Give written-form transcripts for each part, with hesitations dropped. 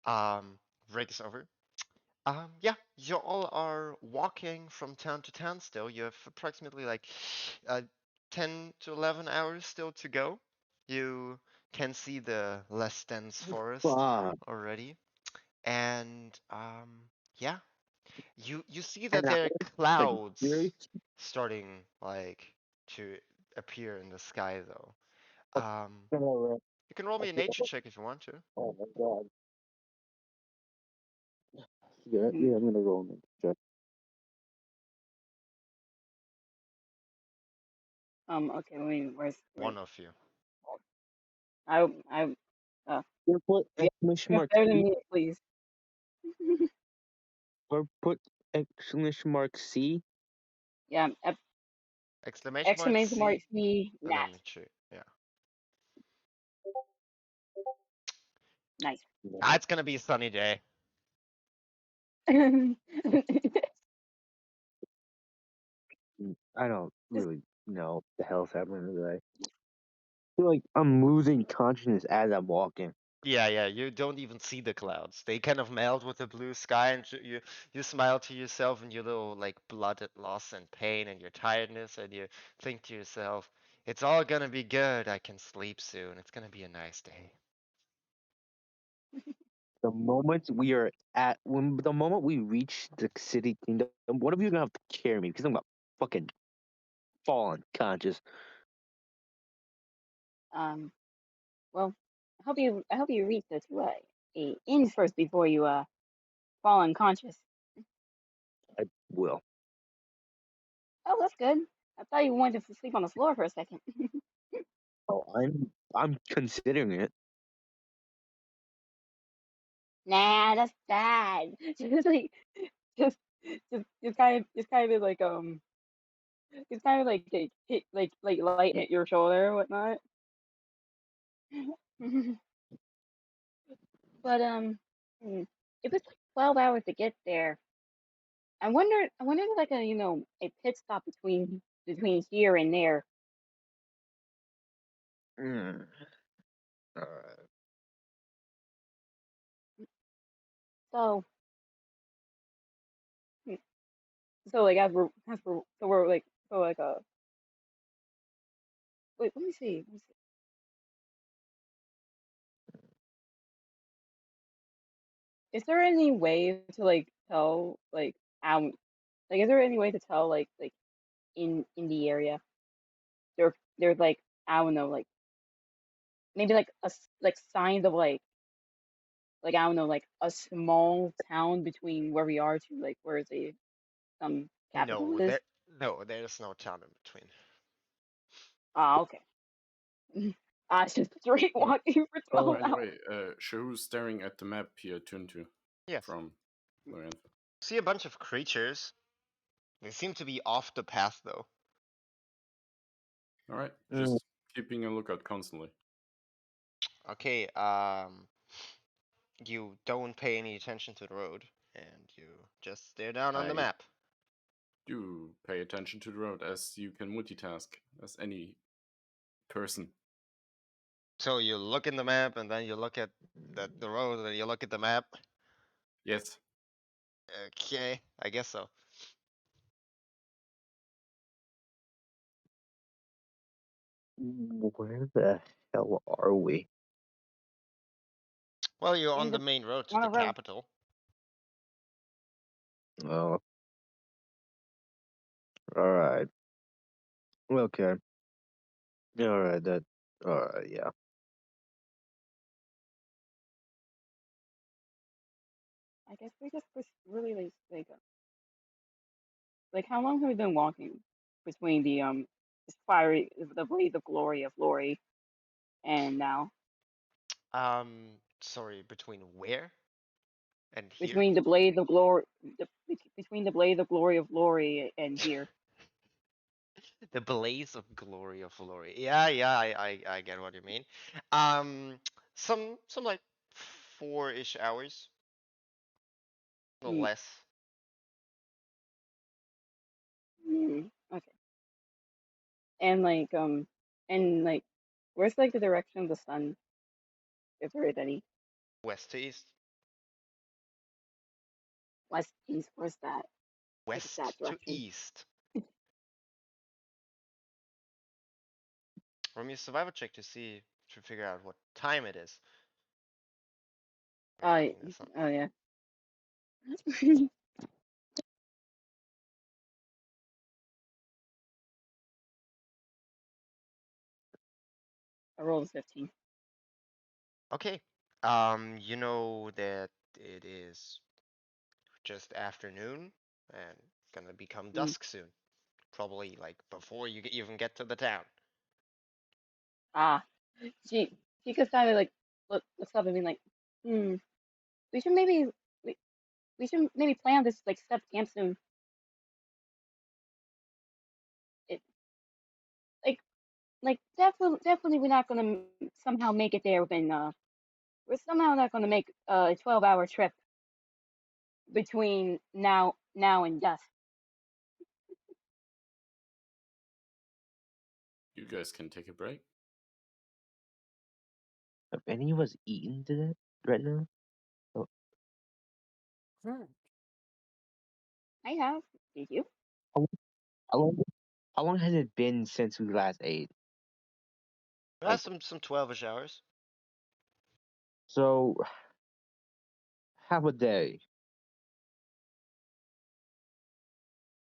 break is over. Yeah, you all are walking from town to town still. You have approximately like 10 to 11 hours still to go. You can see the less dense forest Fuck. already. And yeah, you see that And I there are like clouds serious. starting like to appear in the sky though. You can roll me a nature check if you want to. Oh my god. Yeah, Hmm. yeah, I'm gonna roll it. Just Okay. Where's One of you. I or put yeah, exclamation mark better than C, me, please. or put exclamation mark C. Yeah. Exclamation mark Exclamation mark C. C. Let Nat. me check. Yeah. Nice. Ah, it's gonna be a sunny day. I don't Just really know what the hell's happening today. I feel like I'm losing consciousness as I'm walking. Yeah, you don't even see the clouds. They kind of melt with the blue sky, and you smile to yourself and your little like blooded loss and pain and your tiredness, and you think to yourself, "It's all gonna be good. I can sleep soon. It's gonna be a nice day." The moment the moment we reach the city kingdom, one of you are gonna have to carry me because I'm gonna fucking fall unconscious. um. Well, I hope you reach a inn first before you fall unconscious. I will. Oh, that's good. I thought you wanted to sleep on the floor for a second. Oh, I'm considering it. Nah, that's bad. Just like just just kind of like just kind of like hit like light hit your shoulder or whatnot. But it was like 12 hours to get there. I wonder if like a pit stop between here and there. Mm. Alright. So hmm, so like so we're like so like wait, let me see. Let me see. Is there any way to like tell like is there any way to tell like in the area there's like I don't know like maybe like like signs of like I don't know like a small town between where we are to like where the some capital No, is? there's no town in between. Ah, okay. It's just straight walking for 12 Oh, By the hours. way, Shu's staring at the map here, Tuntu, Yes. from Lorenzo. See a bunch of creatures. They seem to be off the path though. All right, mm, just keeping a lookout constantly. Okay, you don't pay any attention to the road, and you just stare down on the I map. do pay attention to the road, as you can multitask as any person. So you look in the map, and then you look at the road, and then you look at the map. Yes. Okay, I guess so. where the hell are we? Well, you're on In the the main road to on the a road. capital. Oh, alright. Okay. Alright, alright, yeah. I guess we just really like how long have we been walking between this fiery the blaze of glory of Lori and now Sorry, between where and here? between the blaze of glory between the blaze of glory of Lori and here. The blaze of glory of Lori. Yeah, I get what you mean. Um, some like 4-ish hours, or Mm, less. okay. And and like where's like the direction of the sun if there is any? West to east. west, east. Where's that? Like that West to direction. east. Roll me a survival check to figure out what time it is. Oh, Looking this up. oh yeah. I rolled a 15. Okay. You know that it is just afternoon and gonna become Mm. dusk soon. Probably like before you even get to the town. Ah, she she just kind of like looks up and be like, hmm, we should maybe we, we should maybe plan this like set camp soon. It like definitely we're not gonna somehow make it there within we're somehow not gonna make a 12-hour trip between now and dusk. You guys can take a break. Have any of us eaten today right now? Oh, I have. Did you? how, how long? How long has it been since we last ate? Like, Some 12ish hours. so half a day.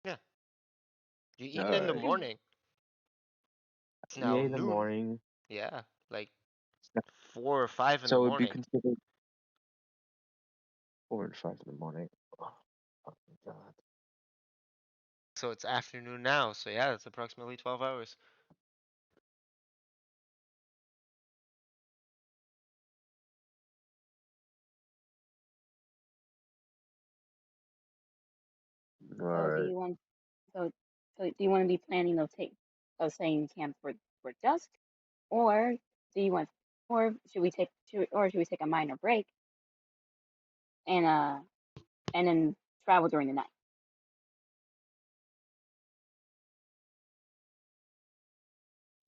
Yeah. You All eaten in the right. Yeah. morning. It's We now ate in the noon. morning. Yeah, like 4 or 5 in the So it'd be morning. considered 4 and 5 in the morning. Oh, oh my god. So it's afternoon now. So yeah, it's approximately 12 hours. All So right. so so do you want to be planning of staying camp for dusk, or do you want or should we take a minor break and then travel during the night?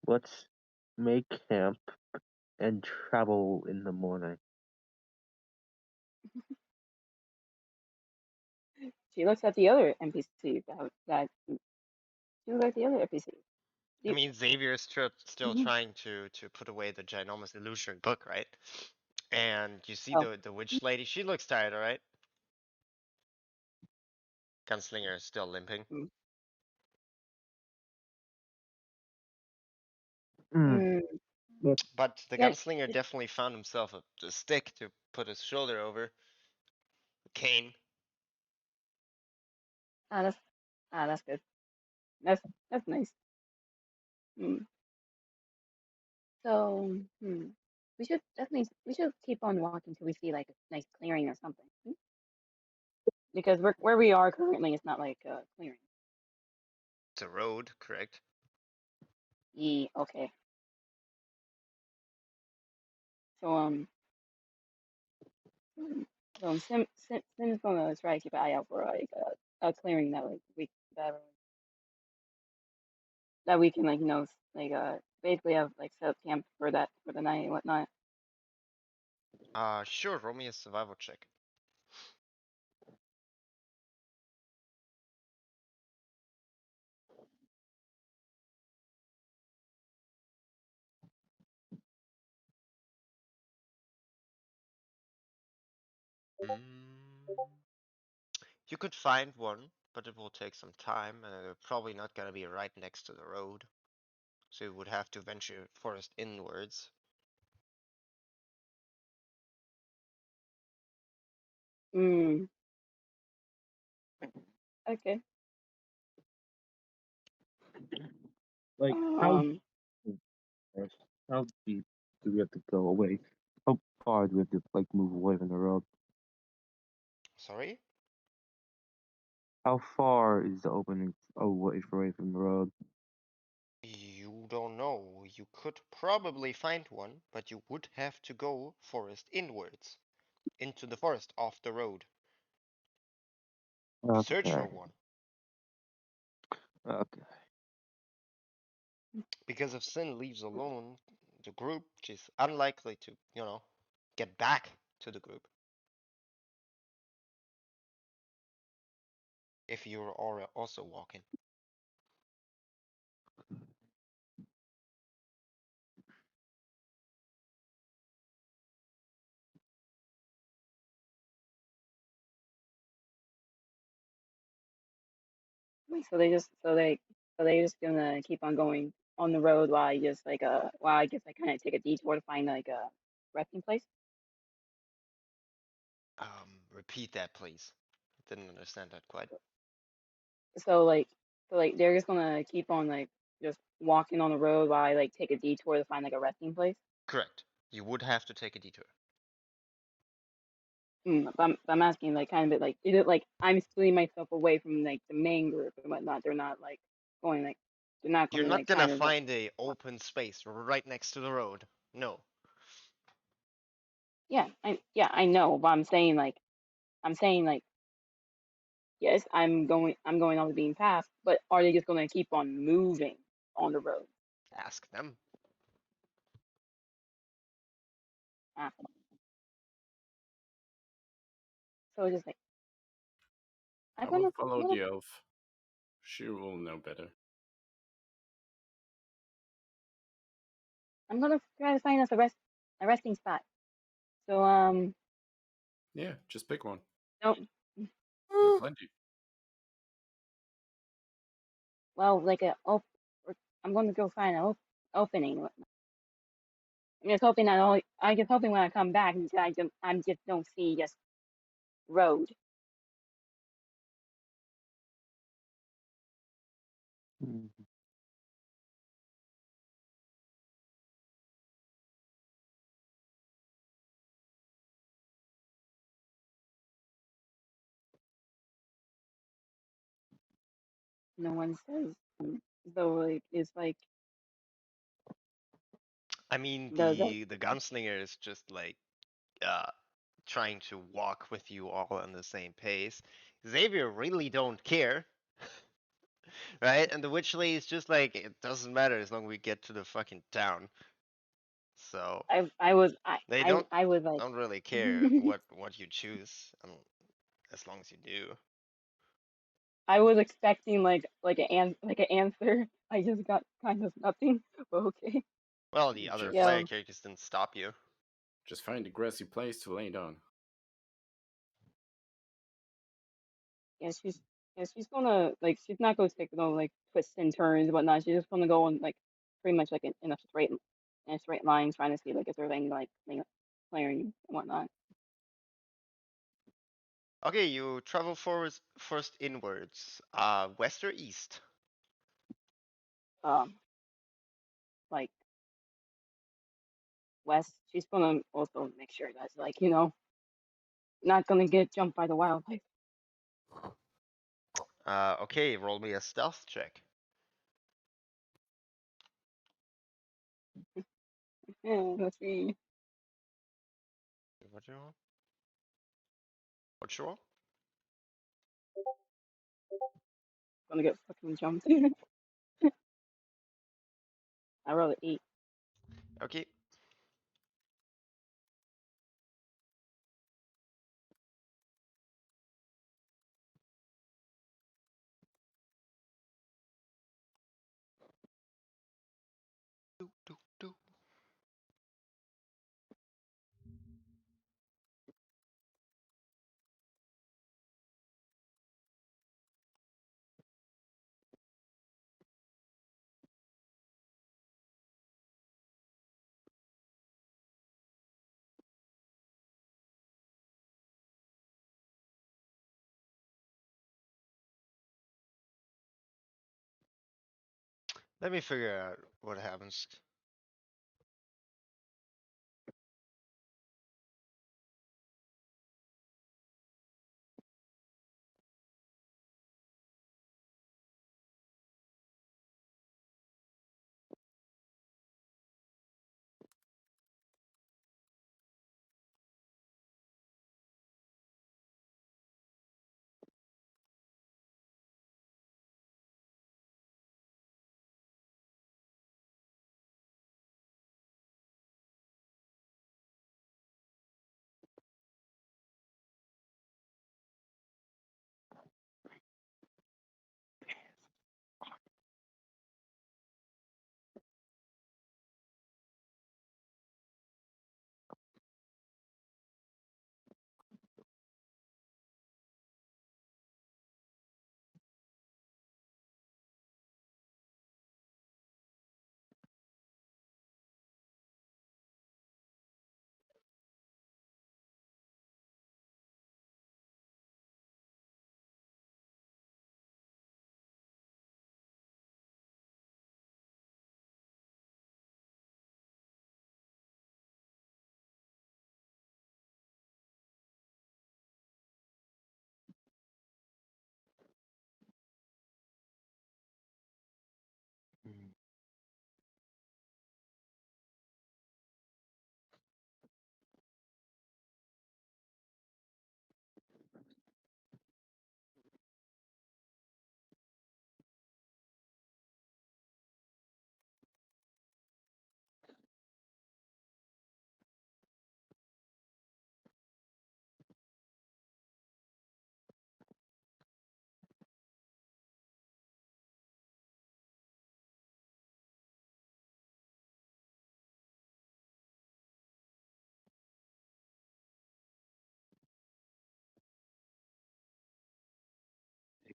Let's make camp and travel in the morning. She looks at the other NPC she looks at the other NPC. I You, mean, Xavier's still trying to put away the ginormous illusionary book, right? And you see oh, the witch lady. She looks tired, all right? Gunslinger is still limping. mm, Mm. mm, But But the yeah, gunslinger definitely found himself a stick to put his shoulder over. A cane. that's that's good. That's nice. Mm. So, we should keep on walking till we see like a nice clearing or something. Because where we are currently is not like a clearing. It's a road, correct? Okay. So mm, so Sim's gonna try to keep an eye out for like a clearing that like that that we can like like basically have like set up camp for that for the night and whatnot. Sure, roll me a survival check. Mm, you could find one, but it will take some time, and they're probably not gonna be right next to the road. So you would have to venture forest inwards. Mm, okay. like, Um, how deep do we have to go away? How far do we have to like move away from the road? Sorry? How far is the opening away from the road? You don't know. You could probably find one, but you would have to go forest inwards, into the forest off the road. Search for Okay. one. Okay. Because if Sin leaves alone the group, she's unlikely to, get back to the group. if you're also walking. Wait, so they just gonna keep on going on the road while I just while I guess I kind of take a detour to find like a resting place. Repeat that, please. Didn't understand that quite. So like they're just gonna keep on like just walking on the road while I like take a detour to find like a resting place. Correct. You would have to take a detour. But I'm asking like kind of like is it like I'm splitting myself away from like the main group and whatnot? They're not like going like they're not You're going not like gonna kind of like find a open space right next to the road. No. I know, but I'm saying like yes, I'm going on the beaten path, but are they just gonna keep on moving on the road? Ask them. Ah, so it's just like I I'm will gonna follow the elf. She will know better. I'm gonna try to find us a resting spot. So Yeah, just pick one. no, There are plenty. well like I'm gonna go find an opening. I'm just hoping when I come back, I just don't see just road. Mm. No one says. So like it's like I mean, the the gunslinger is just like uh trying to walk with you all on the same pace. Xavier really don't care, right? And the Witchley is just like it doesn't matter as long as we get to the fucking town. So I was they don't I was like don't really care what you choose, as long as you do. I was expecting like an answer. I just got kind of nothing. But okay. Well, the other Just, player Yeah. characters didn't stop you. just find a grassy place to lay down. Yeah, she's gonna like she's not gonna take no like twists and turns and whatnot. She's just gonna go on like pretty much like in a straight line, trying to see like if there's any like clearing and whatnot. Okay, you travel forward first inwards. West or east? Um, like West, she's gonna also make sure that's like not gonna get jumped by the wildlife. Okay, roll me a stealth check. Yeah, let's see. What you roll? What you roll? Gonna get fucking jumped. I rolled an 8. Okay. Do, do, do. Let me figure out what happens.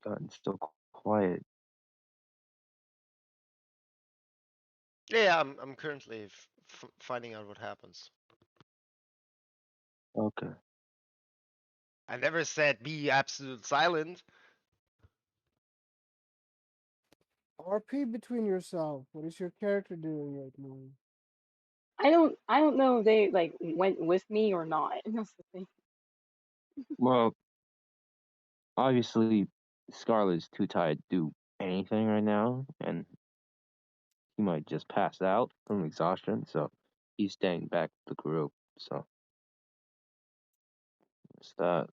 gotten so quiet? Yeah, I'm currently finding out what happens. Okay. I never said be absolute silent. RP between yourself. What is your character doing right now? I don't know if they like went with me or not. That's the thing. Well, obviously, Scarlet's too tired to do anything right now, and he might just pass out from exhaustion, so he's staying back with the group. So it's that.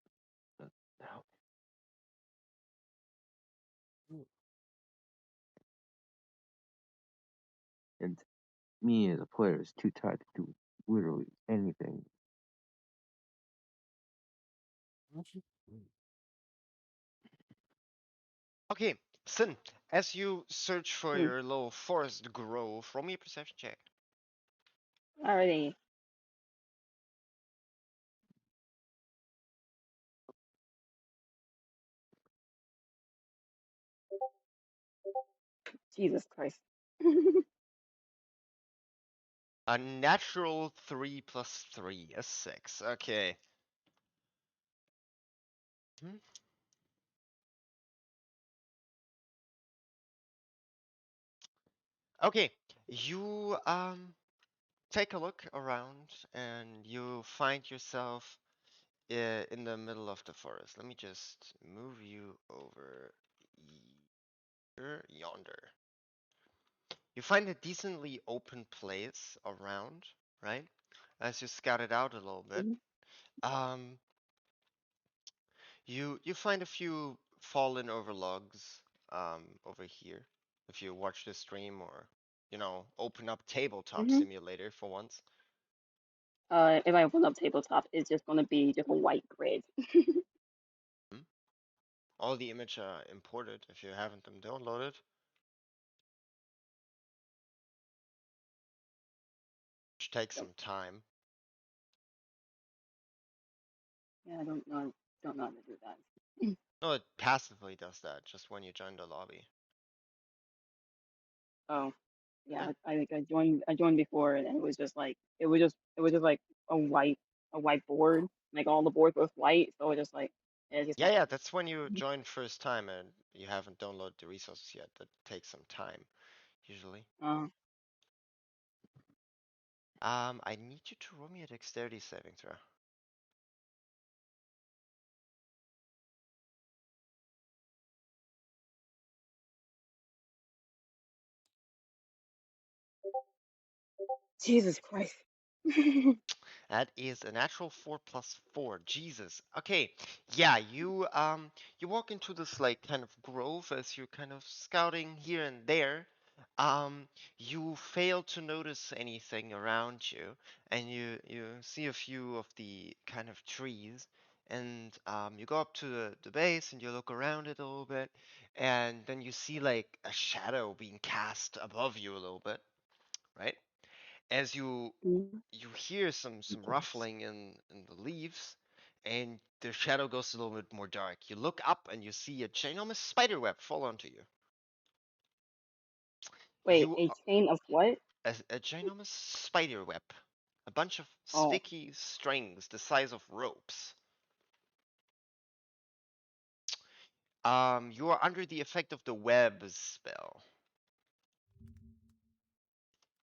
And me as a player is too tired to do literally anything. Actually, Okay, Sin, as you search for Hmm. your little forest grove, roll me a perception check. Alrighty. Jesus Christ. A natural 3 plus 3, a 6. Okay. Hmm. Okay, you take a look around and you find yourself in the middle of the forest. Let me just move you over yonder. You find a decently open place around, right? As you scout it out a little bit. Mhm. Um, you find a few fallen over logs over here. If you watch the stream or open up Tabletop Mhm. Simulator for once. If I open up tabletop, it's just gonna be just a white grid. Hmm? All the image are imported if you haven't them downloaded. Which takes So, some time. yeah, I don't know how to do that. No, it passively does that just when you join the lobby. Oh, Yeah. yeah, I think I joined before, and it was just like it was just like a white board, like all the boards were white, so it just like it's just Yeah, not yeah, like. that's when you join first time and you haven't downloaded the resources yet. That takes some time, usually. Uh, I need you to roll me a dexterity saving throw. Jesus Christ. That is a natural 4 plus 4. Jesus. Okay. Yeah, you walk into this like kind of grove as you're kind of scouting here and there. Um you fail to notice anything around you and you see a few of the kind of trees and you go up to the base and you look around it a little bit and then you see like a shadow being cast above you a little bit, right? As you hear some ruffling in the leaves and the shadow goes a little bit more dark. You look up and you see a ginormous spider web fall onto you. Wait, You a chain of what? a ginormous spider web, a bunch of Oh, sticky strings the size of ropes. You are under the effect of the web spell.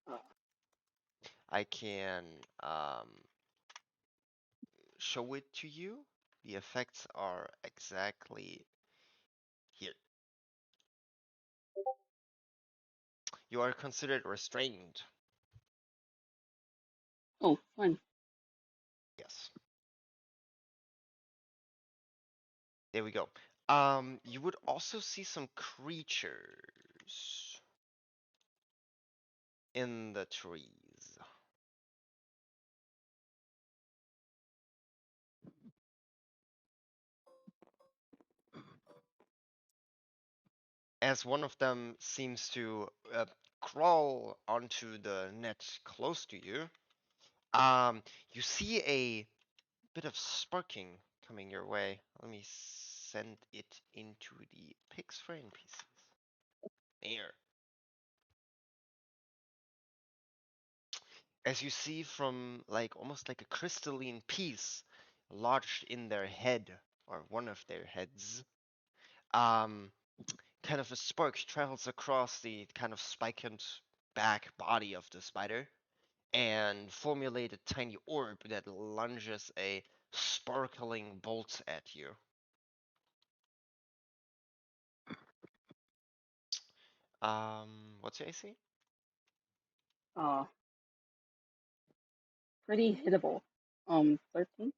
uh, I can show it to you. The effects are exactly here. You are considered restrained. oh, fun. Yes. There we go. You would also see some creatures in the trees. As one of them seems to crawl onto the net close to you, you see a bit of sparking coming your way. Let me send it into the picks for NPCs. There. As you see from like almost like a crystalline piece lodged in their head or one of their heads, kind of a spark travels across the kind of spiked back body of the spider and formulate a tiny orb that lunges a sparkling bolt at you. What's your AC? Uh, pretty hittable. 13.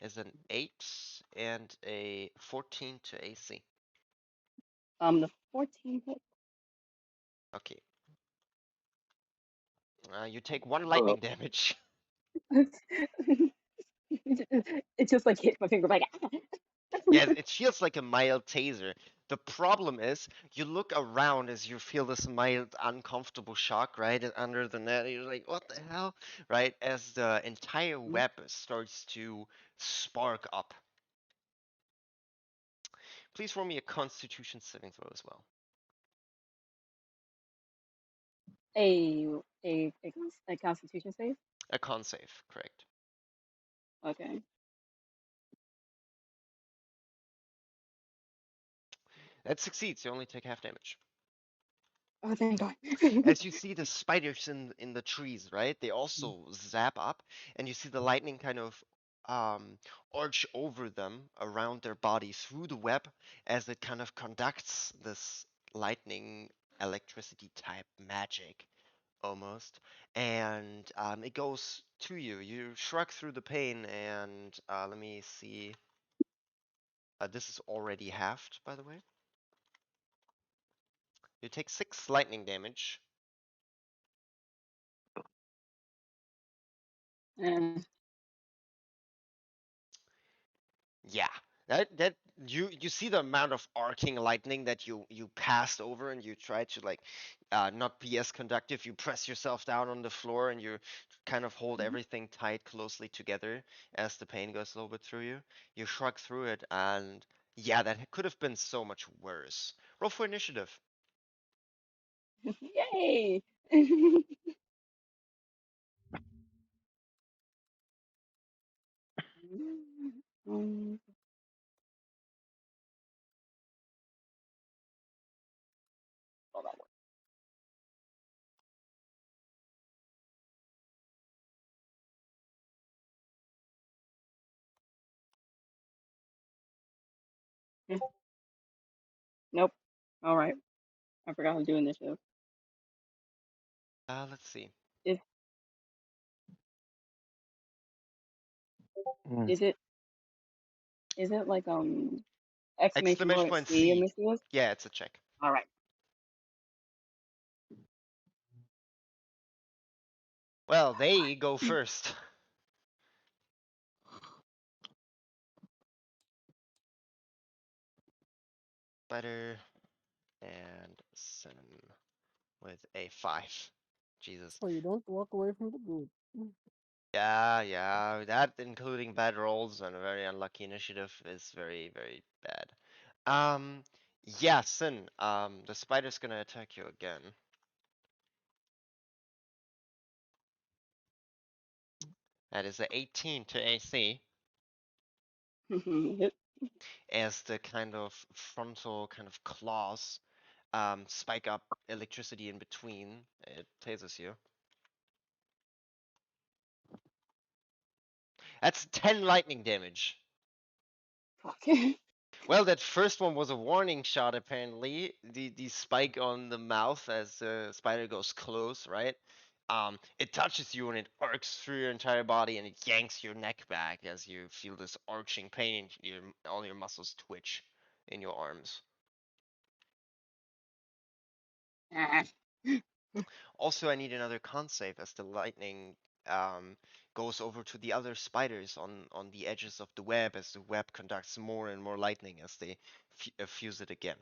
Is an 8 and a 14 to AC. The 14 hit. Okay. You take 1 lightning damage. It just like hit my finger like. Yeah, it feels like a mild taser. The problem is, you look around as you feel this mild, uncomfortable shock, right? And under the net, you're like, what the hell? Right? As the entire web starts to spark up. Please roll me a Constitution saving throw as well. A Constitution save. A con save, correct. Okay. That succeeds. You only take half damage. Oh, thank God. As you see the spiders in the trees, right? They also zap up, and you see the lightning kind of arch over them around their body through the web as it kind of conducts this lightning electricity type magic almost, and it goes to you. You shrug through the pain, and let me see. This is already halved, by the way. You take 6 lightning damage. Eh, Yeah, that you see the amount of arcing lightning that you passed over, and you try to like not be as conductive. You press yourself down on the floor, and you kind of hold everything tight closely together as the pain goes a little bit through you. You shrug through it, and yeah, that could have been so much worse. Roll for initiative. Yay! Um, oh, that worked. Yeah. Nope. All right. I forgot how to do initiative. Let's see. Is Mm. is it like exclamation Exclamation point point C C. initiative? Yeah, it's a check. All right. Well, they go first. Spider and Sin with a 5. Jesus. So you don't walk away from the group. Yeah, that including bad rolls and a very unlucky initiative is very, very bad. Um, yeah, Sin, the spider's gonna attack you again. That is a 18 to AC Hit. as the kind of frontal kind of claws spike up electricity in between. It tases you. That's 10 lightning damage. Fuck. Well, that first one was a warning shot, apparently. The spike on the mouth as the spider goes close, right? It touches you and it arcs through your entire body and it yanks your neck back as you feel this arching pain and all your muscles twitch in your arms. Ah. Also, I need another con save as the lightning goes over to the other spiders on the edges of the web as the web conducts more and more lightning as they fuse it again.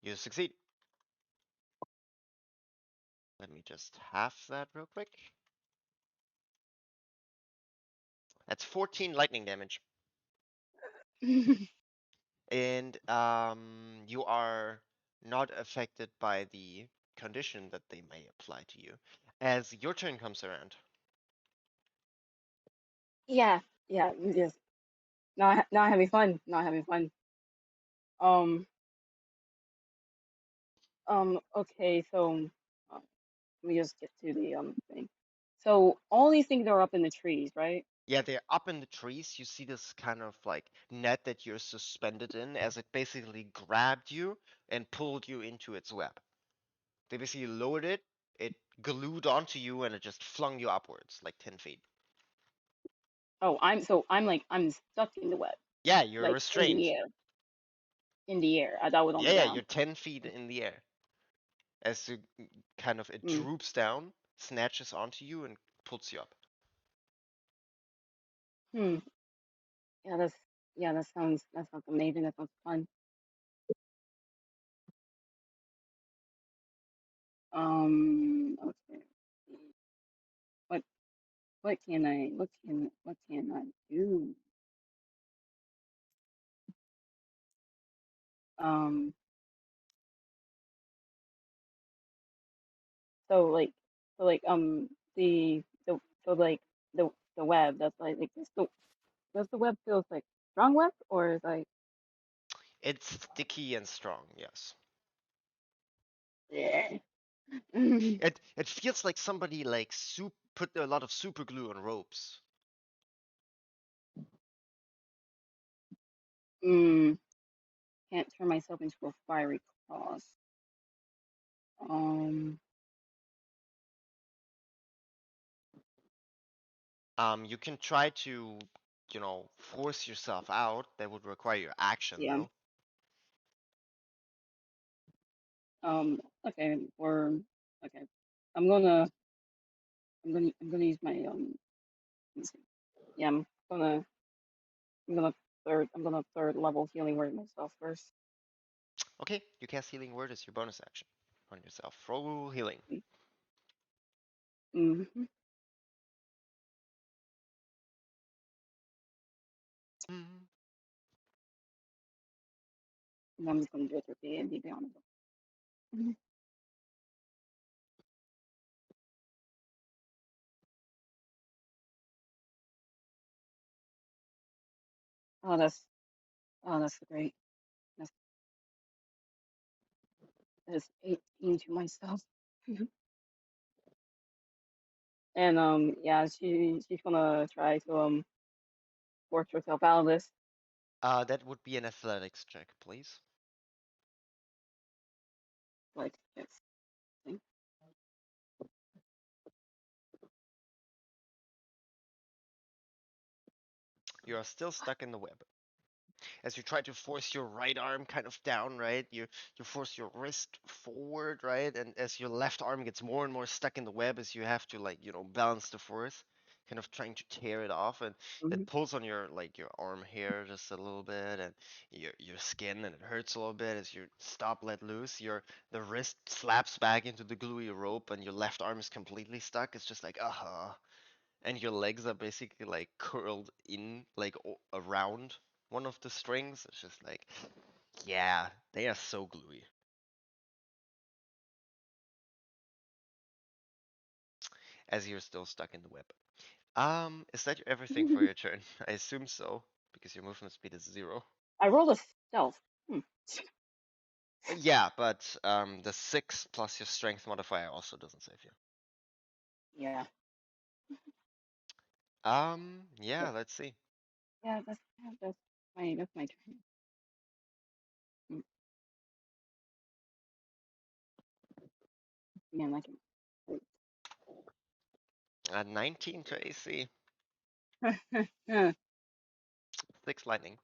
You succeed. Let me me just half that real quick. That's 14 lightning damage. And you are not affected by the condition that they may apply to you. As your turn comes around, Yeah, yeah, just not having fun, not having fun. Um, okay, so let me just get to the thing. So all these things are up in the trees, right? yeah, they're up in the trees. You see this kind of like net that you're suspended in as it basically grabbed you and pulled you into its web. They basically lowered it, it glued onto you, and it just flung you upwards like 10 feet. Oh, I'm stuck in the web, Yeah, you're like in restrained. the air, in the air. I thought it was on the Yeah, you're ground. 10 feet in the air. As you kind of, it Hmm. droops down, snatches onto you, and pulls you up. Hmm. Yeah, that sounds amazing. That sounds fun. Okay. What what can I do? Um. So like so like the so like the web that's like does the web feels like strong web or is like It's sticky and strong, yes. yeah. It feels like somebody like put a lot of super glue on ropes. mm, can't turn myself into a fiery cross. Um, You can try to, force yourself out. That would require your action yeah. though. Okay, or okay. I'm gonna I'm gonna use my let me see. Yeah, I'm gonna third level healing word myself first. Okay, you cast Healing Word as your bonus action on yourself. Roll healing. Mm-hmm. Mm. And I'm just gonna do it with the be honest. Mhm. Oh, that's great. That's that's 18 to myself. And yeah, she's gonna try to force herself out of this. That would be an athletics check, please. Like it's thing. You are still stuck in the web. As you try to force your right arm kind of down, right? You force your wrist forward, right? And as your left arm gets more and more stuck in the web, as you have to like, balance the force, kind of trying to tear it off, and Hmm. it pulls on your like your arm hair just a little bit, and your skin, and it hurts a little bit as you stop, let loose. The wrist slaps back into the gluey rope, and your left arm is completely stuck. It's just like, and your legs are basically like curled in like around one of the strings. It's just like, yeah, they are so gluey. As you're still stuck in the web. Is that everything for your turn? I assume so, because your movement speed is 0. I rolled a stealth. Hmm. Yeah, but the 6 plus your strength modifier also doesn't save you. Yeah. Yeah, Yeah. let's see. Yeah. That's my turn. Mm. Man, I At 19 to AC, can. 6 lightning,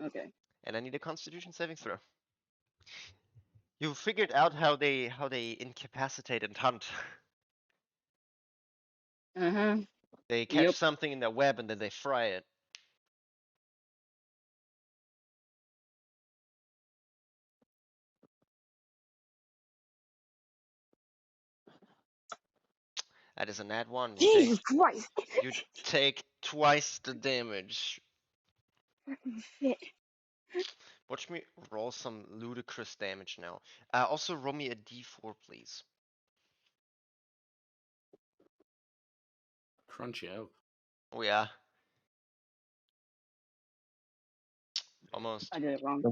Okay. and I need a Constitution saving throw. You figured out how they incapacitate and hunt. Uh-huh. They catch Yep. something in their web and then they fry it. That is a nat 1. Jesus Christ! You take twice the damage. Fucking shit. Watch me roll some ludicrous damage now. Also roll me a d4, please. Crunchy elf. Oh yeah. Almost. I did it wrong.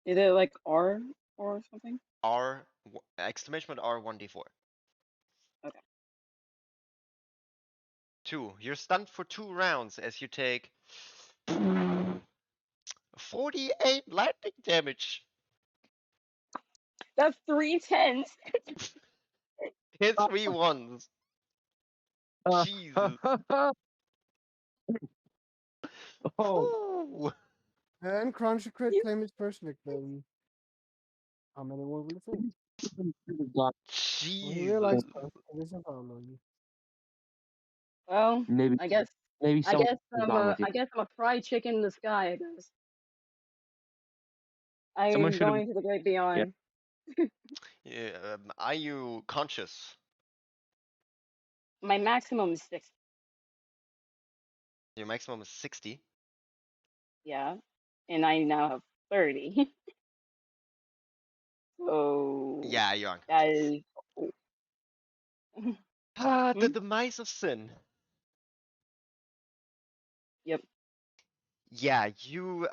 Is it like R or something? R, exclamation point R, 1d4. Okay. 2. You're stunned for 2 rounds as you take 48 lightning damage. That's 3 10s. Hit 3 ones. Jesus. Oh, Whew. And Crunchy Crit You- claim his first victim. How many more will it take? When you Jesus. realize Crunchy is a family. Well, maybe I guess I someone guess is I'm on a with you. I guess I'm a fried chicken in the sky. I guess I Someone am should have. going to the great Yeah. beyond. Yeah, are you conscious? My maximum is 6. Your maximum is 60. Yeah, and I now have 30. So Yeah, you're that unconscious. is. The Demise of Sin. Yep. Yeah, you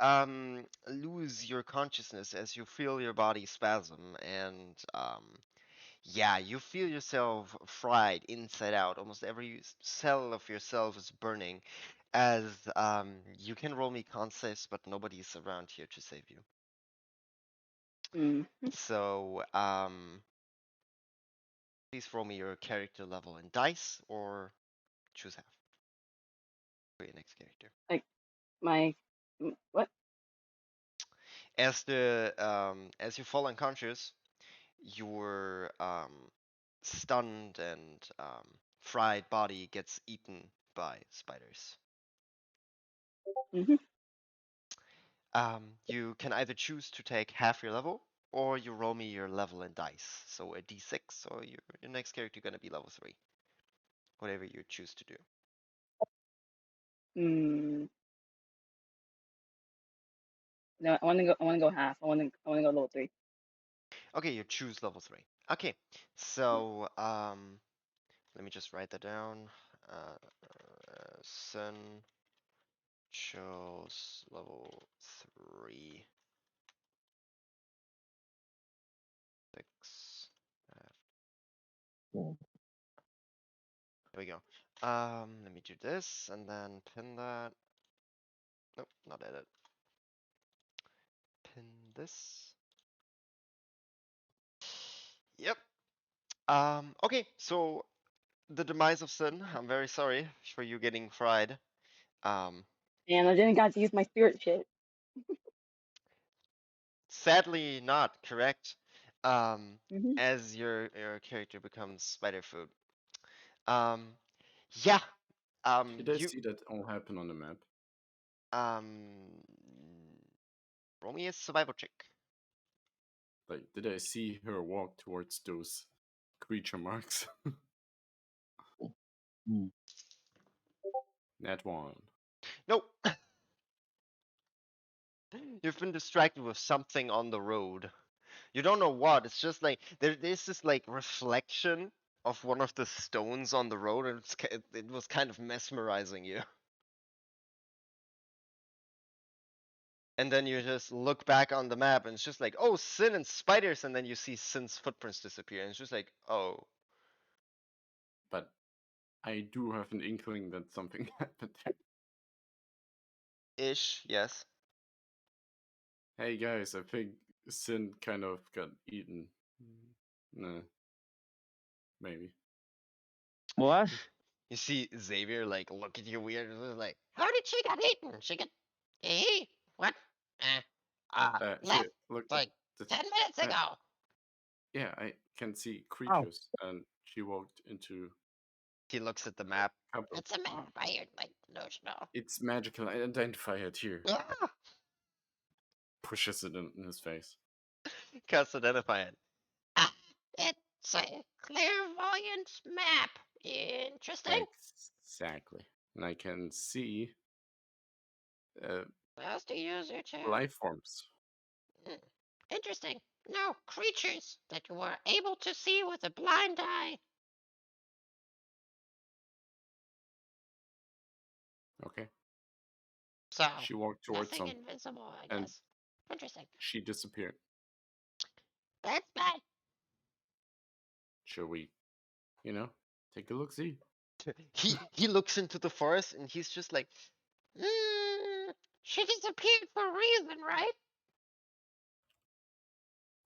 lose your consciousness as you feel your body spasm, and yeah, you feel yourself fried inside out. Almost every cell of yourself is burning. As you can roll me con saves, but nobody's around here to save you. Mm. So please roll me your character level in dice, or choose half for your next character. Like my what? As you fall unconscious, your stunned and fried body gets eaten by spiders. Hmm. You can either choose to take half your level, or you roll me your level in dice. So a d6, or your next character gonna be level 3. Whatever you choose to do. Mm. No, I want to go. I want to go half. I want to. I want to go level 3. Okay, you choose level 3. Okay, so let me just write that down. Sun chose level 3. 6. Yeah. There we go. Let me do this and then pin that. Nope, not edit. Pin this. Yep. Okay, so the Demise of Sin. I'm very sorry for you getting fried. Um, And I didn't got to use my spirit shit. Sadly not correct. Um, Hmm. as your character becomes spider food. Um, yeah. Did I You see that all happen on the map? um, roll me a survival check. Like, did I see her walk towards those creature marks? Hmm. Nat 1. Nope. You've been distracted with something on the road. You don't know what. It's just like there's this like reflection of one of the stones on the road, and it was kind of mesmerizing you. And then you just look back on the map, and it's just like, oh, Sin and spiders, and then you see Sin's footprints disappear, and it's just like, oh, But I do have an inkling that something happened there. ish, yes. Hey guys, I think Sin kind of got eaten. Nah, maybe. What? You see Xavier like look at you weird, and is like, how did she get eaten? She get, eh? What? Here, Left look. like The, 10 minutes ago. yeah, I can see Oh, creatures, and she walked into He looks at the map. a couple. It's a map. I hear like delusional. It's magical. I identify it here. Ah! Pushes it in his face. Cast identify it. Ah, it It's a clairvoyant map. Interesting. Exactly. And I can see Allows the user to. life forms. Interesting. No, creatures that you were able to see with a blind eye. Okay. So, She walked towards nothing some, invisible, I and guess. Interesting. she disappeared. That's bad. Shall we, take a look? See, He looks into the forest and he's just like, she disappeared for a reason, right?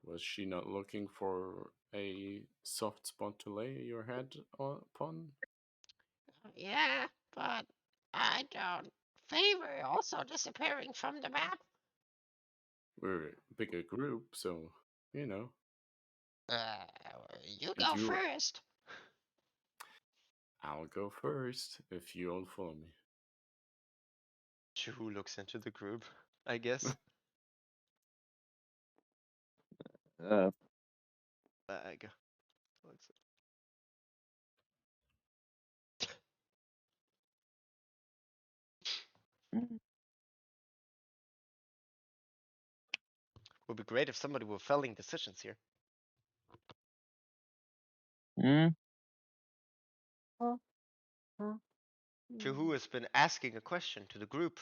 was she not looking for a soft spot to lay your head upon? Yeah, but I don't favor also disappearing from the map. We're a bigger group, so you know. Uh, you And go you, first. I'll go first if you all follow me. Who looks into the group, I guess. Uh, Bag. Would be great if somebody were felling decisions here. mm, Huh? Huh? Who has been asking a question to the group.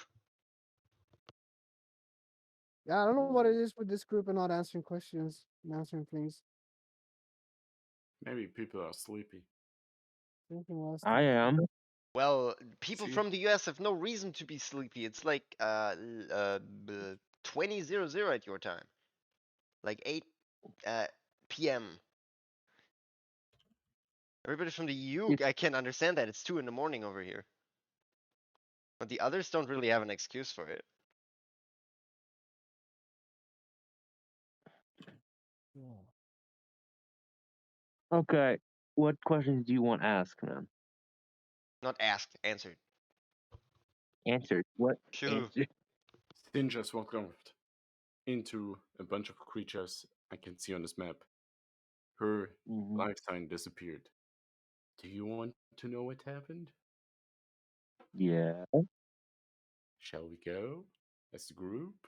Yeah, I don't know what it is with this group and not answering questions and answering things. Maybe people are sleepy. Thinking last I am. Well, people See? from the US have no reason to be sleepy. It's like 20:00 at your time. Like 8 p.m. Everybody from the EU, It's I can't understand that. It's 2 in the morning over here. But the others don't really have an excuse for it. Yeah. okay. What questions do you want asked, man? Not asked, answered. Answered. What Phew. answer? Sin just walked off into a bunch of creatures I can see on this map. Her Mhm. life sign disappeared. Do you want to know what happened? Yeah. Shall we go as a group?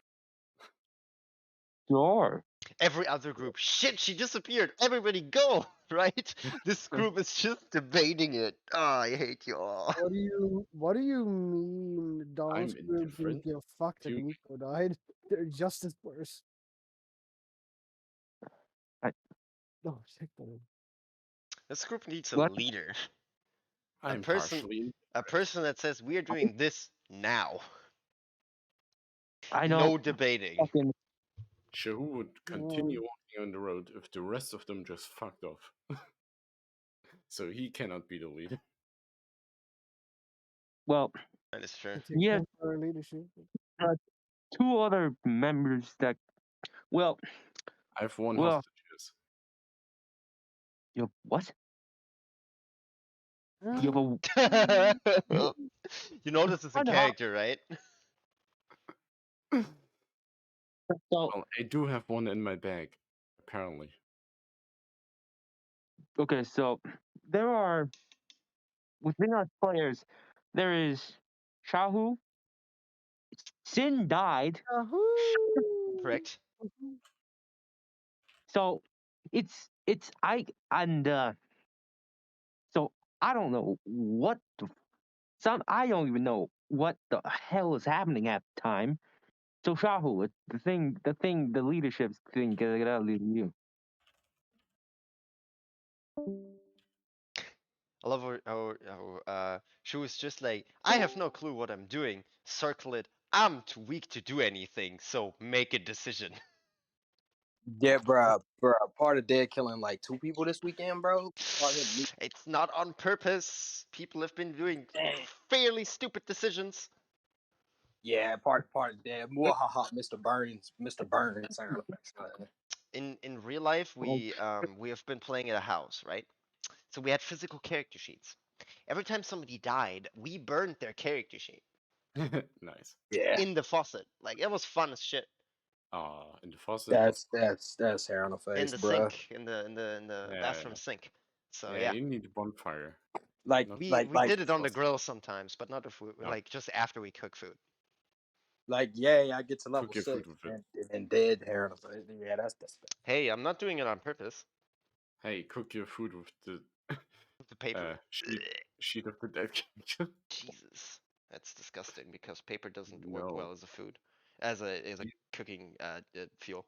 Sure. Every other group. Shit, she disappeared. Everybody go, right? This group is just debating it. Oh, I hate you all. What do you mean I'm Donald's group didn't indifferent. give a fuck that You, Nico died? They're just as worse. I, Oh, check that in. This group needs a what? leader. A I'm person partially a person that says we're doing this now. I don't No debating. fucking. Shahu would continue walking on the road if the rest of them just fucked off. So he cannot be the leader. Well, That is true. I take yeah, temporary leadership. uh, two other members that. Well, I have one well. hostages. What? You have Uh, a. You know this is a One hot. character, right? So Well, I do have one in my bag, apparently. okay, so there are within our players. There is Shahu. Sin died, Yahoo! Correct. so it's I and so I don't know what the some I don't even know what the hell is happening at the time. So Shahu, the leadership thing, get out of you. I love how she was just like, I have no clue what I'm doing. Circle it. I'm too weak to do anything, so make a decision. Yeah, bruh. Part of Dead killing like 2 people this weekend, bro. Part of him- It's not on purpose. People have been doing Dang. fairly stupid decisions. Yeah, part of Dead. Mwahaha, Mr. Burns sound effects. In real life, Well, we have been playing at a house, right? So we had physical character sheets. Every time somebody died, we burned their character sheet Nice. Yeah. in the faucet. Like it was fun as shit. In the faucet. That's hair on the In face, the bruh. sink, in the Yeah, bathroom sink. So yeah. yeah, You need a bonfire. Like Not like we like did it on the grill sometimes, but not if we no. like just after we cook food. like yeah, I get to level Cook your food 6 with it. and dead hair on the face. Yeah, that's bad. Hey, I'm not doing it on purpose. Hey, cook your food with the The paper. sheet of the dead king. Jesus, that's disgusting because paper doesn't work No, well as a food, as a you, cooking fuel.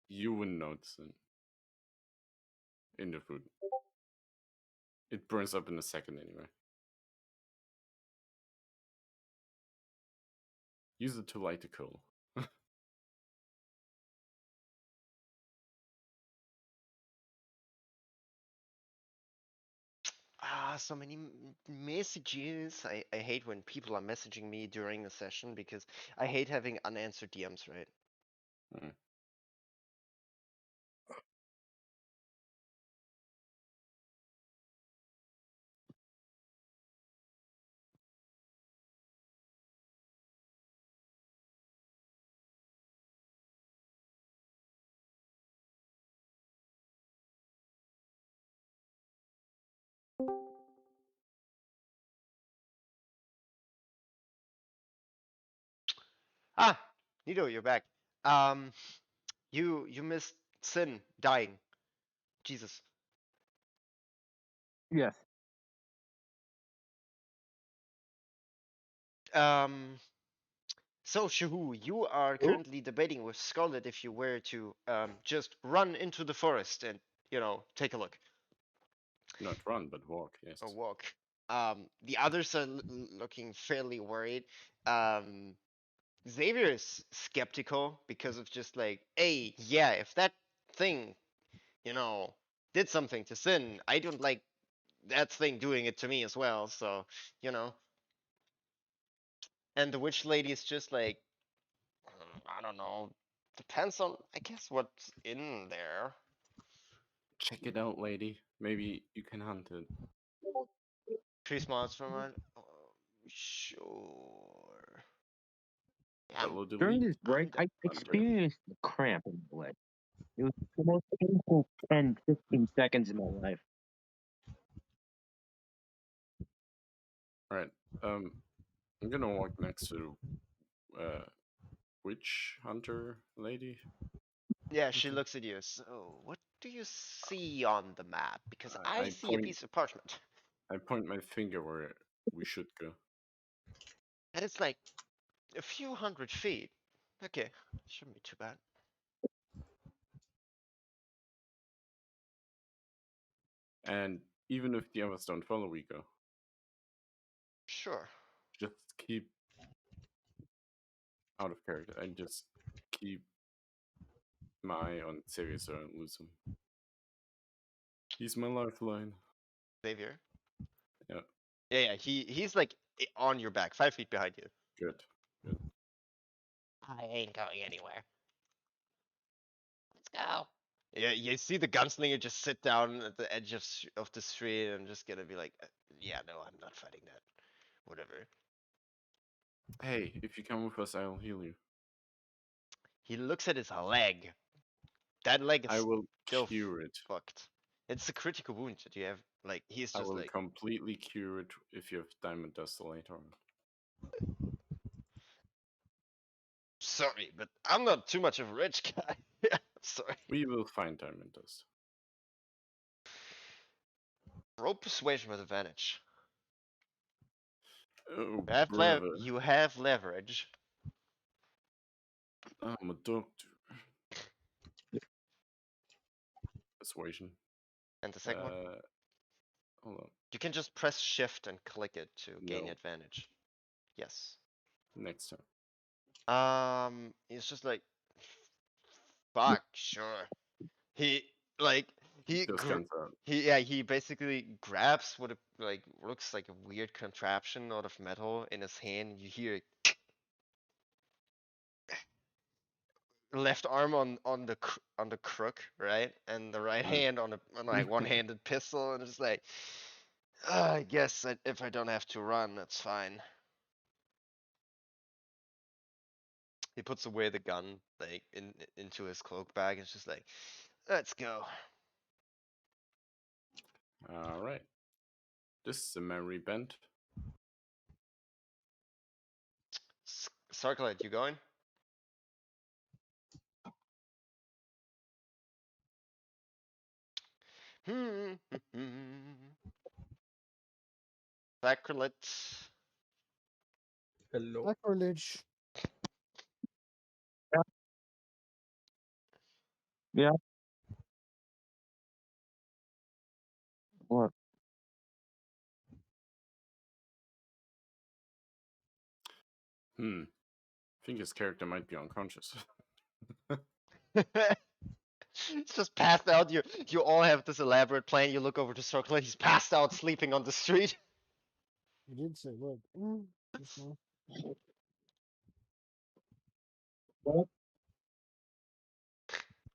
you wouldn't notice it in the food. It burns up in a second anyway. Use it to light the coal. So many messages. I hate when people are messaging me during the session because I hate having unanswered DMs, right? Mm. Ah, Nito, you're back. Um, you missed Sin dying. Jesus. Yes. Um, so Shahu, you are currently debating with Scarlet if you were to just run into the forest and take a look Not run, but walk. Yes. or walk. The others are looking fairly worried. Um, Xavier is skeptical because of just like, hey, yeah, if that thing, you know, did something to Sin, I don't like that thing doing it to me as well. So, you know. And the witch lady is just like, I don't know. Depends on, I guess, what's in there. Check it out, lady. Maybe you can hunt it. Increase monster run. Sure. Yeah, Follow the During lead. this I'm break, I Under. experienced a cramp in my leg. It was the most painful 10, 15 seconds in my life. Alright. I'm gonna walk next to witch hunter lady. Yeah, she Okay. looks at you. So, what do you see on the map? Because I I see a point piece of parchment. I point my finger where we should go. And it's like a few 100 feet. Okay, shouldn't be too bad. And even if the others don't follow, we go. Sure. Just keep out of character and just keep my eye on Sirius so I don't lose him. He's my lifeline. Xavier. Yeah, Yeah, he's like on your back, 5 feet behind you. good. Good. I ain't going anywhere. Let's go. Yeah, you see the gunslinger just sit down at the edge of the street and just gonna be like, yeah, no, I'm not fighting that. Whatever. Hey, if you come with us, I'll heal you. He looks at his leg. That leg I is will still cure it. fucked. It's a critical wound that you have. Like, he's I just will like, completely cure it if you have diamond dust later on. sorry, but I'm not too much of a rich guy. Sorry. We will find diamond dust. Roll persuasion with advantage. Oh, brother. You have leverage. I'm a doctor. Persuasion. And the second one? Hold on. You can just press shift and click it to gain No. advantage. Yes. Next time. It's just like, fuck, sure. He like he Just gr guns out. he basically grabs what it like looks like a weird contraption out of metal in his hand. You hear left arm on the crook, right, and the right Mm. hand on like one-handed pistol, and it's like, I guess if I don't have to run, that's fine. He puts away the gun, like, into his cloak bag, and it's just like, let's go. Alright. This is a memory bend. Circlite, you going? Sacrilege. Hello. Sacrilege. Yeah. Yeah. What? I think his character might be unconscious. He's just passed out. You all have this elaborate plan. You look over to Circlite. He's passed out, sleeping on the street. You did say, look. Just now. What?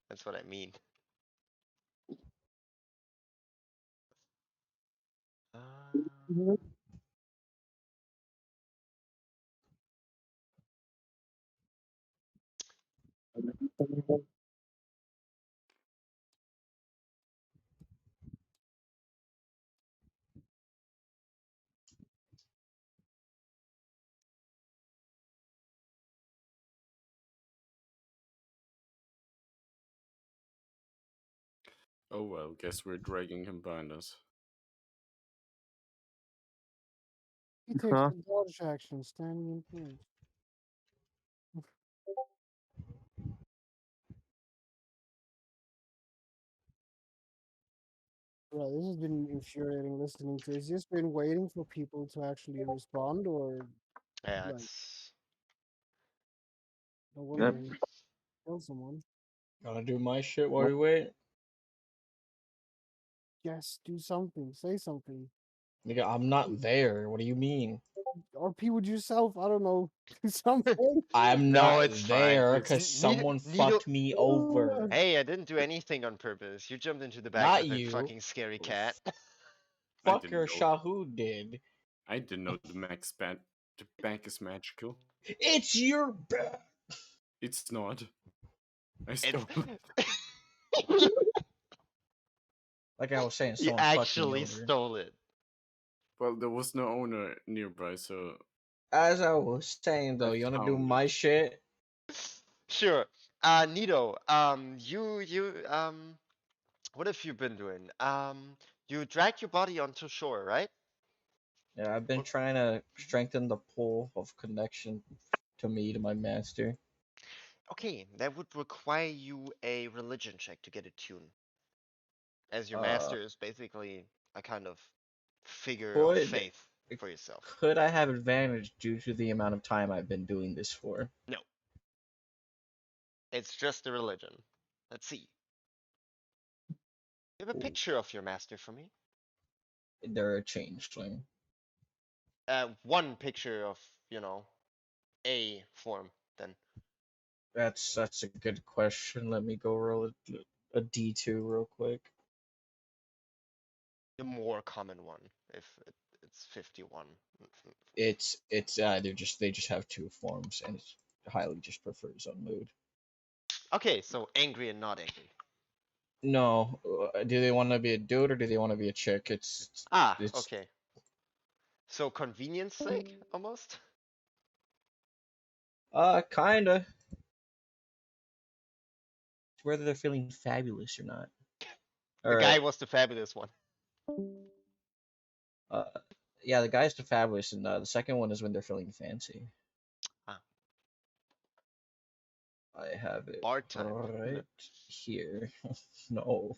That's what I mean. Oh well, guess we're dragging him behind us. He takes Huh? the dodge action, standing in place. Bro, this has been infuriating listening to. It's just been waiting for people to actually respond or Yeah, like it's. no one Yep. will kill someone. Gotta do my shit while Nope. we wait. Yes, do something. Say something. Nigga, I'm not there. What do you mean? RP with yourself. I don't know. Do something. I'm No, not it's fine. there It's because someone Needle. fucked me over. Hey, I didn't do anything on purpose. You jumped into the back Not with a you. fucking scary cat. I Fuck didn't your know. Shahu did. I didn't know the bank is magical. It's your bad. It's not. I It's. stole it. Like I was saying, You someone fucked me actually over. stole it. Well, there was no owner nearby, so As I was saying I though, you wanna do found my it. shit? Sure. Nito, what have you been doing? You dragged your body onto shore, right? Yeah, I've been What- trying to strengthen the pull of connection to me to my master. Okay, that would require you a religion check to get a tune, as your Uh, master is basically a kind of figure of could faith for yourself. could I have advantage due to the amount of time I've been doing this for? No, it's just a religion. Let's see. You have a picture of your master for me? They're a changeling. One picture of, you know, a form, then. That's a good question. Let me go roll a D2 real quick. The more common one, if it's 51. It's they just have two forms and it's highly just prefers on mood. Okay, so angry and not angry. No, do they want to be a dude or do they want to be a chick? Ah, It's okay. So convenience sake, almost? kinda. Whether they're feeling fabulous or not. The Or guy was the fabulous one. uh yeah, the guy's the fabulous and the second one is when they're feeling fancy. Ah, I have it bard type. right here. No.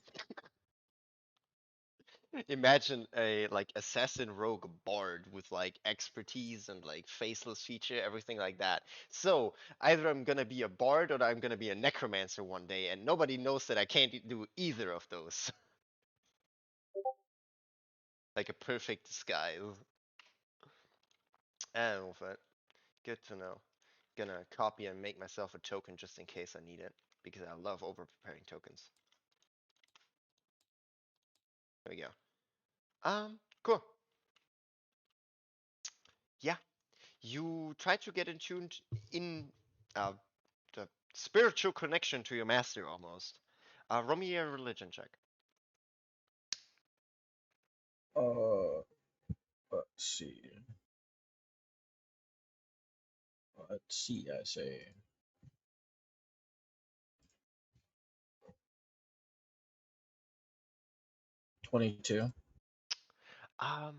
Imagine a like assassin rogue bard with like expertise and like faceless feature, everything like that. So either I'm gonna be a bard or I'm gonna be a necromancer one day, and nobody knows that I can't do either of those. Like a perfect disguise. And but good to know. Gonna copy and make myself a token just in case I need it, because I love over preparing tokens. There we go. Cool. Yeah, you try to get in tuned in, spiritual connection to your master almost. Roll me a religion check. Uh, let's see. Let's see. I say 22. Um,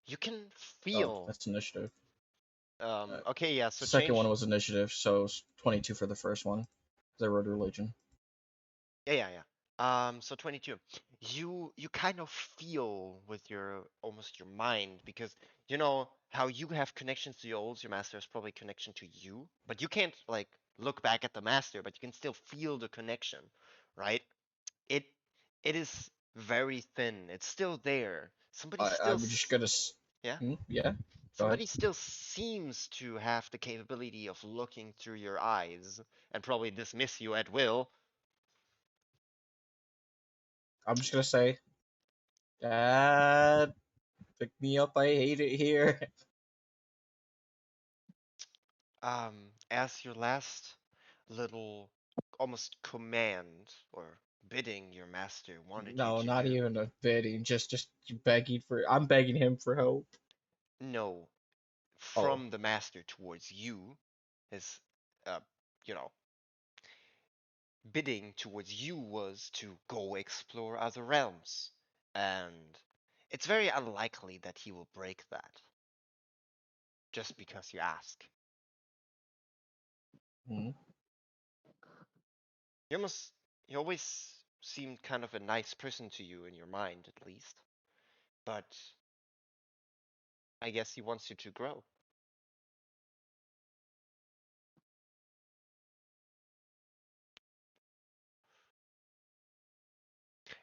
you can Oh, feel. that's initiative. Okay, yeah. So Second one change. was initiative, so 22 for the first one. 'Cause I wrote religion. Yeah. So 22. You kind of feel with your almost your mind because you know how you have connections to your master has probably connection to you, but you can't like look back at the master, but you can still feel the connection, right? It it is very thin. It's still there. I'm just gonna. Yeah. Yeah. Go ahead. Somebody still seems to have the capability of looking through your eyes and probably dismiss you at will. I'm just gonna say, Dad, pick me up. I hate it here. As your last little almost command or bidding your master wanted you No, to not do. even a bidding. Just begging for. I'm begging him for help. No, Oh, from the master towards you, his, uh, you know, bidding towards you was to go explore other realms. And it's very unlikely that he will break that just because you ask. hmm. You almost, he always seemed kind of a nice person to you in your mind, at least. But I guess he wants you to grow.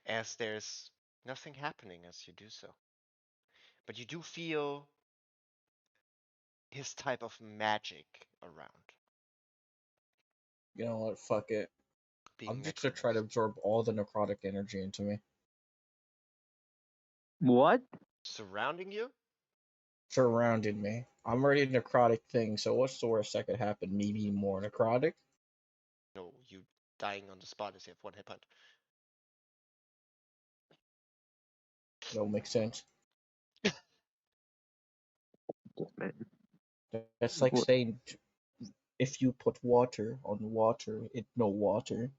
As there's nothing happening as you do so. But you do feel his type of magic around, You know what? Fuck it. I'm being just gonna try to necromorphs. absorb all the necrotic energy into me. What? Surrounding you? Surrounded me. I'm already a necrotic thing, so what's the worst that could happen? Me being more necrotic? No, you dying on the spot as you have one hit point. That'll make sense. That's like What? saying if you put water on water, it no water.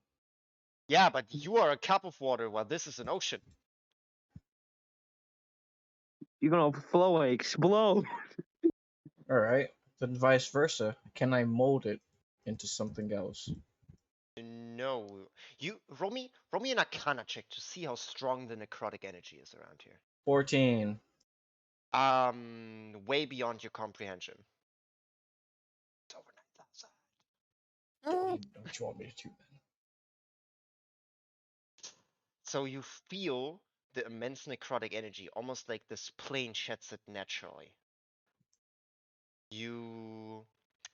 Yeah, but you are a cup of water while this is an ocean. You're gonna overflow and explode. Alright. Then vice versa. Can I mold it into something else? No. You roll me an arcana check to see how strong the necrotic energy is around here. 14. Way beyond your comprehension. It's over 9,000. Don't you want me to do that? So you feel the immense necrotic energy, almost like this plane sheds it naturally. You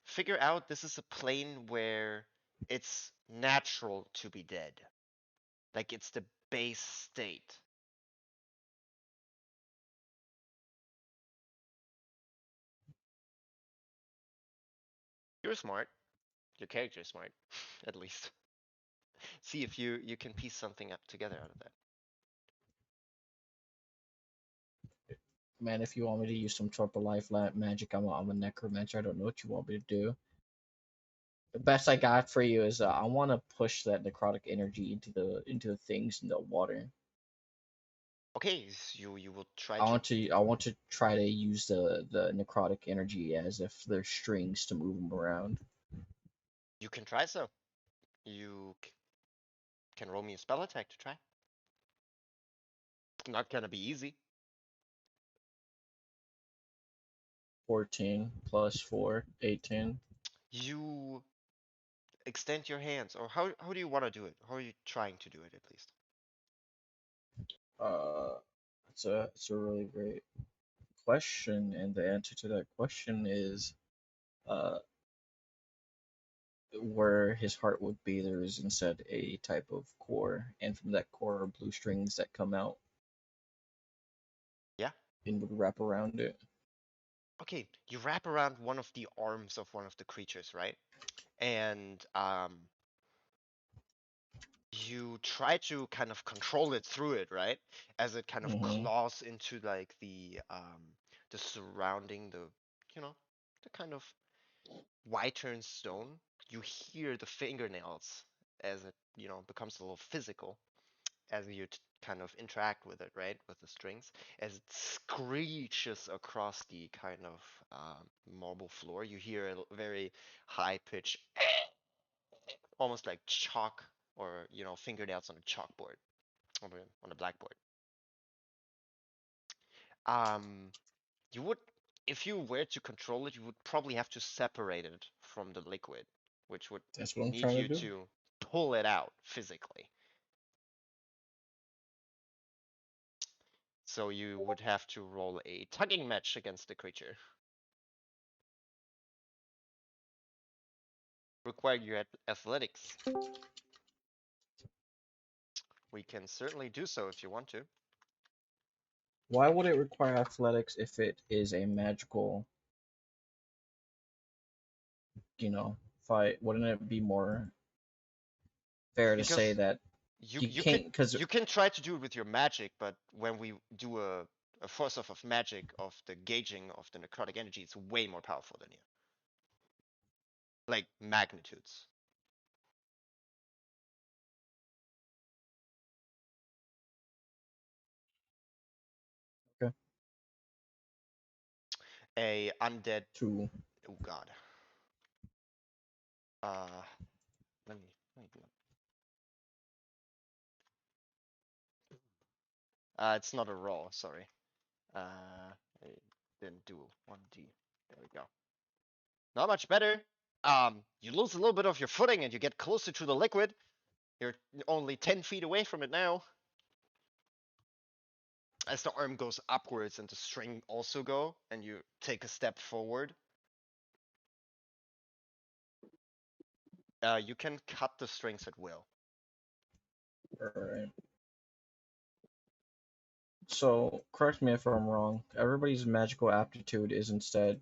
figure out this is a plane where it's natural to be dead. Like it's the base state. You're smart. Your character is smart, at least. See if you can piece something up together out of that. Man, if you want me to use some sort of life magic, I'm a necromancer. I don't know what you want me to do. The best I got for you is I want to push that necrotic energy into the things in the water. Okay, so you will try I to. want to try to use the necrotic energy as if they're strings to move them around. You can try so. You can roll me a spell attack to try. It's not gonna be easy. 14 plus 4, 18. You extend your hands, or how do you want to do it? How are you trying to do it at least? Uh, it's a really great question, and the answer to that question is uh where his heart would be, there is instead a type of core, and from that core are blue strings that come out Yeah. and would wrap around it. Okay, you wrap around one of the arms of one of the creatures, right? and you try to kind of control it through it, right? As it kind of Mm-hmm. claws into like the surrounding you know, the kind of white-turned stone. You hear the fingernails as it, becomes a little physical as you kind of interact with it, right? With the strings, as it screeches across the kind of marble floor. You hear a very high pitch, almost like chalk or fingernails on a chalkboard, on a blackboard. Um, you would, if you were to control it, you would probably have to separate it from the liquid, which would That's what I'm need trying to you do. to pull it out physically. So you would have to roll a tugging match against the creature. Require your athletics. We can certainly do so if you want to. Why would it require athletics if it is a magical, fight? Wouldn't it be more fair to say Because that you you you can can't? Because you can try to do it with your magic, but when we do a force off of magic of the gauging of the necrotic energy, it's way more powerful than you. Like magnitudes. okay, A undead. to Oh God. Uh, let me look. It's not a roll. Sorry. I didn't do 1D. There we go. Not much better. You lose a little bit of your footing and you get closer to the liquid. You're only 10 feet away from it now. As the arm goes upwards and the string also go, and you take a step forward, you can cut the strings at will. Alright. So correct me if I'm wrong. Everybody's magical aptitude is instead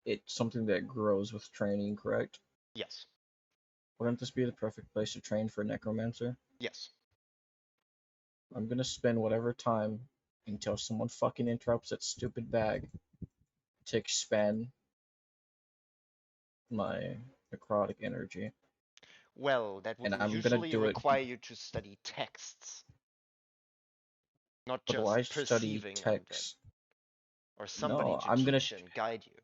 it's something that grows with training, correct? Yes. Wouldn't this be the perfect place to train for necromancer? Yes. I'm gonna spend whatever time until someone fucking interrupts that stupid bag to expand my necrotic energy. Well, that would And I'm gonna usually do it. require you to study texts, not But just why study perceiving undead, text? or somebody No, to I'm gonna. teach and guide you.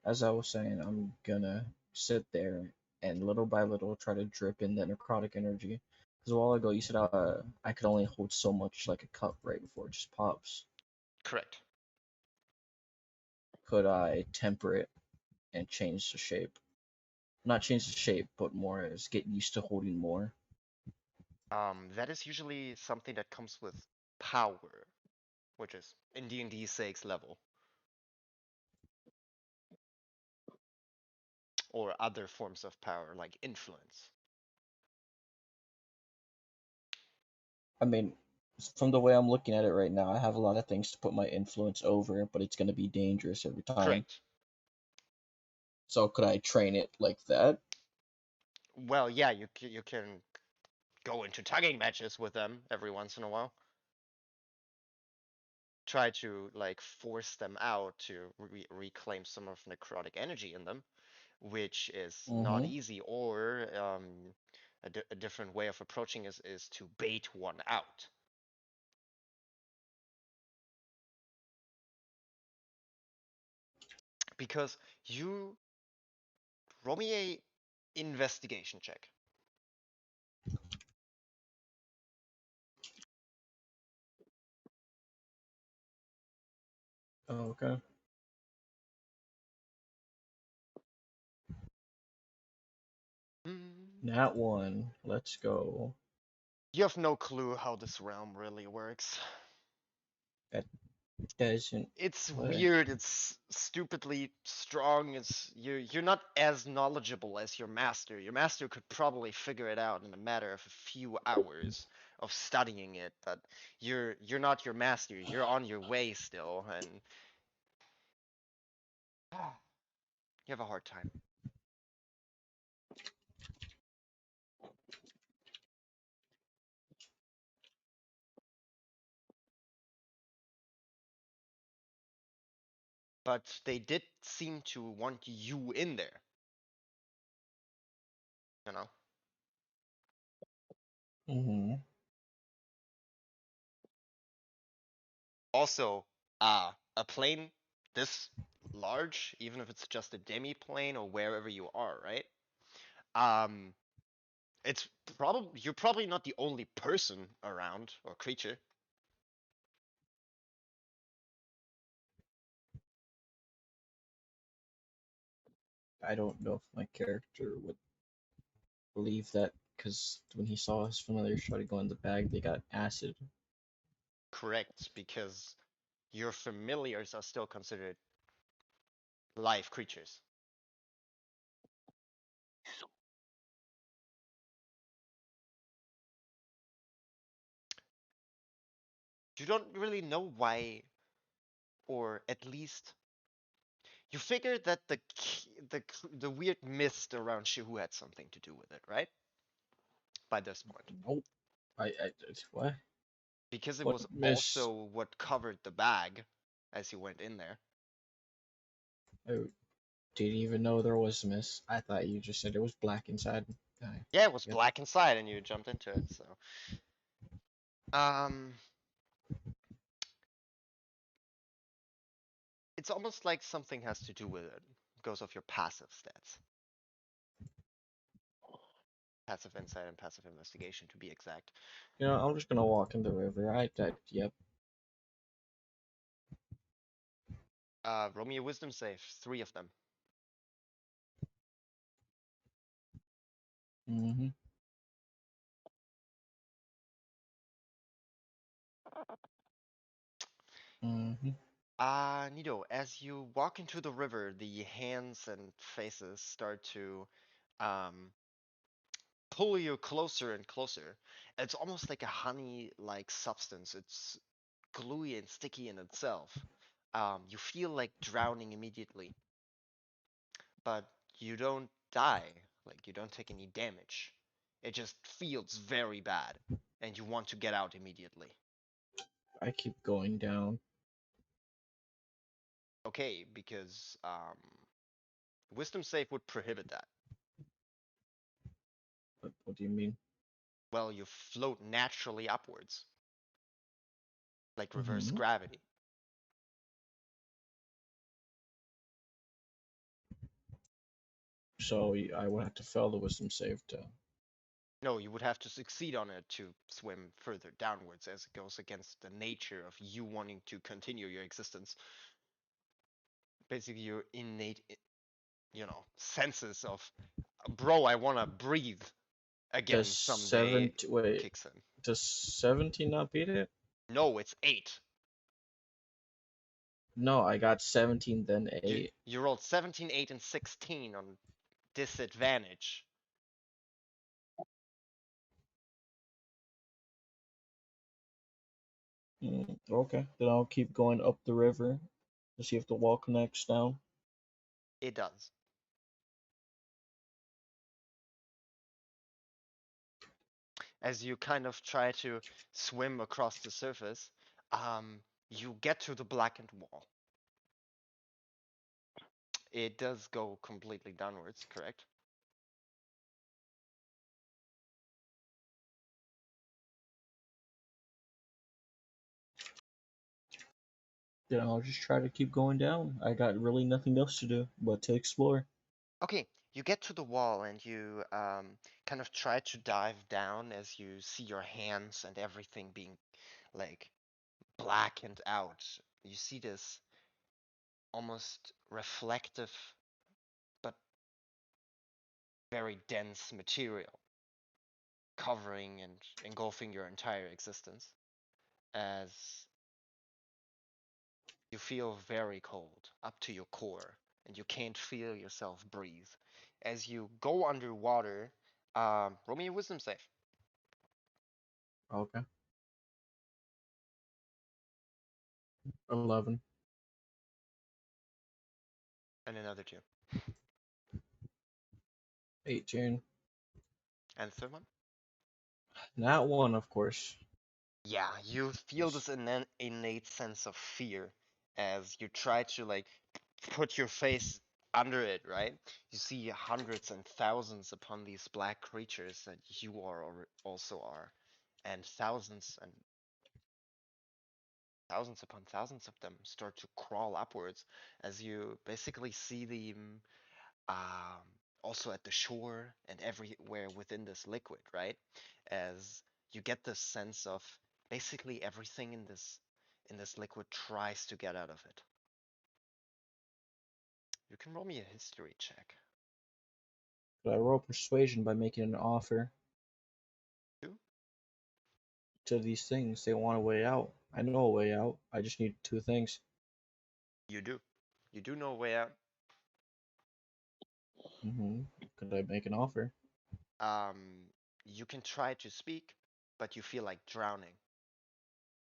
As I was saying, I'm gonna sit there and little by little try to drip in that necrotic energy. Because a while ago you said I could only hold so much like a cup right before it just pops. Correct. Could I temper it and change the shape? Not change the shape, but more as get used to holding more. That is usually something that comes with power, which is in D&D 6 level, or other forms of power like influence. I mean, from the way I'm looking at it right now, I have a lot of things to put my influence over, but it's gonna be dangerous every time. Correct. So could I train it like that? Well, yeah, you can go into tugging matches with them every once in a while. Try to like force them out to reclaim some of necrotic energy in them, which is not Mm-hmm. easy. Or a different way of approaching is to bait one out. Because you roll me a investigation check. Okay. That one. Let's go. You have no clue how this realm really works. That doesn't. It's What? weird, it's stupidly strong, you're not as knowledgeable as your master. Your master could probably figure it out in a matter of a few hours, of studying it, but you're not your master. You're on your way still, and you have a hard time. But they did seem to want you in there, you know? Mm-hmm. Also, a plane this large, even if it's just a demi-plane or wherever you are, right? Um, it's probably you're probably not the only person around or creature. I don't know if my character would believe that because when he saw his familiars try to go in the bag, they got acid. Correct, because your familiars are still considered live creatures. You don't really know why, or at least you figured that the weird mist around Shihu had something to do with it, right? By this point, Nope. I what? because it What was miss? also what covered the bag as you went in there. I didn't even know there was a miss. I thought you just said it was black inside. Yeah, it was Yep. black inside, and you jumped into it. So, um, it's almost like something has to do with it. It goes off your passive stats, passive insight and passive investigation, to be exact. You know, I'm just gonna walk in the river. Yep. Roll me a wisdom save, 3 of them. Mm-hmm. Mm-hmm. Nido, as you walk into the river, the hands and faces start to um, pull you closer and closer. It's almost like a honey-like substance. It's gluey and sticky in itself. You feel like drowning immediately, but you don't die. Like, you don't take any damage. It just feels very bad, and you want to get out immediately. I keep going down. Okay, because wisdom save would prohibit that. What do you mean? Well, you float naturally upwards, like reverse Mm-hmm. gravity. So I would have to fail the wisdom save to. No, you would have to succeed on it to swim further downwards, as it goes against the nature of you wanting to continue your existence. Basically, your innate, senses of, bro, I want to breathe Does again someday 70 wait? kicks in. Does 17 not beat it? No, it's 8. No, I got 17 then You 8. you rolled 17, 8, and 16 on disadvantage. Okay, then I'll keep going up the river to see if the wall connects down. It does. As you kind of try to swim across the surface, you get to the blackened wall. It does go completely downwards, correct? Then I'll just try to keep going down. I got really nothing else to do but to explore. Okay, you get to the wall and you kind of try to dive down as you see your hands and everything being like blackened out. You see this almost reflective but very dense material covering and engulfing your entire existence as you feel very cold up to your core and you can't feel yourself breathe. As you go underwater, roll me a wisdom save. Okay. 11. And another 2. 18. And the third one? Not 1, of course. Yeah, you feel this innate sense of fear as you try to like put your face under it, right? You see hundreds and thousands upon these black creatures that you are also are, and thousands upon thousands of them start to crawl upwards as you basically see them um, also at the shore and everywhere within this liquid, right? As you get this sense of basically everything in this liquid tries to get out of it. You can roll me a history check. But I roll persuasion by making an offer 2? to these things. They want a way out. I know a way out. I just need 2 things. You do. You do know a way out. Could I make an offer? Um, you can try to speak, but you feel like drowning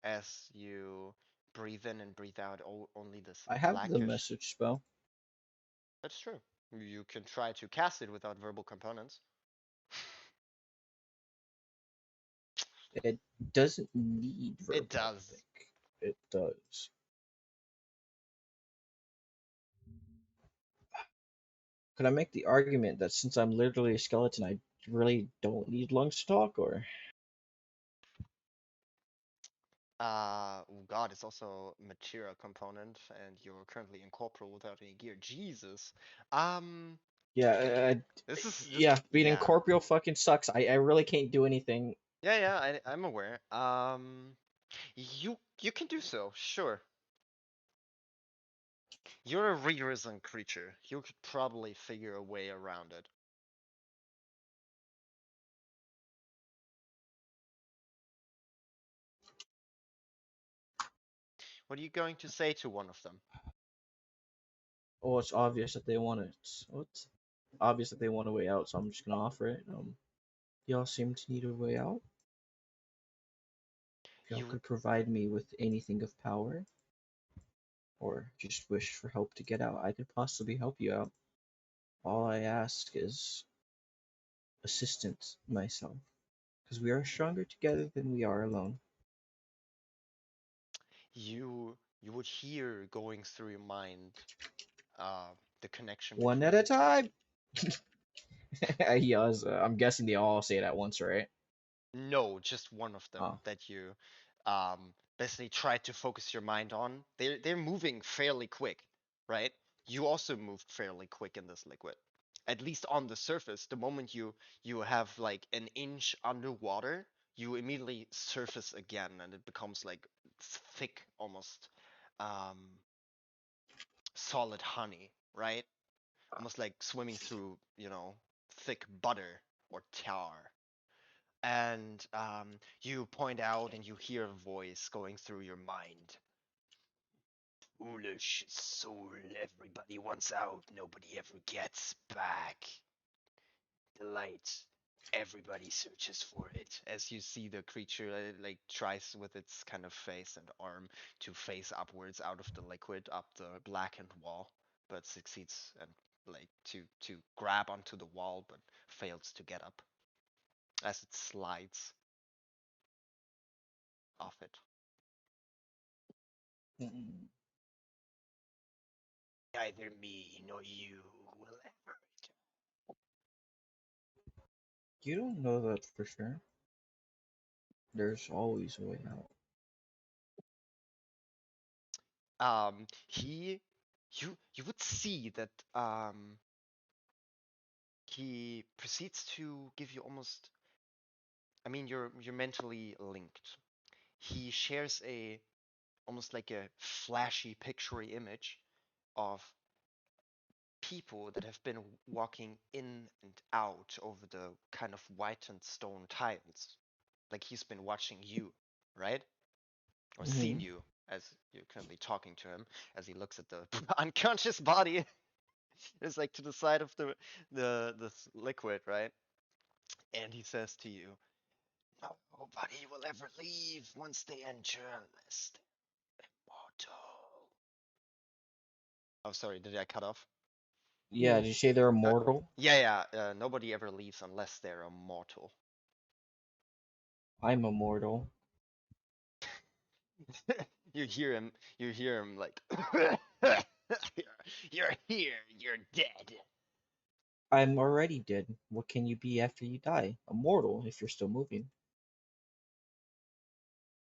as you breathe in and breathe out only this I have the blackish. message spell. That's true. You can try to cast it without verbal components. It doesn't need verbal, It does. I think. It does. Could I make the argument that since I'm literally a skeleton, I really don't need lungs to talk, or? Oh God, it's also material component, and you're currently incorporeal without any gear. Jesus. Yeah, This, yeah, being yeah. incorporeal fucking sucks. I really can't do anything. Yeah, I'm aware. You can do so, sure. You're a re-risen creature. You could probably figure a way around it. What are you going to say to one of them? Oh, it's obvious that they want it. It's obvious that they want a way out, so I'm just gonna offer it. Y'all seem to need a way out. If y'all You could provide me with anything of power, or just wish for help to get out, I could possibly help you out. All I ask is assistance myself, because we are stronger together than we are alone. you would hear going through your mind the connection One at a between. time. I'm guessing they all say it at once, right? No, just one of them Oh. that you basically try to focus your mind on. They're moving fairly quick, right? You also move fairly quick in this liquid. At least on the surface, the moment you have like an inch underwater, you immediately surface again and it becomes like thick, almost um solid honey, right? Almost like swimming through, thick butter or tar. And you point out and you hear a voice going through your mind. Foolish soul, everybody wants out, nobody ever gets back. The light, everybody searches for it. As you see the creature like tries with its kind of face and arm to face upwards out of the liquid up the blackened wall, but succeeds and like to grab onto the wall but fails to get up as it slides off it. Mm. Neither me nor you will ever. You don't know that for sure. There's always a way out. You would see that he proceeds to give you almost. I mean, you're mentally linked. He shares a almost like a flashy, picturey image of people that have been walking in and out over the kind of whitened stone tiles. Like he's been watching you, right? Or seen Mm-hmm. you as you're currently talking to him as he looks at the unconscious body. It's like to the side of the liquid, right? And he says to you, Nobody will ever leave once they enter unless they're immortal. Oh, sorry, did I cut off? Yeah, did you say they're immortal? Yeah. Nobody ever leaves unless they're immortal. I'm immortal. You hear him. You hear him like, you're here. You're dead. I'm already dead. What can you be after you die? Immortal, if you're still moving.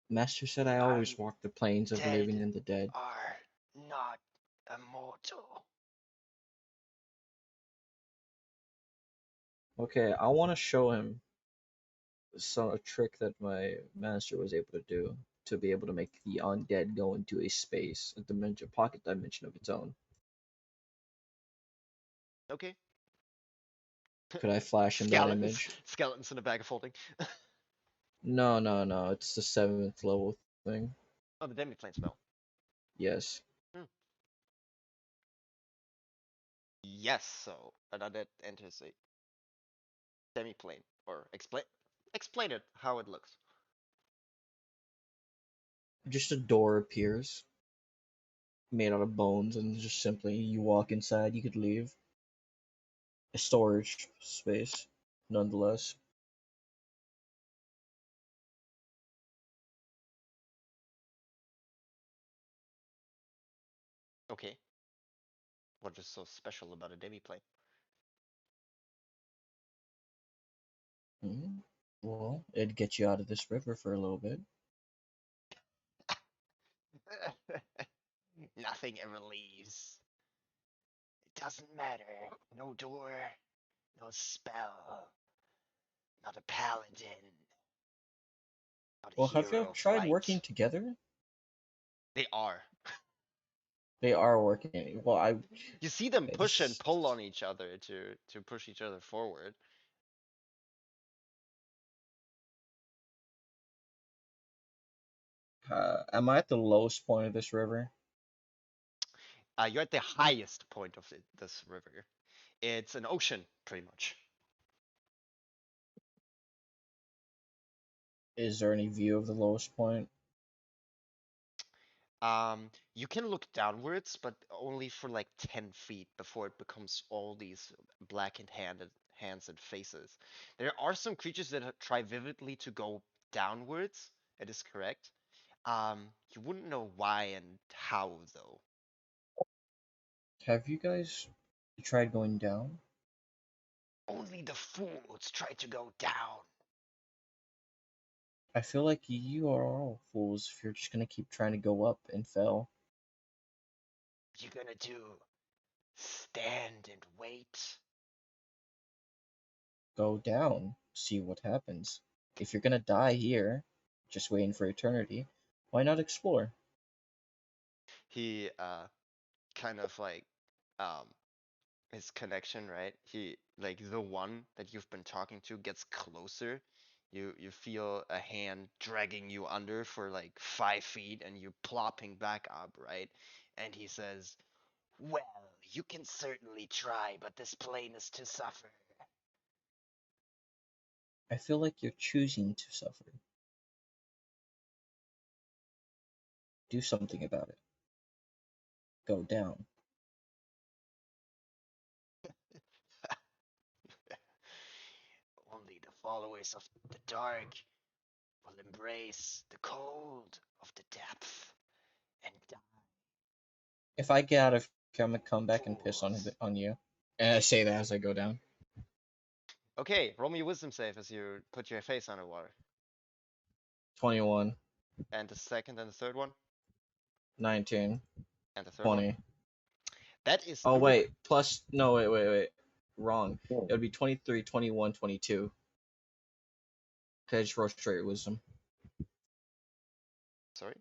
Master said I always walk the plains of the Dead living and the dead. are not immortal. Okay, I want to show him a trick that my master was able to do to be able to make the undead go into a space, a dimension, pocket dimension of its own. Okay. Could I flash him that Skeletons. image? Skeletons in a bag of holding. No. It's the 7th level thing. Oh, the demi-plane spell. Yes. Hmm. Yes, so another enters a demi-plane. Or explain it how it looks. Just a door appears, made out of bones, and just simply you walk inside, you could leave. A storage space, nonetheless. Okay. What is so special about a demi-plane? Well, it'd get you out of this river for a little bit. Nothing ever leaves. It doesn't matter. No door, no spell, not a paladin, not a Well, have you hero of tried working light. together? They are. They are working. Well, You see them push and this. pull on each other to push each other forward. Am I at the lowest point of this river? You're at the highest point of this river. It's an ocean, pretty much. Is there any view of the lowest point? You can look downwards, but only for like 10 feet before it becomes all these blackened hands and faces. There are some creatures that try vividly to go downwards. It is correct. You wouldn't know why and how though. Have you guys tried going down? Only the fools try to go down. I feel like you are all fools if you're just gonna keep trying to go up and fail. What you gonna do? Stand and wait? Go down, see what happens. If you're gonna die here, just waiting for eternity, why not explore? He kind of like um his connection, right? He like the one that you've been talking to gets closer. You feel a hand dragging you under for like 5 feet and you plopping back up, right? And he says, "Well, you can certainly try, but this plane is to suffer." I feel like you're choosing to suffer. Do something about it. Go down. Only the followers of the dark will embrace the cold of the depth and die. If I get out of here, I'm gonna come back and piss Fools. on you. And I say that as I go down. Okay, roll me a wisdom save as you put your face underwater. 21, And the second and the third one? 19, And the third one? 20. That is Oh, through. wait. Plus, no, wait. Wrong. It would be 23, 21, 22. Okay, I just rolled straight wisdom. Sorry?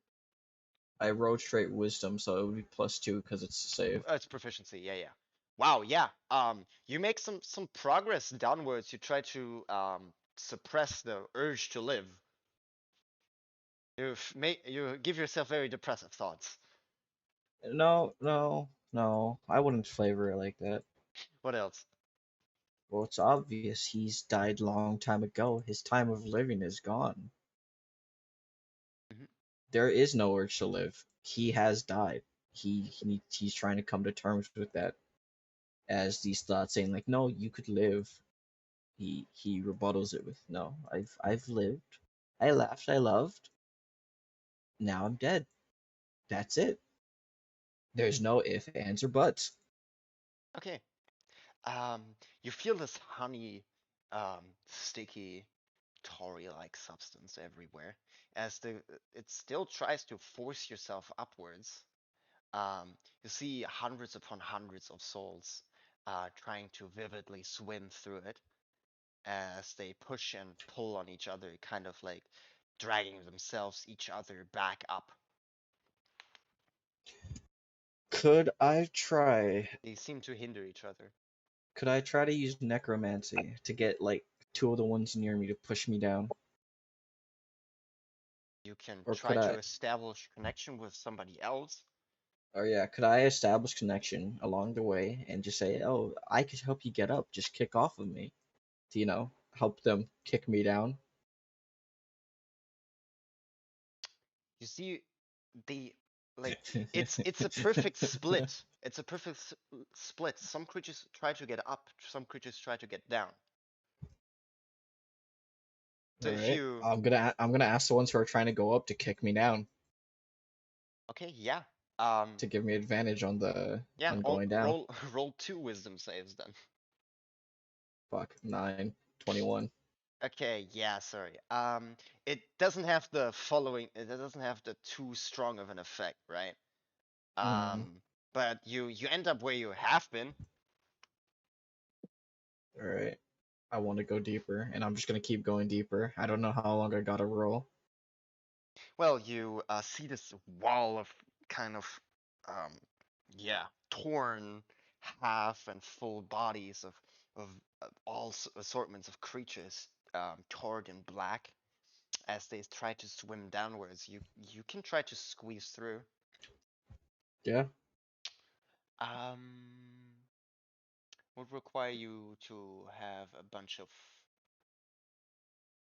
I rolled straight wisdom, so it would be +2 because it's a save. It's proficiency, yeah. Wow, yeah. You make some progress downwards. You try to suppress the urge to live. You give yourself very depressive thoughts. No. I wouldn't flavor it like that. What else? Well, it's obvious he's died long time ago. His time of living is gone. Mhm. There is no urge to live. He has died. He's trying to come to terms with that as these thoughts saying like, no, you could live. He rebuttals it with, no, I've lived. I laughed, I loved. Now I'm dead. That's it. There's no if, ands, or buts. Okay. Um, you feel this honey, sticky, Tory-like substance everywhere, as it still tries to force yourself upwards. You see hundreds upon hundreds of souls trying to vividly swim through it as they push and pull on each other, kind of like dragging themselves each other back up. Could I try? They seem to hinder each other. Could I try to use necromancy to get like two of the ones near me to push me down? You can Or try could to I? establish connection with somebody else. Or yeah, could I establish connection along the way and just say, oh, I could help you get up. Just kick off of me to help them kick me down. You see, they like it's a perfect split. It's a perfect split. Some creatures try to get up, some creatures try to get down. So All if right, you I'm gonna ask the ones who are trying to go up to kick me down okay, yeah. to give me advantage on the Yeah, on going down. roll roll two wisdom saves then. Fuck, 9, 21. Okay, yeah, sorry. It doesn't have the following. It doesn't have the too strong of an effect, right? Mm, But you end up where you have been. all right, I want to go deeper, and I'm just gonna keep going deeper. I don't know how long I gotta roll. Well, you see this wall of kind of, um, yeah, torn half and full bodies of all assortments of creatures, torn in black. As they try to swim downwards, you can try to squeeze through. Yeah, Um, would require you to have a bunch of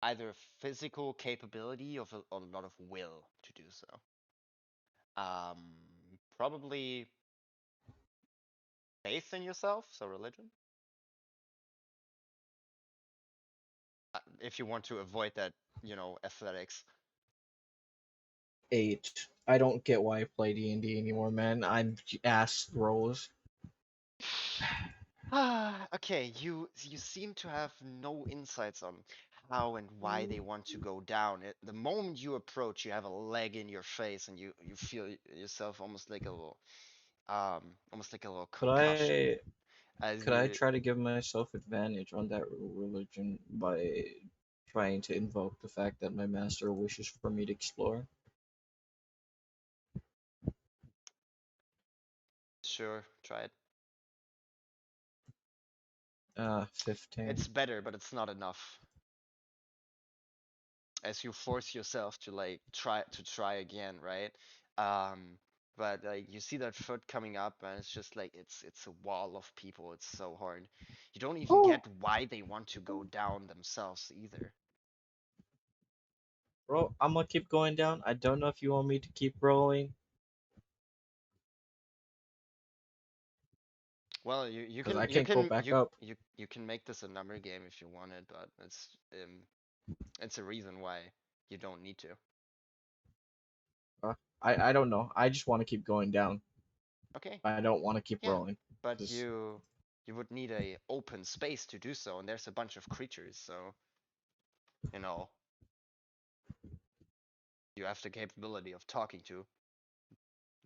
either physical capability or a lot of will to do so. Probably faith in yourself, so religion. If you want to avoid that, athletics. 8. I don't get why I play D&D anymore, man. I'm ass rolls. Okay, you seem to have no insights on how and why they want to go down. The moment you approach, you have a leg in your face, and you feel yourself almost like a little Could concussion. I As could I you, try to give myself advantage on that religion by trying to invoke the fact that my master wishes for me to explore? sure, try it. 15. It's better, but it's not enough. As you force yourself to like try again, right? Um, but like you see that foot coming up, and it's just like it's a wall of people. It's so hard. You don't even Oh, get why they want to go down themselves either. bro, I'm gonna keep going down. I don't know if you want me to keep rolling, Well, you because can I you can't go can back you up. you can make this a number game if you wanted, but it's a reason why you don't need to. I don't know. I just want to keep going down. Okay, I don't want to keep yeah, rolling. but 'Cause you would need a open space to do so, and there's a bunch of creatures, so you know you have the capability of talking to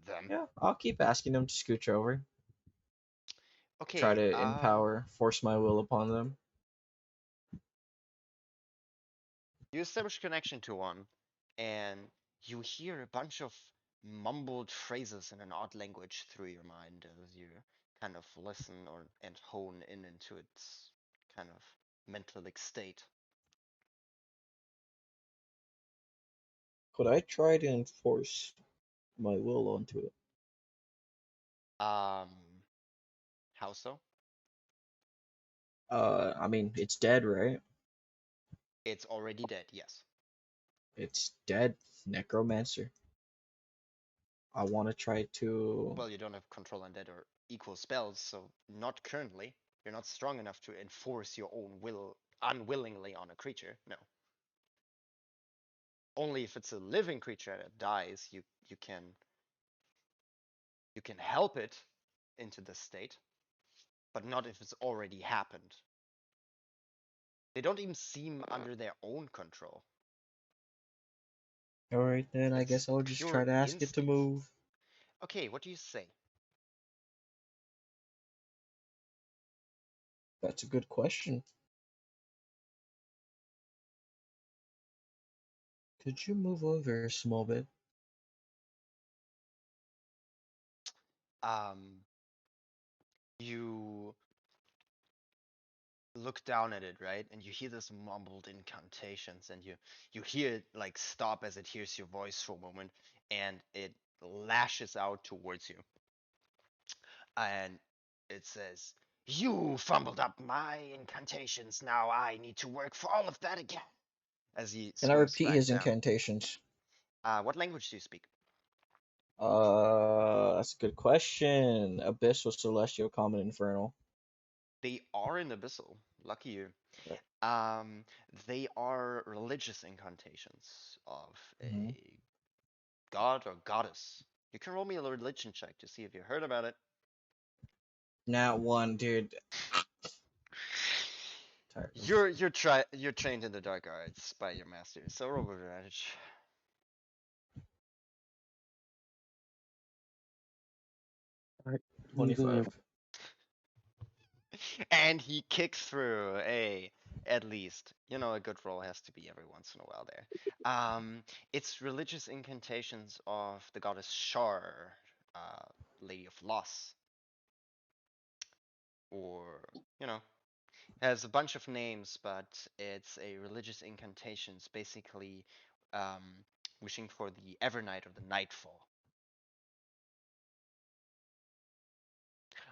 them. yeah, I'll keep asking them to scooch over. Try Okay, to empower, force my will upon them. you establish connection to one, and you hear a bunch of mumbled phrases in an odd language through your mind as you kind of listen and hone in into its kind of mentalic state. Could I try to enforce my will onto it? Um, how so? I mean, it's dead, right? It's already dead, yes. It's dead. Necromancer. I want to try to. Well, you don't have control on dead or equal spells, so not currently. You're not strong enough to enforce your own will unwillingly on a creature, no. Only if it's a living creature that dies, you can help it into this state, but not if it's already happened. They don't even seem under their own control. All right, then I It's guess I'll just try pure to ask it to instinct. move. Okay, what do you say? That's a good question. Could you move over a small bit? You look down at it, right? And you hear this mumbled incantations, and you hear it like stop as it hears your voice for a moment, and it lashes out towards you. And it says, "You fumbled up my incantations. Now I need to work for all of that again." As he Can I swoops repeat back his down. incantations? What language do you speak? That's a good question. Abyssal, Celestial, Common, Infernal. They are in Abyssal. Lucky you. Right. They are religious incantations of Mm-hmm. a god or goddess. You can roll me a religion check to see if you heard about it. Nat 1, dude. Tired. You're trained in the dark arts by your master, so roll with advantage. Alright, 25. And he kicks through at least. You know, a good roll has to be every once in a while there. It's religious incantations of the goddess Shar, Lady of Loss, or you know, has a bunch of names, but it's a religious incantations, basically wishing for the Evernight or the Nightfall.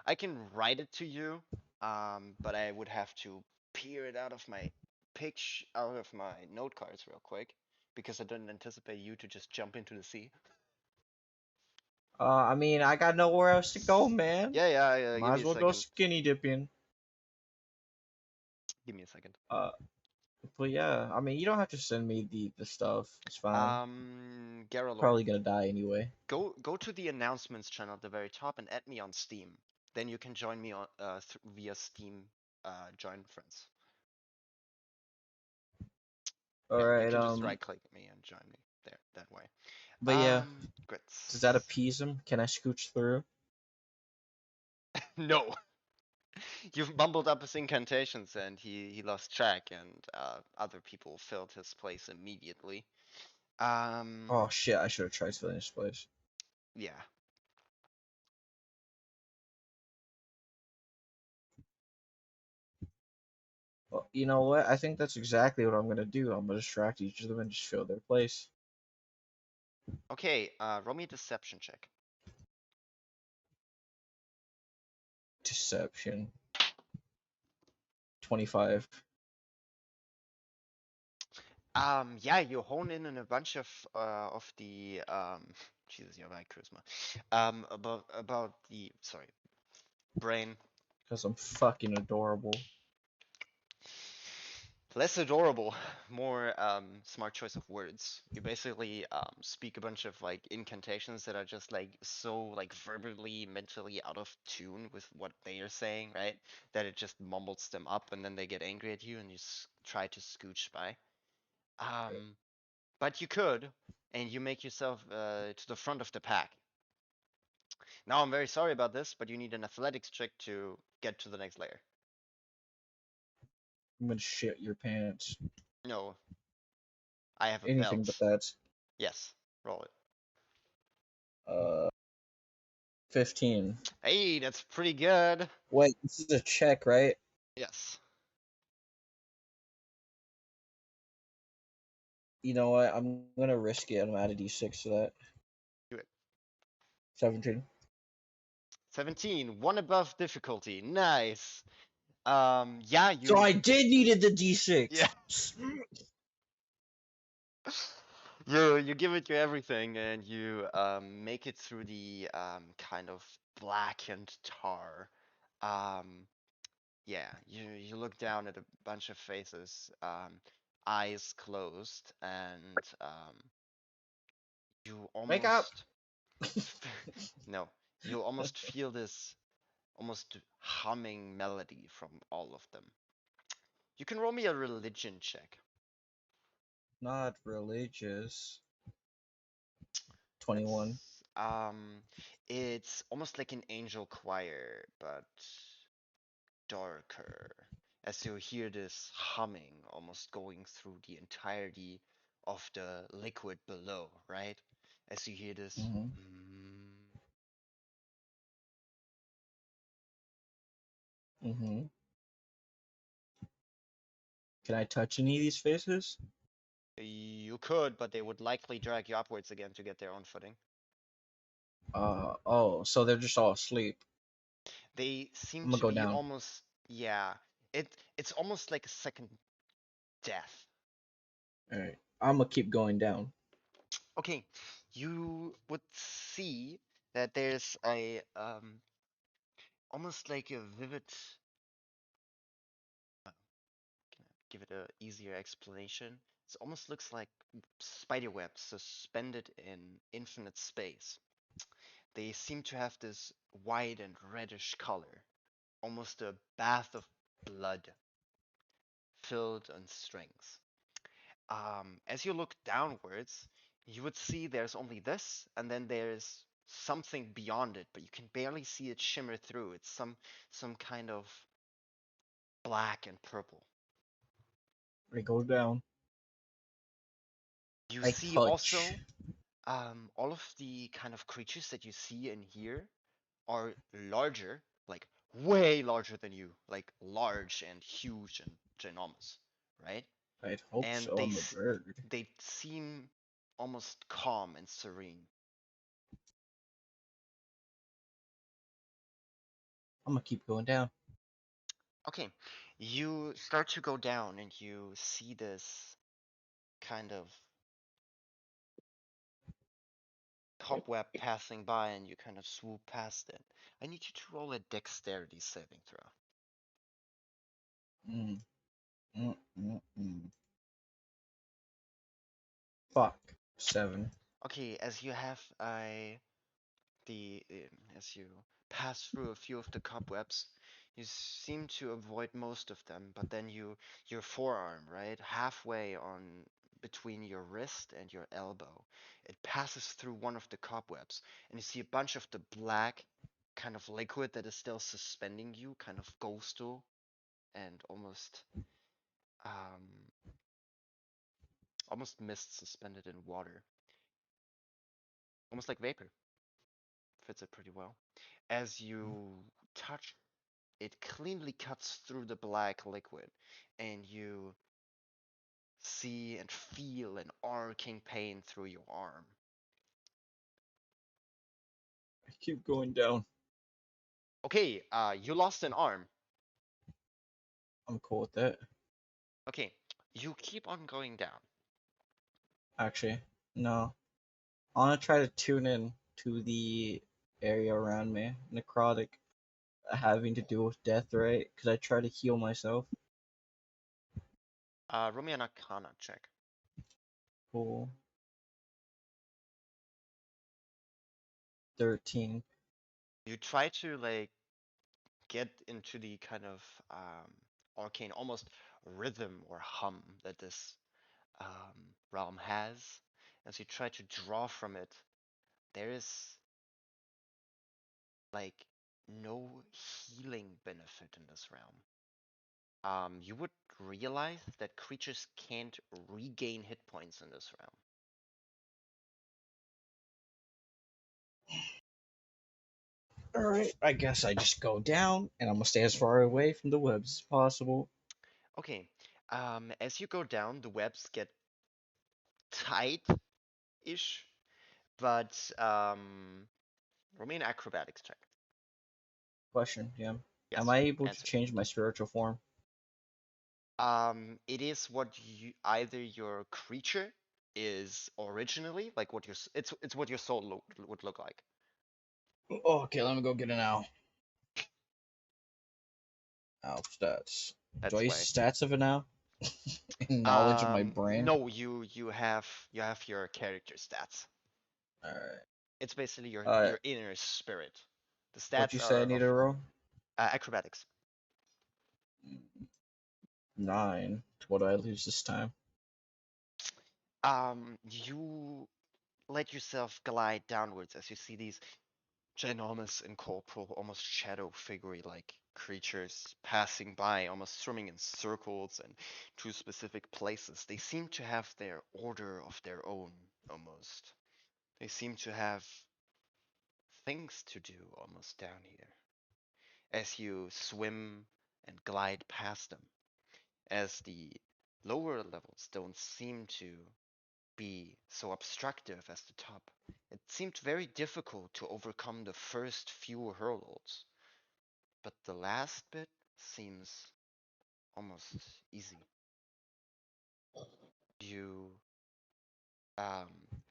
I can write it to you, but I would have to peer it out of my note cards real quick, because I didn't anticipate you to just jump into the sea. I mean, I got nowhere else to go, man. Yeah, give Might me as a well go second. skinny dipping. Give me a second. But yeah, I mean, you don't have to send me the stuff. It's fine. Garalor, Probably gonna die anyway. go to the announcements channel at the very top and add me on Steam. Then you can join me on via Steam. Join friends. All Yeah, you right. can just right click me and join me there that way. But yeah, Grits. does that appease him? Can I scooch through? No. You've mumbled up his incantations and he lost track, and other people filled his place immediately. Oh shit! I should have tried filling this place. Yeah. Well, you know what? I think that's exactly what I'm gonna do. I'm gonna distract each of them and just fill their place. Okay, roll me a deception check. Deception. 25. Yeah, you hone in on a bunch of the Jesus, you're right, charisma. About the brain. Because I'm fucking adorable. Less adorable, more smart choice of words. You basically speak a bunch of like incantations that are just like so like verbally, mentally out of tune with what they are saying, right? That it just mumbles them up, and then they get angry at you, and you try to scooch by. But you could, and you make yourself to the front of the pack. Now I'm very sorry about this, but you need an athletics check to get to the next layer. I'm gonna shit your pants. No, I have a Anything but belt. that. Yes, roll it. 15. Hey, that's pretty good. Wait, this is a check, right? Yes. You know what? I'm gonna risk it. I'm gonna add a d6 to that. Do it. 17. 17, one above difficulty. Nice. Yeah, So I did needed the D6. Yeah. You give it your everything, and you make it through the kind of blackened tar. Yeah, you look down at a bunch of faces, eyes closed, and you Wake up. almost no, you almost feel this almost humming melody from all of them. You can roll me a religion check. Not religious. 21. It's almost like an angel choir, but darker. As you hear this humming almost going through the entirety of the liquid below, right? As you hear this. Mm-hmm. Mm-hmm. Can I touch any of these faces? You could, but they would likely drag you upwards again to get their own footing. Oh, so they're just all asleep. They seem I'm gonna to go be down. almost, yeah. It's almost like a second death. Alright. I'm gonna keep going down. Okay, you would see that there's a almost like a vivid. Can I give it a easier explanation? It almost looks like spiderwebs suspended in infinite space. They seem to have this white and reddish color, almost a bath of blood filled on strings. As you look downwards, you would see there's only this, and then there's something beyond it, but you can barely see it shimmer through. It's some kind of black and purple. I go down. You I see touch. also all of the kind of creatures that you see in here are larger, like way larger than you, like large and huge and ginormous, right? I'd hope And so. I'm a bird. they seem almost calm and serene. I'm gonna keep going down. Okay, you start to go down and you see this kind of cobweb passing by and you kind of swoop past it. I need you to roll a dexterity saving throw. Mm. Mm, mm, mm. Fuck. 7. Okay, as you have as you pass through a few of the cobwebs, you seem to avoid most of them, but then your forearm, right, halfway on between your wrist and your elbow, it passes through one of the cobwebs, and you see a bunch of the black kind of liquid that is still suspending you, kind of ghostal and um almost mist suspended in water, almost like vapor. Fits it pretty well. As you touch, it cleanly cuts through the black liquid, and you see and feel an arcing pain through your arm. I keep going down. Okay, you lost an arm. I'm cool with that. Okay, you keep on going down. Actually, no. I wanna try to tune in to the area around me. Necrotic having to do with death, right? Because I try to heal myself. Roll me an Arcana check. Cool. 13. You try to like get into the kind of arcane, almost rhythm or hum that this realm has. As you try to draw from it, there is like no healing benefit in this realm. You would realize that creatures can't regain hit points in this realm. Alright, I guess I just go down and I'm gonna stay as far away from the webs as possible. Okay, as you go down, the webs get tight-ish, but roll me an acrobatics check. Question, yeah. Yes. Am I able to Answer. change my spiritual form? It is what you either your creature is originally, like what your it's what your soul would look like. Oh, okay, let me go get an owl. Owl stats. Do I That's use why. the stats of it now? Knowledge of my brain. No, you have your character stats. Alright. It's basically Uh, your inner spirit. The what you stats say I are need of to roll? acrobatics. 9. What do I lose this time? You let yourself glide downwards as you see these ginormous, incorporeal, almost shadow figure like creatures passing by, almost swimming in circles and to specific places. They seem to have their order of their own, almost. They seem to have things to do almost down here as you swim and glide past them, as the lower levels don't seem to be so obstructive as the top. It seemed very difficult to overcome the first few hurdles, but the last bit seems almost easy. You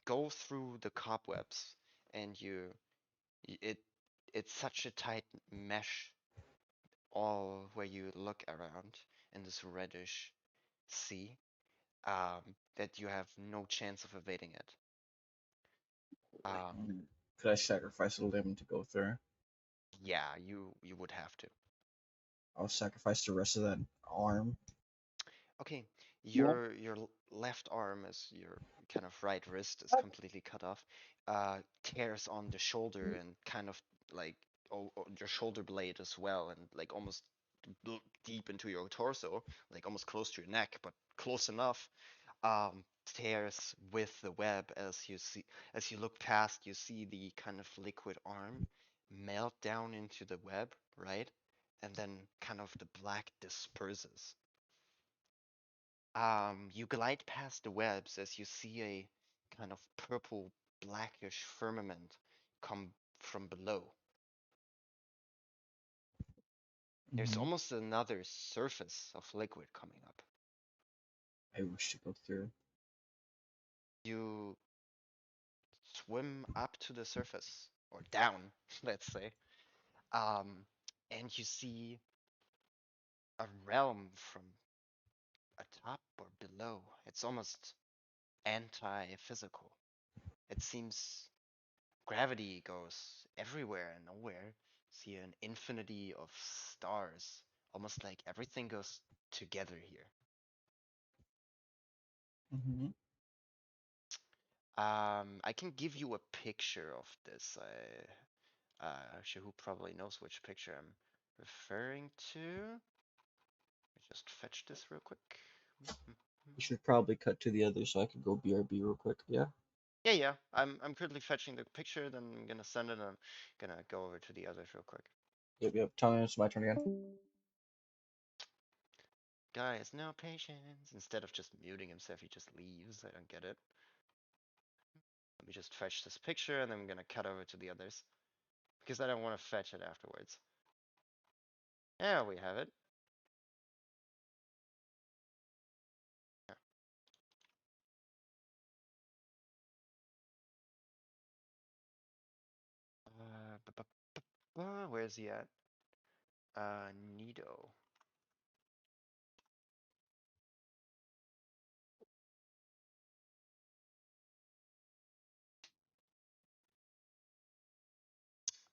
go through the cobwebs, and it it's such a tight mesh all where you look around in this reddish sea that you have no chance of evading it. Could I sacrifice a limb to go through? Yeah, you would have to. I'll sacrifice the rest of that arm. Okay, Yeah. your left arm is your kind of right wrist is completely cut off. Tears on the shoulder and kind of like your shoulder blade as well, and like almost deep into your torso, like almost close to your neck, but close enough. Tears with the web as you look past, you see the kind of liquid arm melt down into the web, right? And then kind of the black disperses. You glide past the webs as you see a kind of purple blackish firmament come from below. There's Mhm. almost another surface of liquid coming up. I wish to go through. You swim up to the surface, or down, let's say, and you see a realm from atop or below. It's almost anti-physical. It seems gravity goes everywhere and nowhere. See an infinity of stars, almost like everything goes together here. Mm-hmm. I can give you a picture of this. Actually, who probably knows which picture I'm referring to? Let me just fetch this real quick. You should probably cut to the other so I could go BRB real quick. Yeah. Yeah. I'm currently fetching the picture, then I'm gonna send it, and I'm gonna go over to the others real quick. Yep. Tell me it's my turn again. Guys, no patience. Instead of just muting himself, he just leaves. I don't get it. Let me just fetch this picture, and then I'm gonna cut over to the others. Because I don't want to fetch it afterwards. There we have it. Where's he at? Nido.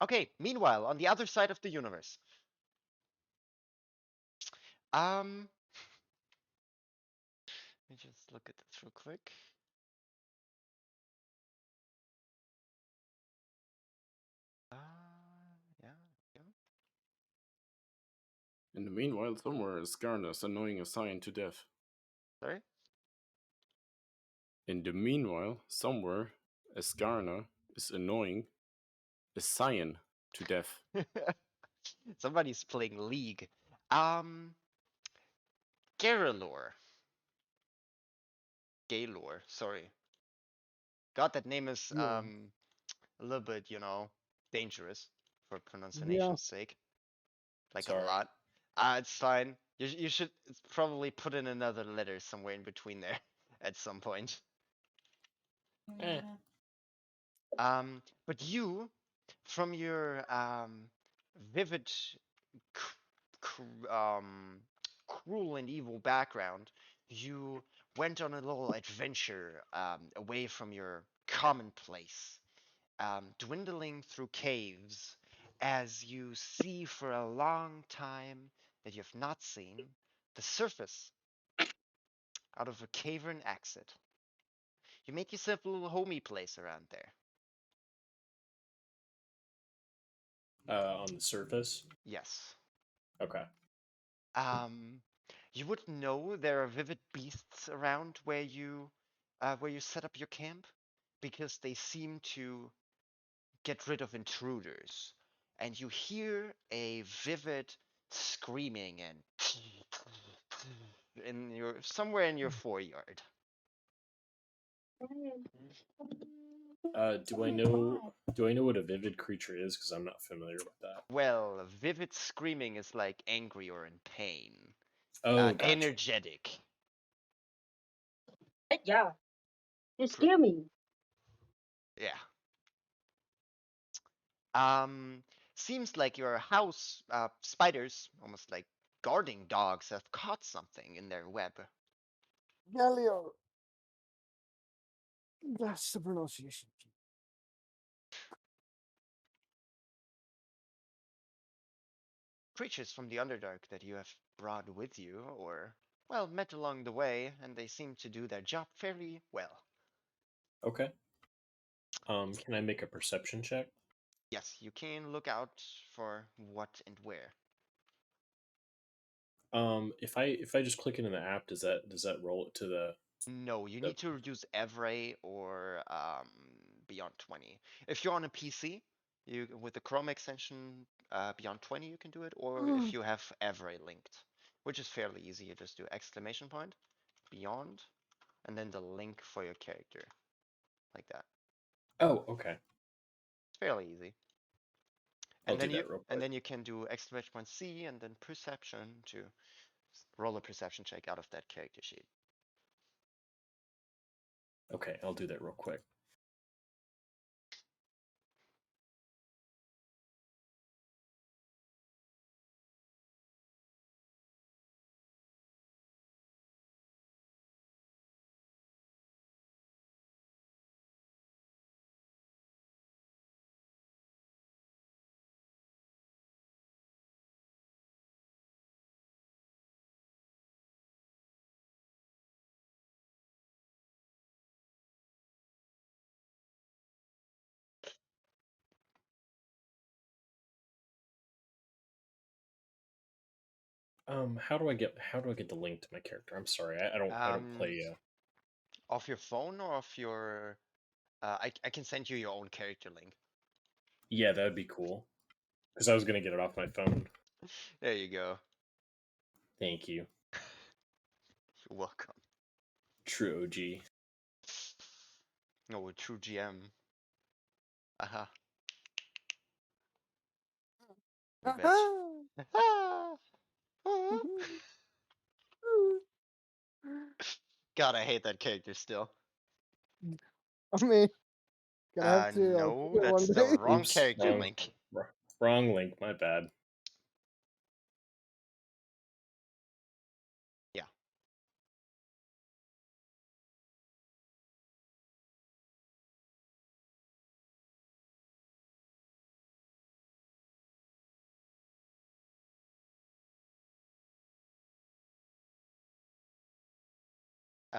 Okay, meanwhile, on the other side of the universe. Um, let me just look at this real quick. Yeah. In the meanwhile, somewhere is Garnus annoying a Scion to death. Sorry? In the meanwhile, somewhere, Esgarna is annoying a Scion to death. Somebody's playing League. Garalor. Gaylor, sorry. God, that name is Yeah. a little bit, dangerous for Yeah. pronunciation's sake. Like a Sorry. lot. It's fine. You should probably put in another letter somewhere in between there at some point. Eh. But you, from your vivid, cruel and evil background, you went on a little adventure away from your commonplace, dwindling through caves as you see for a long time that you have not seen the surface out of a cavern exit. You make yourself a little homey place around there. On the surface. Yes. Okay. Um, you wouldn't know there are vivid beasts around where you set up your camp because they seem to get rid of intruders. And you hear a vivid screaming and in your somewhere in your foreyard. Do I know? Do I know what a vivid creature is? Because I'm not familiar with that. Well, vivid screaming is like angry or in pain. Oh, gotcha. Energetic. Yeah. You scare me. Yeah. Seems like your house spiders, almost like guarding dogs, have caught something in their web. Galio. That's the pronunciation. Creatures from the Underdark that you have brought with you, or, well, met along the way, and they seem to do their job fairly well. Okay. Can I make a perception check? Yes, you can look out for what and where. If I just click it in the app, does that roll it to the? No, you need to use Evray or Beyond 20. If you're on a PC, you with the Chrome extension Beyond 20, you can do it, or if you have Evray linked, which is fairly easy. You just do exclamation point, Beyond, and then the link for your character, like that. Oh, okay. It's fairly easy. I'll And do then you that real quick. and then you can do exclamation point C and then perception to roll a perception check out of that character sheet. Okay, I'll do that real quick. How do I get the link to my character? I'm sorry, I don't play. Off your phone or off your I can send you your own character link. Yeah, that'd be cool. Because I was gonna get it off my phone. There you go. Thank you. You're welcome. True OG. No, true GM. Aha. You bitch. God, I hate that character still. I mean, gonna have to No, pick it one that's the day. wrong Oops, character link. wrong link. My bad. Yeah.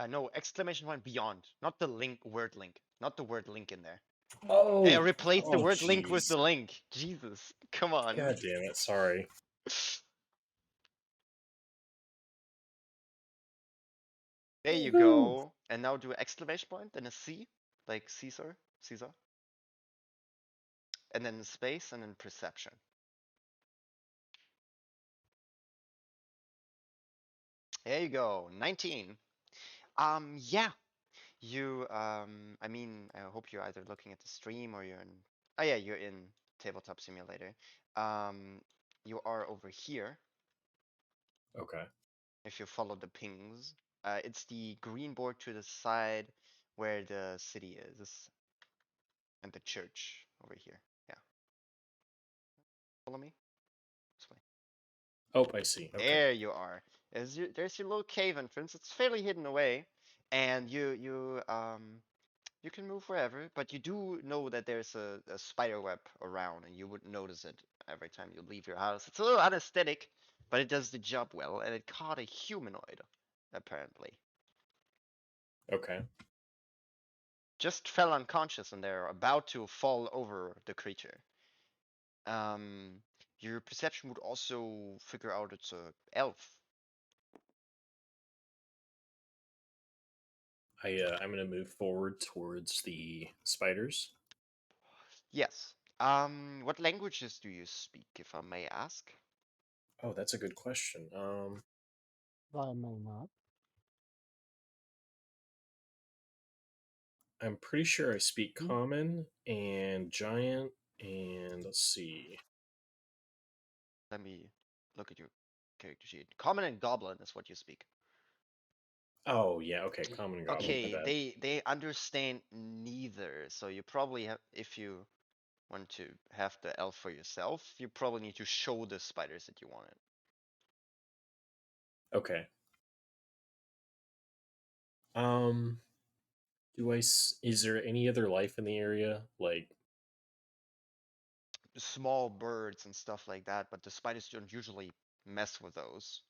No, exclamation point beyond, not the link word link, not the word link in there. Hey, Oh, replace the word link with jeez. the link. Jesus, come on. God damn it! Sorry. There you go. And now do exclamation point, then a C, like Caesar, Caesar. And then space, and then perception. There you go, 19. Yeah, I mean, I hope you're either looking at the stream or you're in, oh yeah, you're in Tabletop Simulator. you are over here. Okay. If you follow the pings, it's the green board to the side where the city is and the church over here. Yeah. Follow me. This way. Oh, I see. Okay. There you are. There's your little cave entrance. It's fairly hidden away, and you can move wherever, but you do know that there's a spider web around, and you would notice it every time you leave your house. It's a little unaesthetic, but it does the job well, and it caught a humanoid, apparently. Okay. Just fell unconscious, and they're about to fall over the creature. Your perception would also figure out it's a elf. I'm gonna move forward towards the spiders. Yes. What languages do you speak, if I may ask? Oh, that's a good question. I may not. I'm pretty sure I speak Hmm? common and giant, and let's see. Let me look at your character sheet. Common and goblin is what you speak. Oh yeah, okay, common and goblin. My Okay, bad. they understand neither, so you probably have, if you want to have the elf for yourself, you probably need to show the spiders that you want it. Okay. Um, is there any other life in the area? Like Small birds and stuff like that, but the spiders don't usually mess with those.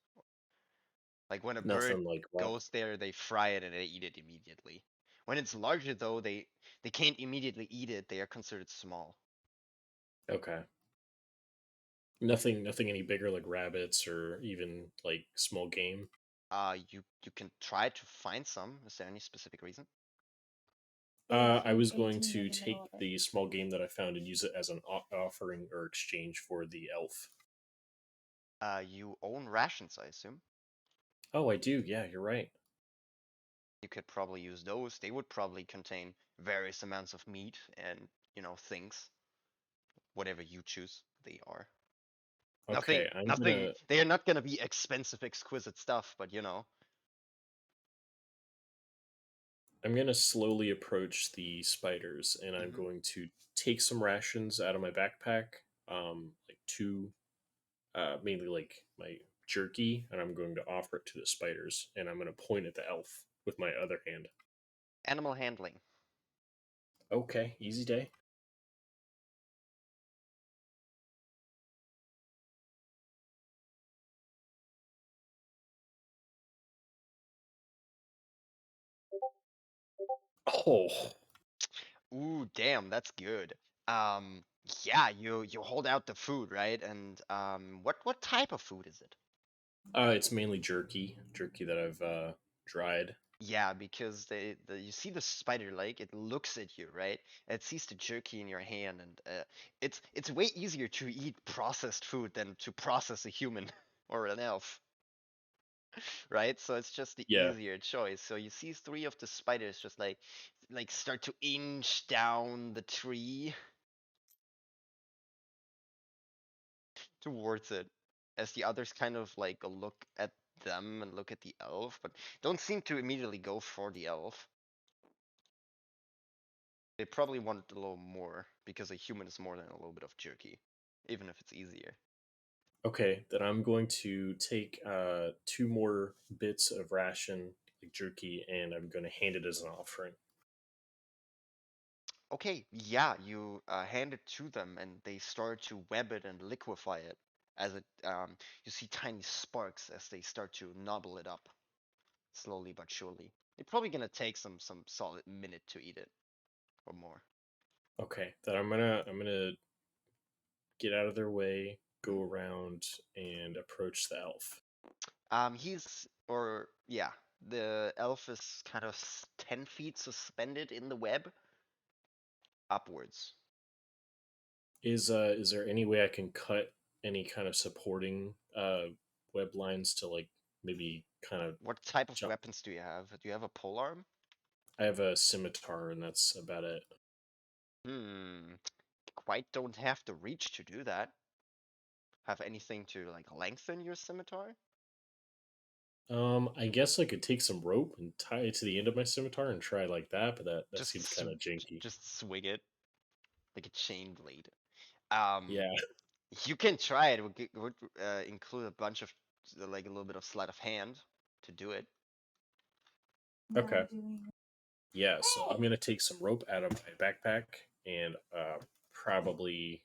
Like when a bird nothing like what? goes there, they fry it and they eat it immediately. When it's larger though, they can't immediately eat it. They are considered small. Okay. Nothing any bigger like rabbits or even like small game. You can try to find some. Is there any specific reason? I was going to take the small game that I found and use it as an offering or exchange for the elf. You own rations, I assume. Oh, I do. Yeah, you're right. You could probably use those. They would probably contain various amounts of meat and, things, whatever you choose they are. Okay, Nothing, they are not gonna be expensive, exquisite stuff, but I'm gonna slowly approach the spiders, and I'm Mhm. going to take some rations out of my backpack, like two, mainly like my jerky, and I'm going to offer it to the spiders, and I'm going to point at the elf with my other hand. Animal handling. Okay, easy day. Oh, Ooh, damn, that's good. Um, yeah, you hold out the food, right? And what type of food is it? it's mainly jerky that I've dried. Yeah, because you see the spider leg, it looks at you, right? It sees the jerky in your hand, and it's way easier to eat processed food than to process a human or an elf, right? So it's just the Yeah. easier choice. So you see three of the spiders just like start to inch down the tree towards it, as the others kind of like look at them and look at the elf, but don't seem to immediately go for the elf. They probably want a little more because a human is more than a little bit of jerky, even if it's easier. Okay, then I'm going to take two more bits of ration, like jerky, and I'm going to hand it as an offering. Okay, yeah, you hand it to them and they start to web it and liquefy it as you see tiny sparks as they start to nobble it up slowly but surely. It's probably gonna take some solid minute to eat it or more. Okay, then I'm gonna get out of their way, Mhm. go around, and approach the elf. Yeah, the elf is kind of 10 feet suspended in the web upwards. Is there any way I can cut any kind of supporting web lines to like maybe kind of What type of jump? weapons do you have? Do you have a polearm? I have a scimitar, and that's about it. Hmm, quite don't have the reach to do that. have anything to like lengthen your scimitar? I guess I could take some rope and tie it to the end of my scimitar and try like that, but that Just seems kind of janky. just swing it like a chain blade. Yeah. You can try it. Would include a bunch of like a little bit of sleight of hand to do it. Okay. Yeah, so I'm gonna take some rope out of my backpack and probably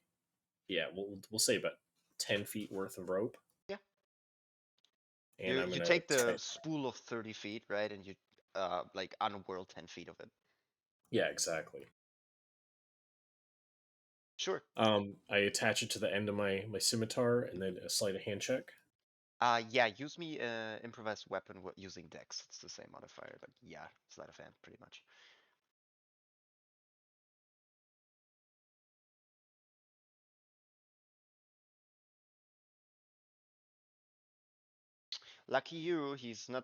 we'll say about 10 feet worth of rope, Yeah. and I'm You gonna take the spool of 30 feet, right, and you like unwhirl 10 feet of it. yeah, exactly. Sure. I attach it to the end of my scimitar and then a sleight of hand check. Yeah, use me improvised weapon using dex. It's the same modifier, but yeah, sleight of hand, pretty much. Lucky you, he's not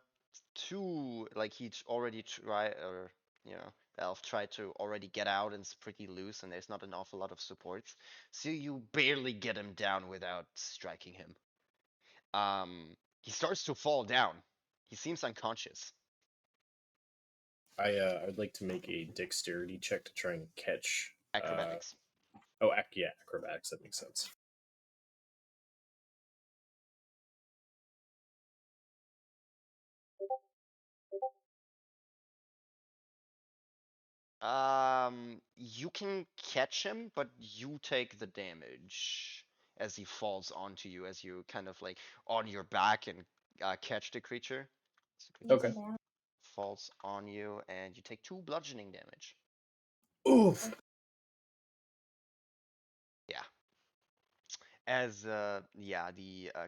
too like he'd already try or the elf tried to already get out and it's pretty loose and there's not an awful lot of supports. So you barely get him down without striking him. He starts to fall down. He seems unconscious. I'd like to make a dexterity check to try and catch. Acrobatics. Yeah, acrobatics. That makes sense. You can catch him, but you take the damage as he falls onto you, as you kind of like on your back and catch the creature. So the creature Okay. falls on you, and you take 2 bludgeoning damage. Oof. Yeah. As the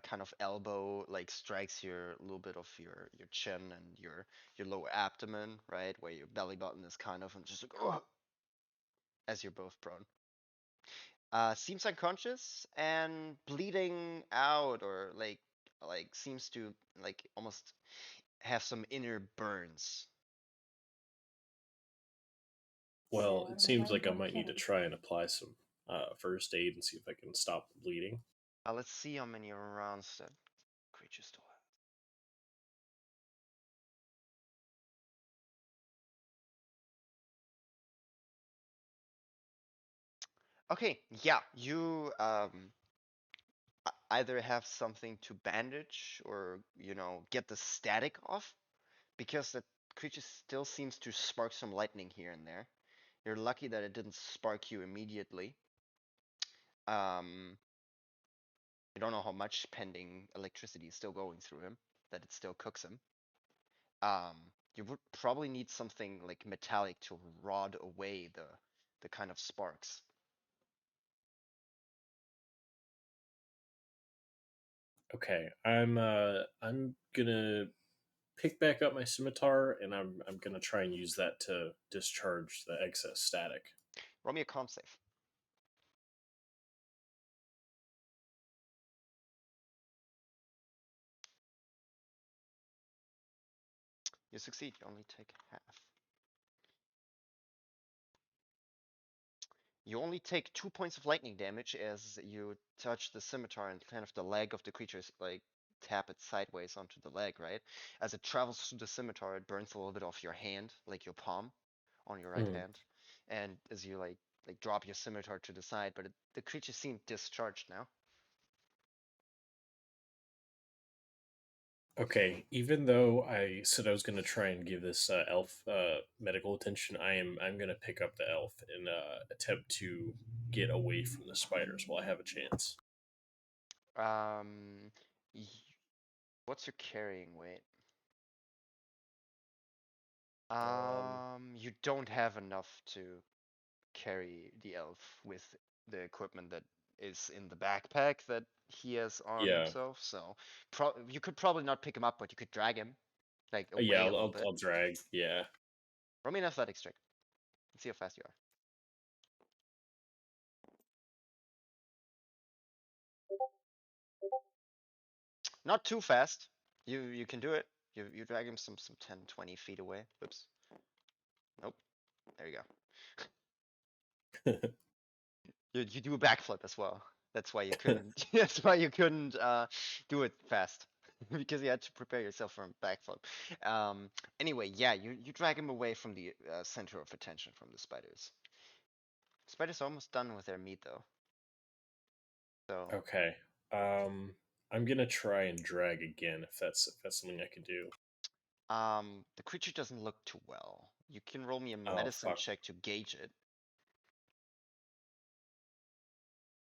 kind of elbow like strikes your little bit of your chin and your lower abdomen, right, where your belly button is kind of and just like as you're both prone. Seems unconscious and bleeding out, or like seems to like almost have some inner burns. Well, it seems like I might need to try and apply some first aid and see if I can stop the bleeding. Let's see how many rounds that creature still has. Okay, yeah, you either have something to bandage or get the static off, because the creature still seems to spark some lightning here and there. You're lucky that it didn't spark you immediately. I don't know how much pending electricity is still going through him, that it still cooks him. You would probably need something like metallic to rod away the kind of sparks. Okay, I'm gonna pick back up my scimitar and I'm gonna try and use that to discharge the excess static. Roll me a calm save. You succeed. You only take half. You only take 2 points of lightning damage as you touch the scimitar and kind of the leg of the creature, like tap it sideways onto the leg, right? As it travels through the scimitar, it burns a little bit off your hand, like your palm on your right hand. And as you like drop your scimitar to the side, but the creature seemed discharged now. Okay, even though I said I was going to try and give this elf medical attention, I'm going to pick up the elf and attempt to get away from the spiders while I have a chance. Um, what's your carrying weight? You don't have enough to carry the elf with the equipment that is in the backpack that he has on Yeah, himself. So you could probably not pick him up, but you could drag him like yeah, away a little bit. I'll drag. Yeah. Roll me an athletics check. Let's see how fast you are. Not too fast. You can do it. You drag him some 10, 20 feet away. Oops. Nope. There you go. You do a backflip as well. That's why you couldn't. That's why you couldn't do it fast because you had to prepare yourself for a backflip. Anyway, yeah, you drag him away from the center of attention from the spiders. Spiders are almost done with their meat though. So Okay. I'm gonna try and drag again if that's something I can do. the creature doesn't look too well. You can roll me a Oh medicine fuck. check to gauge it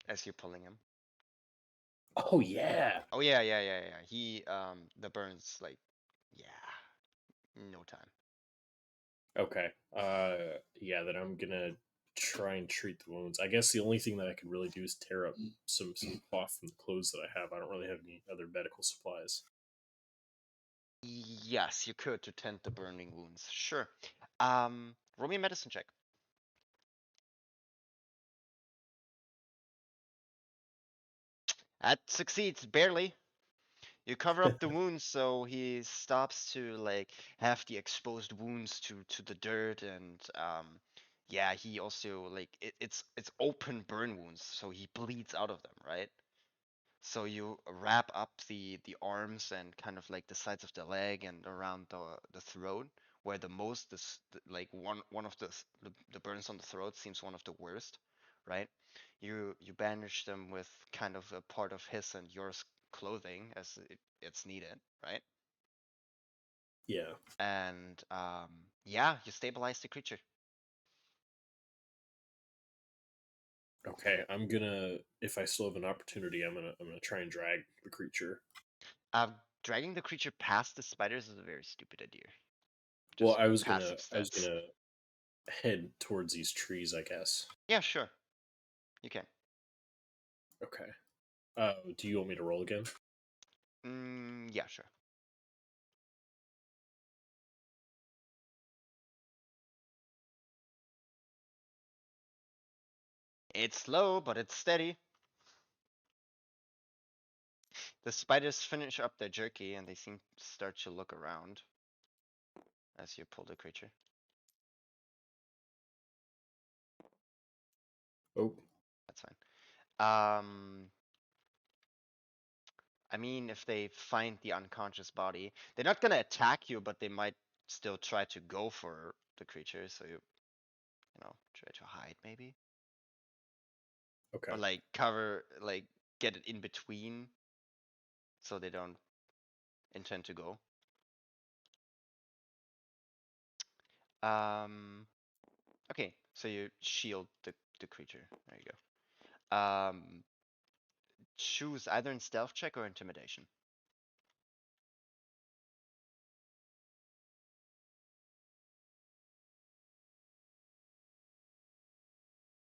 as you're pulling him. Oh yeah. Oh yeah. He the burns like yeah, no time. Okay. Yeah, then I'm gonna try and treat the wounds. I guess the only thing that I could really do is tear up some cloth from the clothes that I have. I don't really have any other medical supplies. Yes, you could to tend the burning wounds. Sure. Roll me a medicine check. That succeeds barely. You cover up the wounds so he stops to like have the exposed wounds to the dirt and yeah, he also like it's open burn wounds, so he bleeds out of them, right? So you wrap up the arms and kind of like the sides of the leg and around the throat, where the most like one of the burns on the throat seems one of the worst, right? You bandage them with kind of a part of his and yours clothing as it's needed, right? Yeah. And yeah, you stabilize the creature. Okay. I'm gonna if I still have an opportunity, I'm gonna try and drag the creature. Dragging the creature past the spiders is a very stupid idea. Well, Just passive I was stats. gonna head towards these trees, I guess. Yeah, sure, you can. Okay. Do you want me to roll again? Yeah, sure. It's slow, but it's steady. The spiders finish up their jerky and they seem to start to look around as you pull the creature. Oh. That's fine. I mean, if they find the unconscious body, they're not gonna attack you, but they might still try to go for the creature. So you know, try to hide maybe, Okay. or like cover, like get it in between, so they don't intend to go. Okay, so you shield the creature. There you go. Choose either in stealth check or intimidation.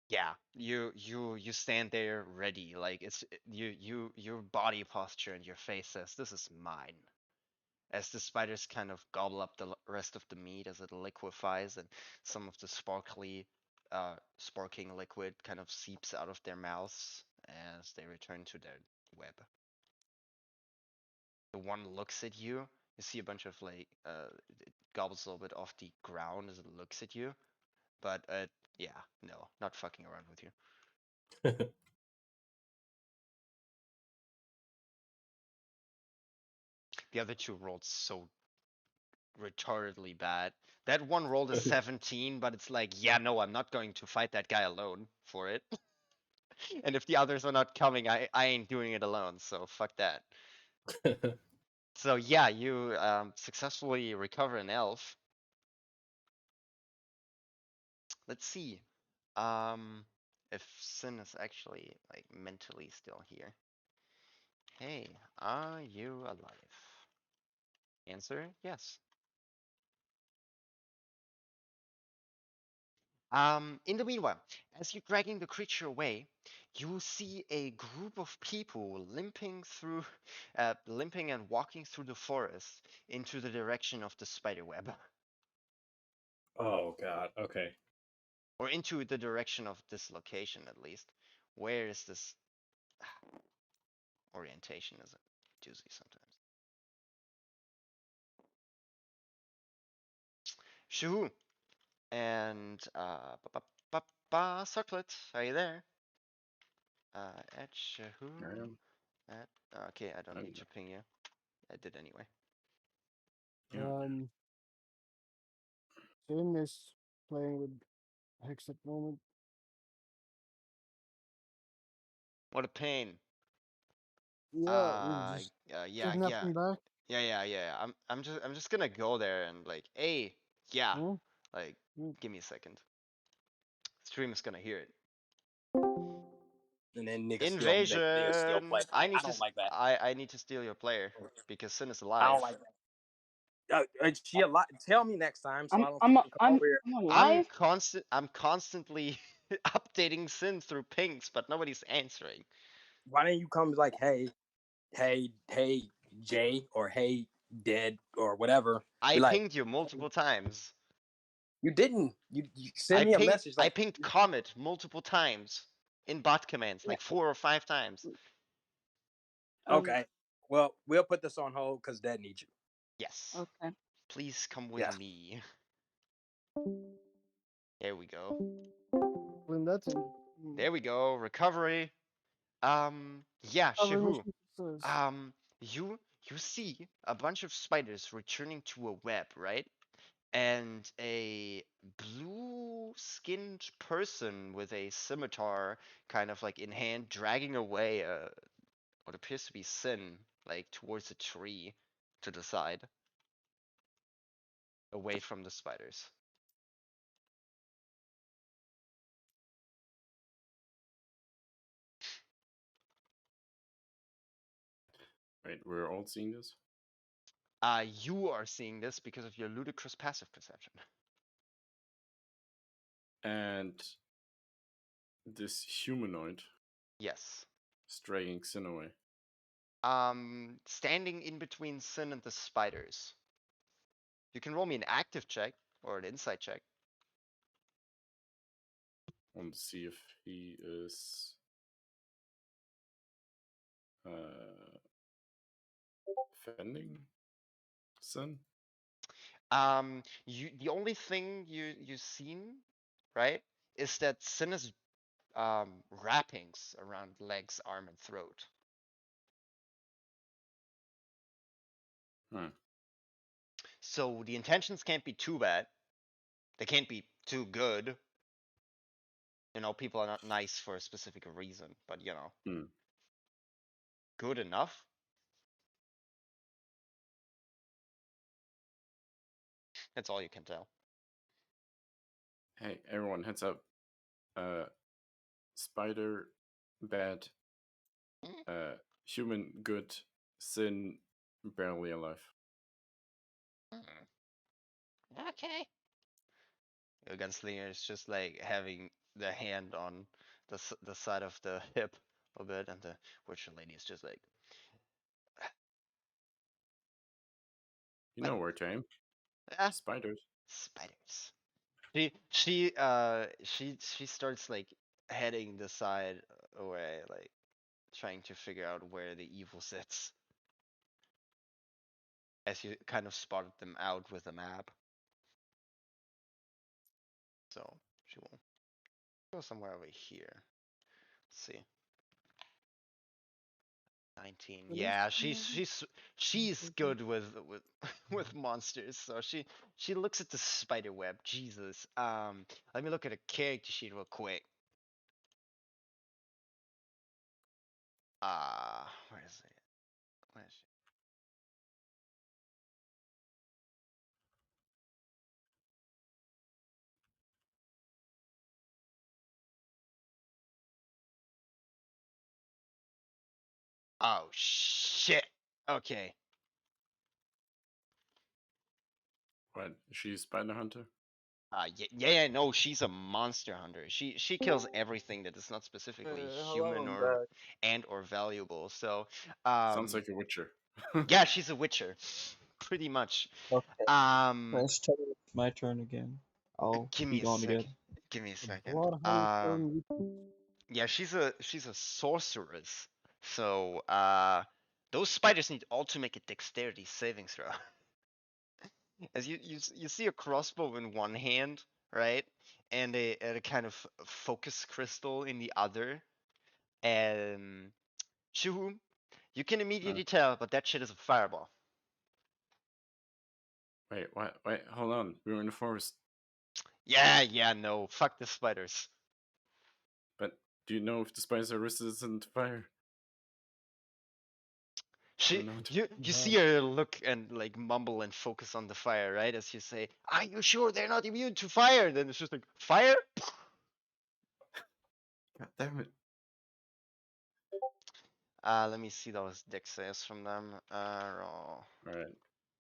Yeah, you stand there ready, like your body posture and your face says this is mine. As the spiders kind of gobble up the rest of the meat as it liquefies and some of the sparking liquid kind of seeps out of their mouths as they return to their web. The one looks at you. You see a bunch of like it gobbles a little bit off the ground as it looks at you, but yeah, no, not fucking around with you. The other two rolled so retardedly bad. That one rolled a 17, but it's like, yeah, no, I'm not going to fight that guy alone for it. And if the others are not coming, I ain't doing it alone, so fuck that. So yeah, you successfully recover an elf. Let's see. If Sin is actually like mentally still here. Hey, are you alive? Answer, yes. In the meanwhile, as you're dragging the creature away, you see a group of people limping and walking through the forest into the direction of the spider web, Oh god. Okay. or into the direction of this location at least. Where is this orientation? Is a doozy sometimes. Shoo! And Circlet, are you there? At Shahu. I am. Okay, I don't I'm need to ping you. I did anyway. yeah. Sin is playing with Hex at the moment. What a pain. Yeah, we just Yeah, kidnapped yeah, him back. yeah. I'm just gonna go there and like, hey, yeah, Hmm? like, Hmm. give me a second. Stream is gonna hear it. And then niggas still play. Invasion. I need I to. don't like that. I need to steal your player because Sin is I alive. don't like that. She a lot. Tell me next time so I'm I don't I'm fucking come over here. I'm alive. I'm constantly updating Sin through pings, but nobody's answering. Why didn't you come like, hey, Jay, or hey, Dead, or whatever? I Be like, pinged you multiple times. you didn't. You send me a message I like, pinged Comet multiple times in bot commands, Yeah. like 4 or 5 times. okay, well, we'll put this on hold because Dead needs you. Yes. Okay. Please come with Yeah. me. There we go. When that's in. There we go. Recovery. Yeah, Other Shehu. mission says. You see a bunch of spiders returning to a web, right? And a blue-skinned person with a scimitar kind of like in hand dragging away what appears to be Sin, like towards a tree to the side, away from the spiders. Right, we're all seeing this. You are seeing this because of your ludicrous passive perception. And this humanoid Yes. straying Sin away. Standing in between Sin and the spiders. You can roll me an active check or an insight check. I want to see if he is defending Sin. The only thing you've seen, right, is that Sin has wrappings around legs, arm, and throat. So the intentions can't be too bad. They can't be too good. You know, people are not nice for a specific reason, but you know, good enough. That's all you can tell. Hey, everyone, heads up. Spider, bad. Human, good. Sin, barely alive. Okay. Your Gunslinger is just like having the hand on the side of the hip a bit, and the Witcher lady is just like, You know where to aim. ah, Spiders. spiders. She starts like heading the side away, like trying to figure out where the evil sits. As you kind of spotted them out with a map. So she will go somewhere over here. Let's see. 19. Yeah, she's good with with monsters. So she looks at the spider web. Jesus. Let me look at a character sheet real quick. Where is it? Where is it? Oh shit. Okay. What? She's Spider Hunter? Yeah, no, she's a monster hunter. She kills everything that is not specifically Hello, human I'm or back. or valuable. So, Sounds like a Witcher. yeah, she's a witcher, pretty much. Okay, Um, let's tell you it's my turn again. I'll give be me a gone again. second. Give me a second. Bloodhound playing. Yeah, she's a sorceress. So, those spiders need all to make a dexterity saving throw. As you see a crossbow in one hand, right, and a kind of focus crystal in the other. Shuhu, you can immediately tell, but that shit is a fireball. Wait, what? Wait, hold on. We're in the forest. Yeah, no. Fuck the spiders. But do you know if the spiders are resistant to fire? Or not? You see her look and like mumble and focus on the fire, right? As you say, "Are you sure they're not immune to fire?" And then it's just like, "Fire?" God damn it. Let me see those deck saves from them. Raw. Alright.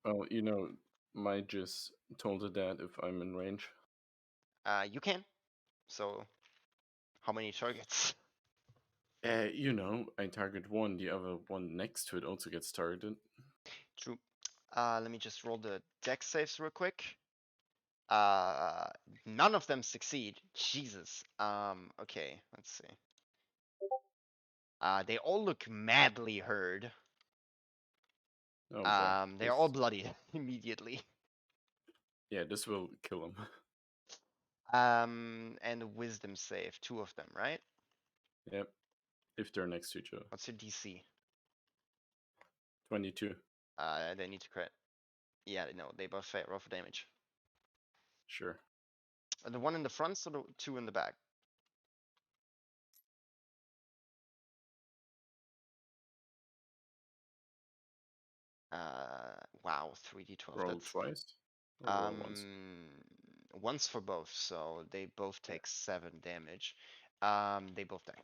Well, might just told her that if I'm in range. You can. So, how many targets? I target one, the other one next to it also gets targeted. True. Let me just roll the deck saves real quick. None of them succeed. Jesus. Okay, let's see. They all look madly hurt. Oh boy. They're all bloody immediately. Yeah, this will kill him. And a wisdom save, 2 of them, right? Yep. If they're next to each other. What's your DC? 22. They need to crit. Yeah, no, they both fail. Roll for damage. Sure. The one in the front, or the 2 in the back? Wow, 3d12. Roll That's twice? Or roll once? once for both, so they both take 7 damage. They both die.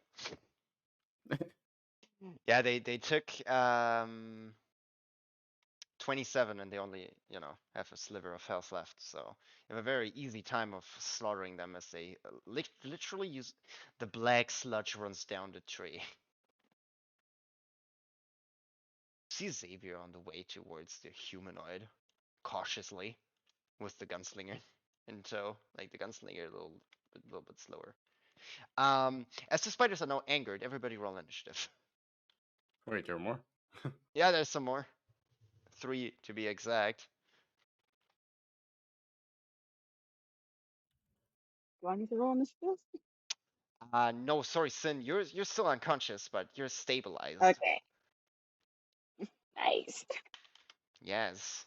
Yeah, they took 27 and they only, have a sliver of health left. So you have a very easy time of slaughtering them as they literally use the black sludge runs down the tree. See Xavier on the way towards the humanoid, cautiously, with the gunslinger in tow. Like the gunslinger a little bit slower. As the spiders are now angered, everybody roll initiative. Wait, there are more? Yeah, there's some more. 3 to be exact. Do I need to roll initiative? No, sorry, Sin, you're still unconscious, but you're stabilized. Okay. Nice. Yes.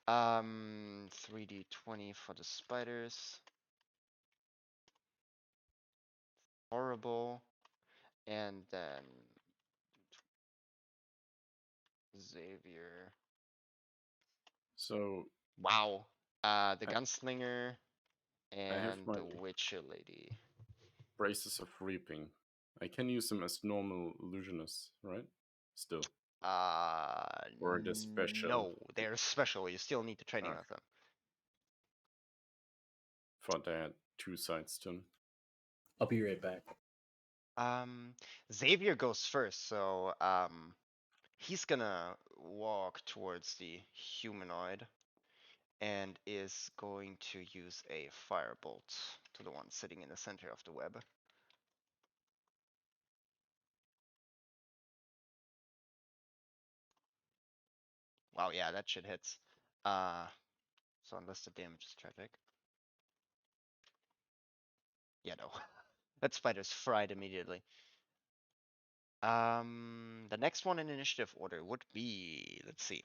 3d20 for the spiders. Horrible. And then Xavier. So Wow. The gunslinger and my the witcher lady. braces of reaping. I can use them as normal illusionists, right? Still. Or the special. No, they're special. You still need the training of them. Thought they had 2 sides to them. I'll be right back. Xavier goes first, so he's gonna walk towards the humanoid and is going to use a firebolt to the one sitting in the center of the web. Wow, yeah, that shit hits. So unless the damage is tragic. Yeah, no. That spider's fried immediately. The next one in initiative order would be, let's see.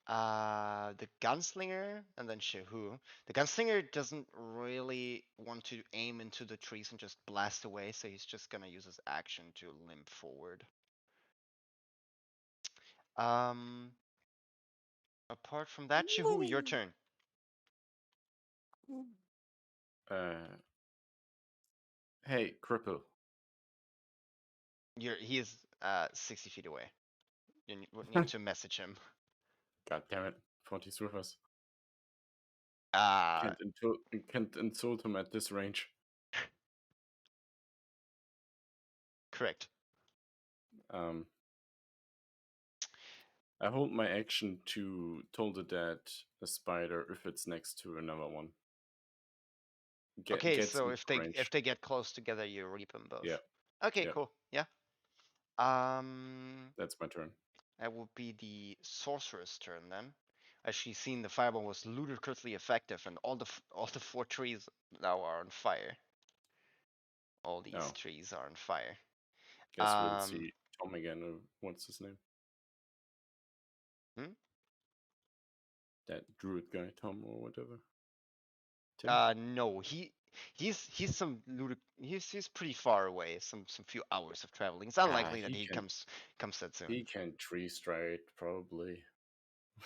The gunslinger and then Shehu. The gunslinger doesn't really want to aim into the trees and just blast away, so he's just gonna use his action to limp forward. Apart from that, Shehu, your turn. Hey, cripple. He is 60 feet away. You need to message him. God damn it. Thought he's with us. Uh, Can't insult him at this range. Correct. I hold my action to told it that a spider, if it's next to another one. Okay, so if they get close together, you reap them both. Yeah. Okay, Yep. cool. Yeah. That's my turn. That would be the sorcerer's turn then, as she's seen the fireball was ludicrously effective, and all the 4 trees now are on fire. All these trees are on fire. Guess we'll see Tom again, or what's his name? That druid guy, Tom or whatever. Tim? No, he's pretty far away. Some few hours of traveling. It's unlikely that he comes that soon. He can tree strike probably.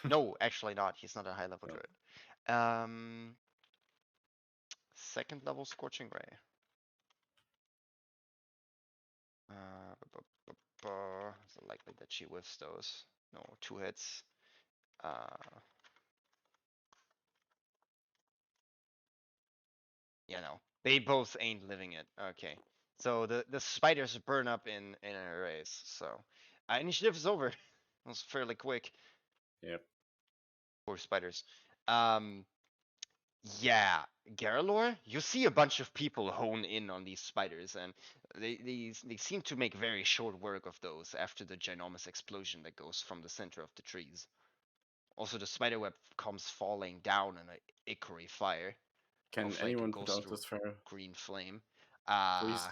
No, actually not. He's not a high level druid. Second level Scorching Ray. Is it likely that she whiffs those? No, 2 hits. Yeah, no. They both ain't living it. Okay. So the spiders burn up in a race. So initiative is over. It was fairly quick. Yep. Poor spiders. Yeah, Garalor, you see a bunch of people hone in on these spiders, and they seem to make very short work of those after the ginormous explosion that goes from the center of the trees. Also, the spiderweb comes falling down in a ichory fire. Can anyone put out this fire? Green flame. Please.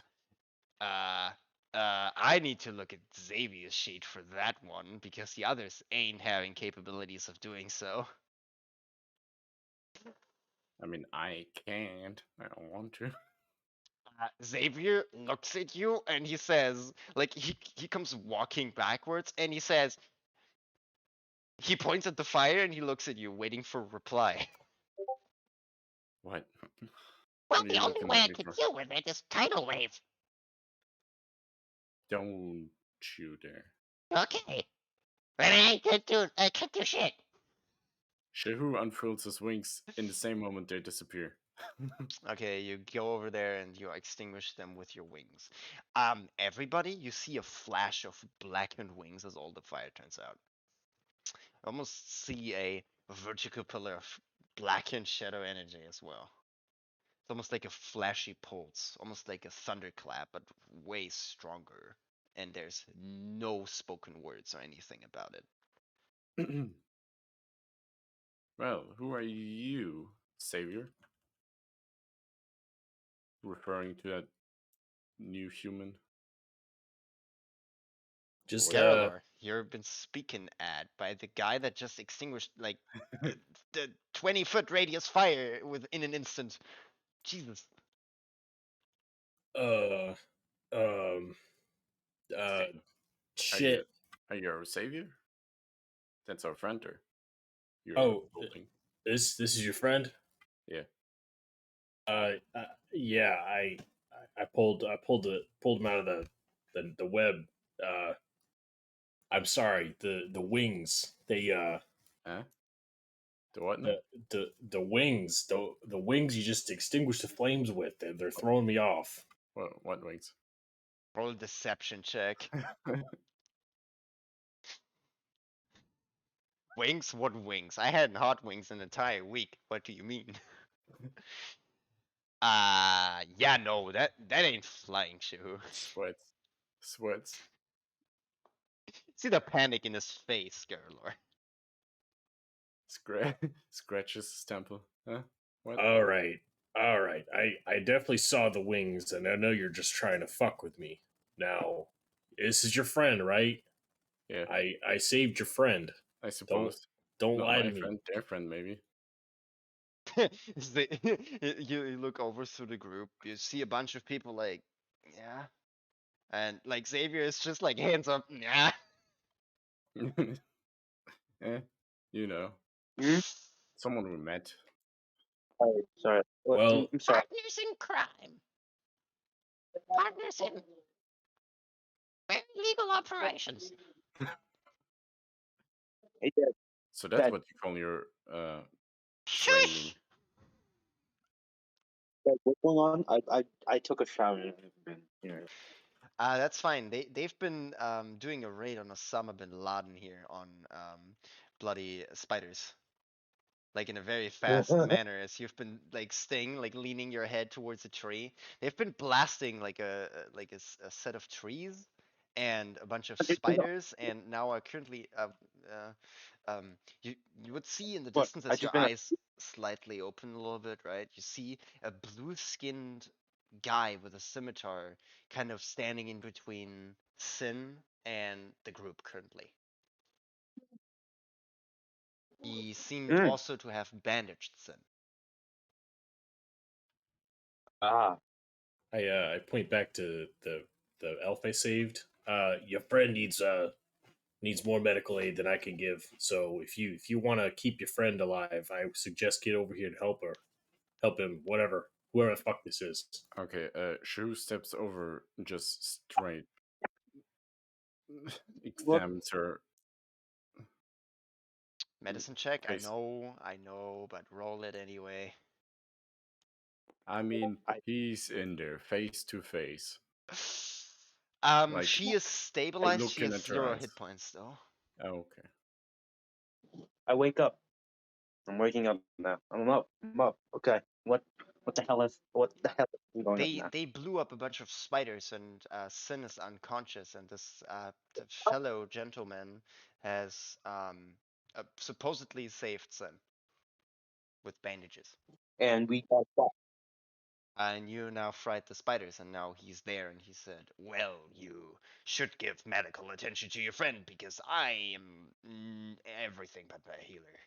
I need to look at Xavier's sheet for that one, because the others ain't having capabilities of doing so. I mean, I can't. I don't want to. Xavier looks at you and he says, like, he comes walking backwards and he says, he points at the fire and he looks at you, waiting for a reply. What? Well, the only way I can deal with it is tidal wave. Don't you dare. Okay. But I can't do shit. Shehu unfurls his wings. In the same moment, they disappear. Okay, you go over there and you extinguish them with your wings. Everybody, you see a flash of blackened wings as all the fire turns out. Almost see a vertical pillar of blackened shadow energy as well. It's almost like a flashy pulse, almost like a thunderclap, but way stronger. And there's no spoken words or anything about it. Well, who are you, Savior? Referring to that new human. Just you've been speaken at by the guy that just extinguished like the 20-foot radius fire within an instant. Jesus. Shit. Are you our savior? That's our friend, or this is your friend? Yeah. Yeah. I pulled him out of the web. I'm sorry. The wings. They Huh? The what? The wings. The wings you just extinguished the flames with. They're throwing me off. What wings? Roll a deception check. Wings? What wings? I hadn't hot wings an entire week. What do you mean? Yeah, no, that ain't flying, Shu. Sweats. See the panic in his face, Garlor. Scratches his temple. Huh? What? All right. I definitely saw the wings, and I know you're just trying to fuck with me. Now, this is your friend, right? Yeah. I saved your friend. I suppose. Don't lie to me. Friend, their friend, maybe. You look over through the group. You see a bunch of people like, yeah, and like Xavier is just like hands up, yeah. You know, someone we met. Oh, sorry. Well, I'm sorry. Partners in crime. Partners in very legal operations. So that's what you call your training. What's going on? I took a shower. That's fine. They've been doing a raid on Osama bin Laden here on bloody spiders. Like in a very fast manner, as you've been like staying, like leaning your head towards a tree. They've been blasting like a set of trees, and a bunch of spiders, and now are currently you would see in the What? distance I as just your been. eyes slightly open a little bit, right? You see a blue-skinned guy with a scimitar kind of standing in between Sin and the group currently. He seemed also to have bandaged Sin. Ah. I point back to the elf I saved. Your friend needs more medical aid than I can give. So if you want to keep your friend alive, I suggest get over here and help him, whoever the fuck this is. Okay, Shu steps over, just straight examines her Medicine check? face. I know, but roll it anyway. I mean, he's in there, face to face. Like, She is stabilized. She looking has at her 0 eyes. hit points though. Okay. I wake up. I'm waking up now. I'm up. Okay. What the hell is going on now? They blew up a bunch of spiders, and Sin is unconscious, and this fellow gentleman has supposedly saved Sin with bandages. And we got that. And you now fried the spiders, and now he's there, and he said, "Well, you should give medical attention to your friend, because I am everything but a healer."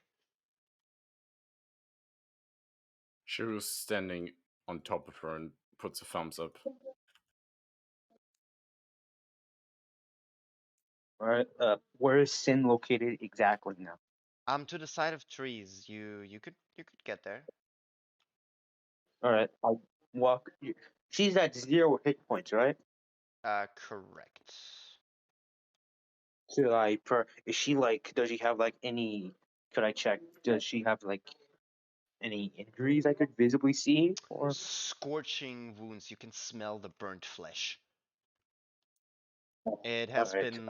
Shu's standing on top of her and puts a thumbs up. All right. Where is Sin located exactly now? To the side of trees. You could get there. All right. I walk. She's at 0 hit points, right? Correct. Should I is she like? Does she have like any? Could I check? Does she have like any injuries I could visibly see? Or Scorching wounds. You can smell the burnt flesh. It all has right. been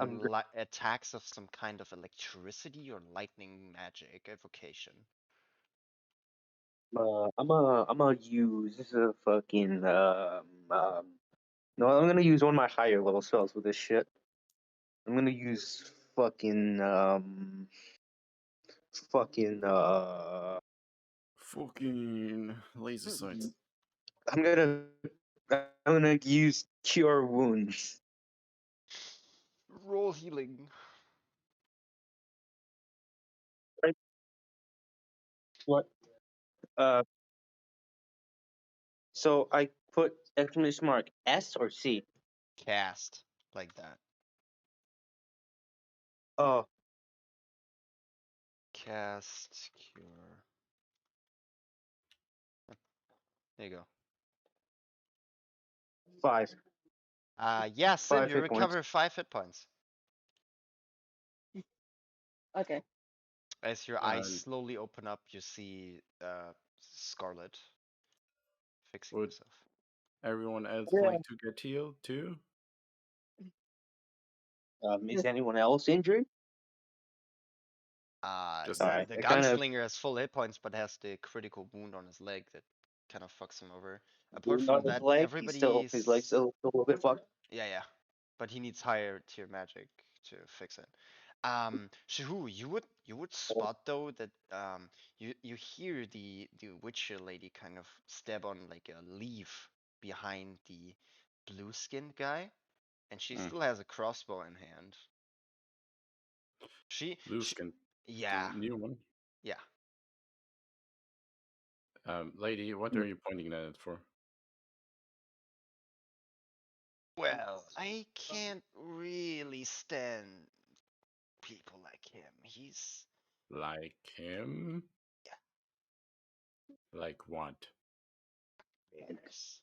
attacks of some kind of electricity or lightning magic evocation. I'm gonna use a fucking no, I'm gonna use one of my higher level spells with this shit. I'm gonna use fucking Fucking laser sights. I'm gonna use cure wounds. Roll healing. What? So I put exclamation mark S or C. Cast like that. Oh. Cast cure. There you go. 5. Yeah, Sin, 5 you hit points. recover 5 hit points. Okay. As your eyes slowly open up, you see Scarlet fixing Would herself. everyone else like to get healed too? Is anyone else injured? The Gunslinger has full hit points, but has the critical wound on his leg that kind of fucks him over. Apart from that, everybody's his leg's still a little bit fucked. Yeah, but he needs higher tier magic to fix it. Shahu, you would spot though that you hear the Witcher lady kind of step on like a leaf behind the blue skinned guy, and she still has a crossbow in hand. Blue skin. Yeah. The new one. Yeah. Lady, what are you pointing at it for? Well, I can't really stand people like him. He's like him. Yeah. Like what? Bears.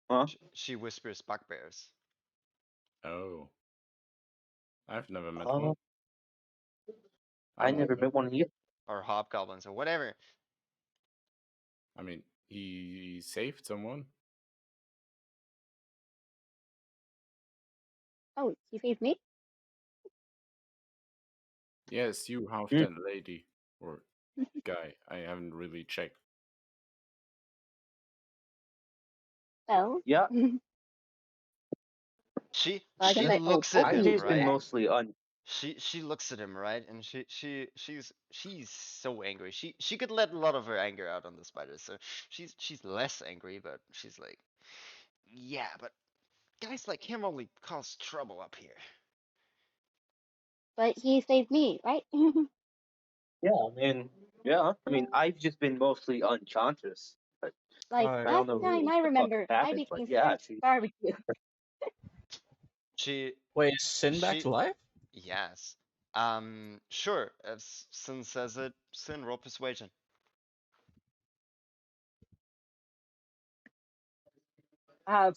Huh? She whispers bugbears. Oh. I've never met one. I never met one either. Or hobgoblins or whatever. I mean, he saved someone. Oh, he saved me? Yes, you half that lady or guy. I haven't really checked. Oh. Yeah. She I can she say, oh, looks at I've him, just been right? mostly She looks at him, right? And she's so angry. She could let a lot of her anger out on the spider. So she's less angry, but she's like, yeah, but guys like him only cause trouble up here. But he saved me, right? I mean, I've just been mostly unconscious. But Like I last don't know time what I the fuck remember, I happened. But became yeah, fresh barbecue. She Wait, is Sin back she to life? yes. Sure. As Sin says it, Sin roll persuasion.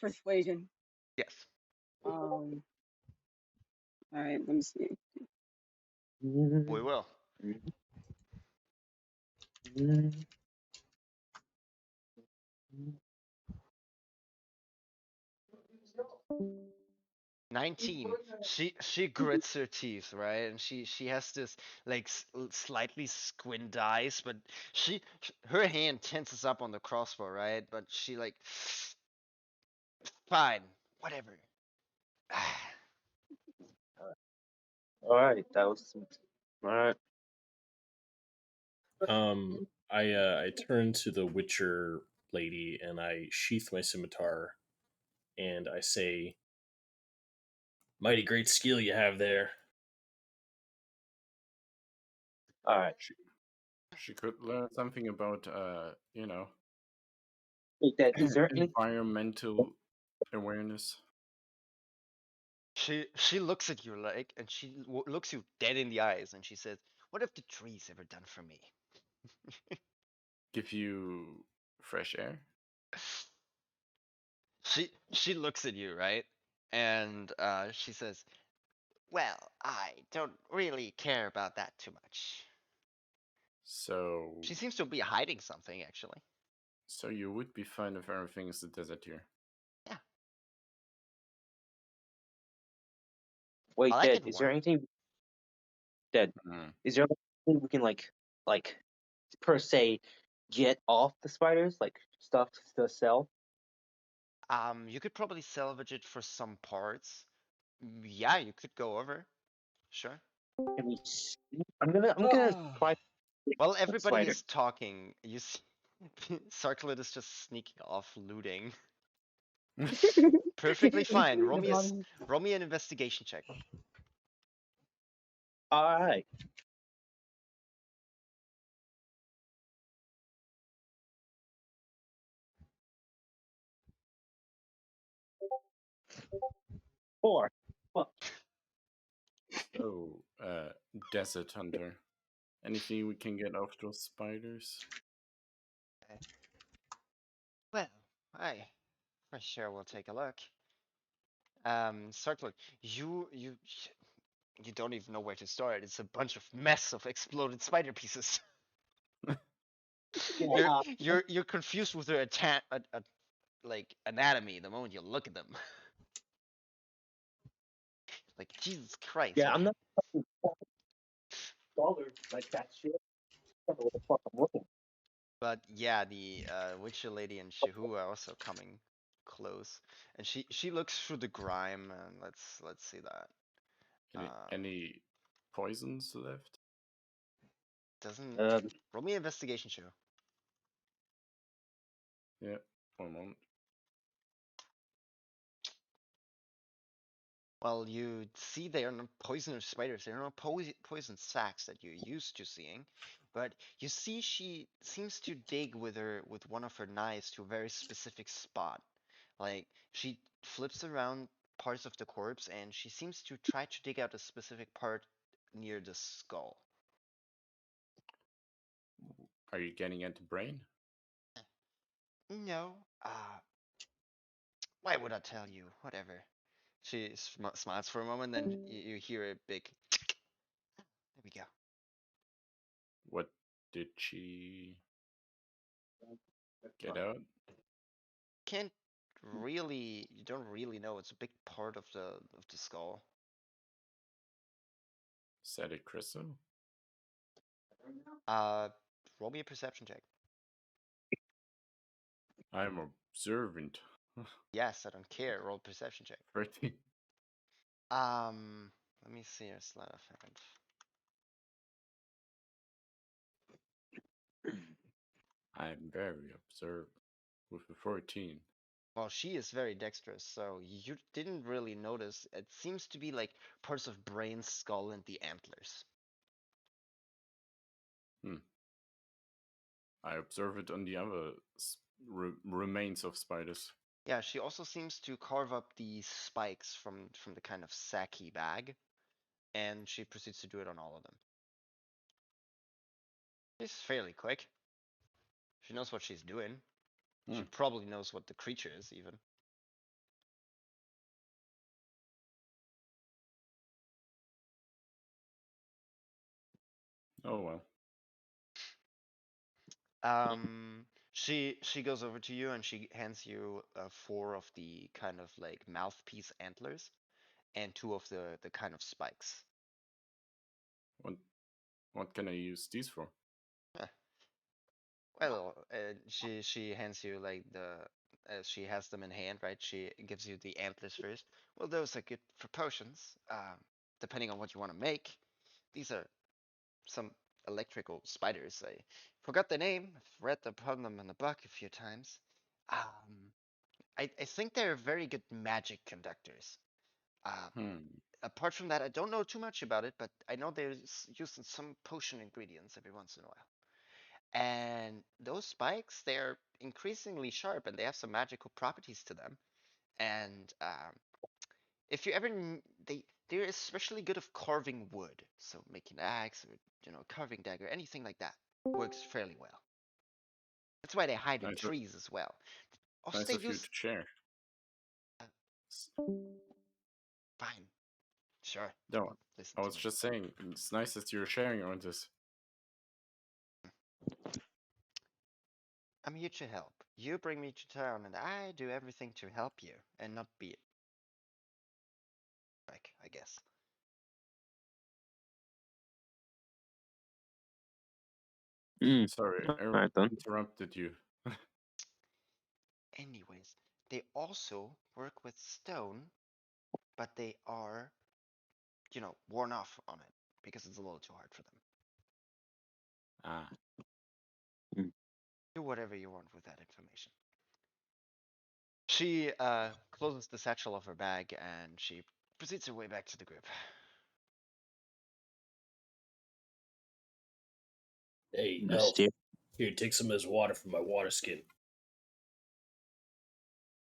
persuasion. Yes. All right, let me see. We will. 19. She grits her teeth, right? And she has this like slightly squint eyes, but her hand tenses up on the crossbow, right? But she like, fine, whatever. all right, that was all right. I turn to the Witcher lady and I sheath my scimitar and I say, "Mighty great skill you have there." All right. She could learn something about, Wait, Dad, is there any? environmental awareness. She looks at you like, and she looks you dead in the eyes, and she says, "What have the trees ever done for me?" Give you fresh air. She looks at you, right? And she says, "Well, I don't really care about that too much." So, She seems to be hiding something, actually. so you would be fine if everything is a desert here. Yeah. Wait, I like Dad, it is there warm. anything? Dad, Mm. is there anything we can like per se get off the spiders, like stuff to sell? You could probably salvage it for some parts. Yeah, you could go over. Sure. Can we? I'm gonna try While the everybody spider. is talking, you see Sarklet is just sneaking off, looting. Perfectly fine. Including the bottom. Roll me an investigation check. All right. Four. Well, Oh, desert hunter. Anything we can get off those spiders? Well, I for sure will take a look. Sarklet, you don't even know where to start. It's a bunch of mess of exploded spider pieces. You're yeah. you're confused with their like anatomy the moment you look at them. Like Jesus Christ, Yeah, what? I'm not dollars like that shit. I don't know what the fuck I'm looking. But yeah, the Witcher lady and Shehu are also coming close, and she looks through the grime, and let's see that. Any poisons left? Doesn't Um, roll me an investigation show. Yeah, 1 moment. Well, you see they are not poisonous spiders. They are not poison sacs that you're used to seeing, but you see she seems to dig with one of her knives to a very specific spot. Like she flips around parts of the corpse and she seems to try to dig out a specific part near the skull. Are you getting at the brain? No, why would I tell you? Whatever. She smiles for a moment, then you hear a big. There we go. What did she get out? Can't really. You don't really know. It's a big part of the skull. Is that a crystal? Uh, roll me a perception check. I'm observant. Yes, I don't care. Roll a perception check. 30. Let me see your sleight of hand. I'm very observed with a 14. Well, she is very dexterous, so you didn't really notice. It seems to be like parts of brain, skull, and the antlers. I observe it on the other remains of spiders. Yeah, she also seems to carve up the spikes from the kind of sacky bag, and she proceeds to do it on all of them. She's fairly quick. She knows what she's doing. She probably knows what the creature is, even. Oh well. She goes over to you and she hands you 4 of the kind of like mouthpiece antlers and 2 of the kind of spikes. What can I use these for? Well, she hands you like she has them in hand, right? She gives you the antlers first. Well, those are good for potions. Depending on what you want to make. These are some electrical spiders. I forgot the name. I've read upon them in the book a few times. I think they're very good magic conductors. Apart from that, I don't know too much about it, but I know they're used in some potion ingredients every once in a while. And those spikes, they're increasingly sharp and they have some magical properties to them. And if you ever, they're especially good at carving wood. So making an axe or, carving dagger, anything like that works fairly well. That's why they hide in trees as well. Also, nice they of you use. to share. Fine. Sure. No, Listen I to was me. just saying, it's nice that you're sharing on this. I'm here to help. You bring me to town, and I do everything to help you and not be it. I guess. Sorry, I Alright then. interrupted you. Anyways, they also work with stone, but they are, worn off on it because it's a little too hard for them. Do whatever you want with that information. She closes the satchel of her bag and she proceeds her way back to the group. Hey, Elf. Here, take some of this water from my water skin.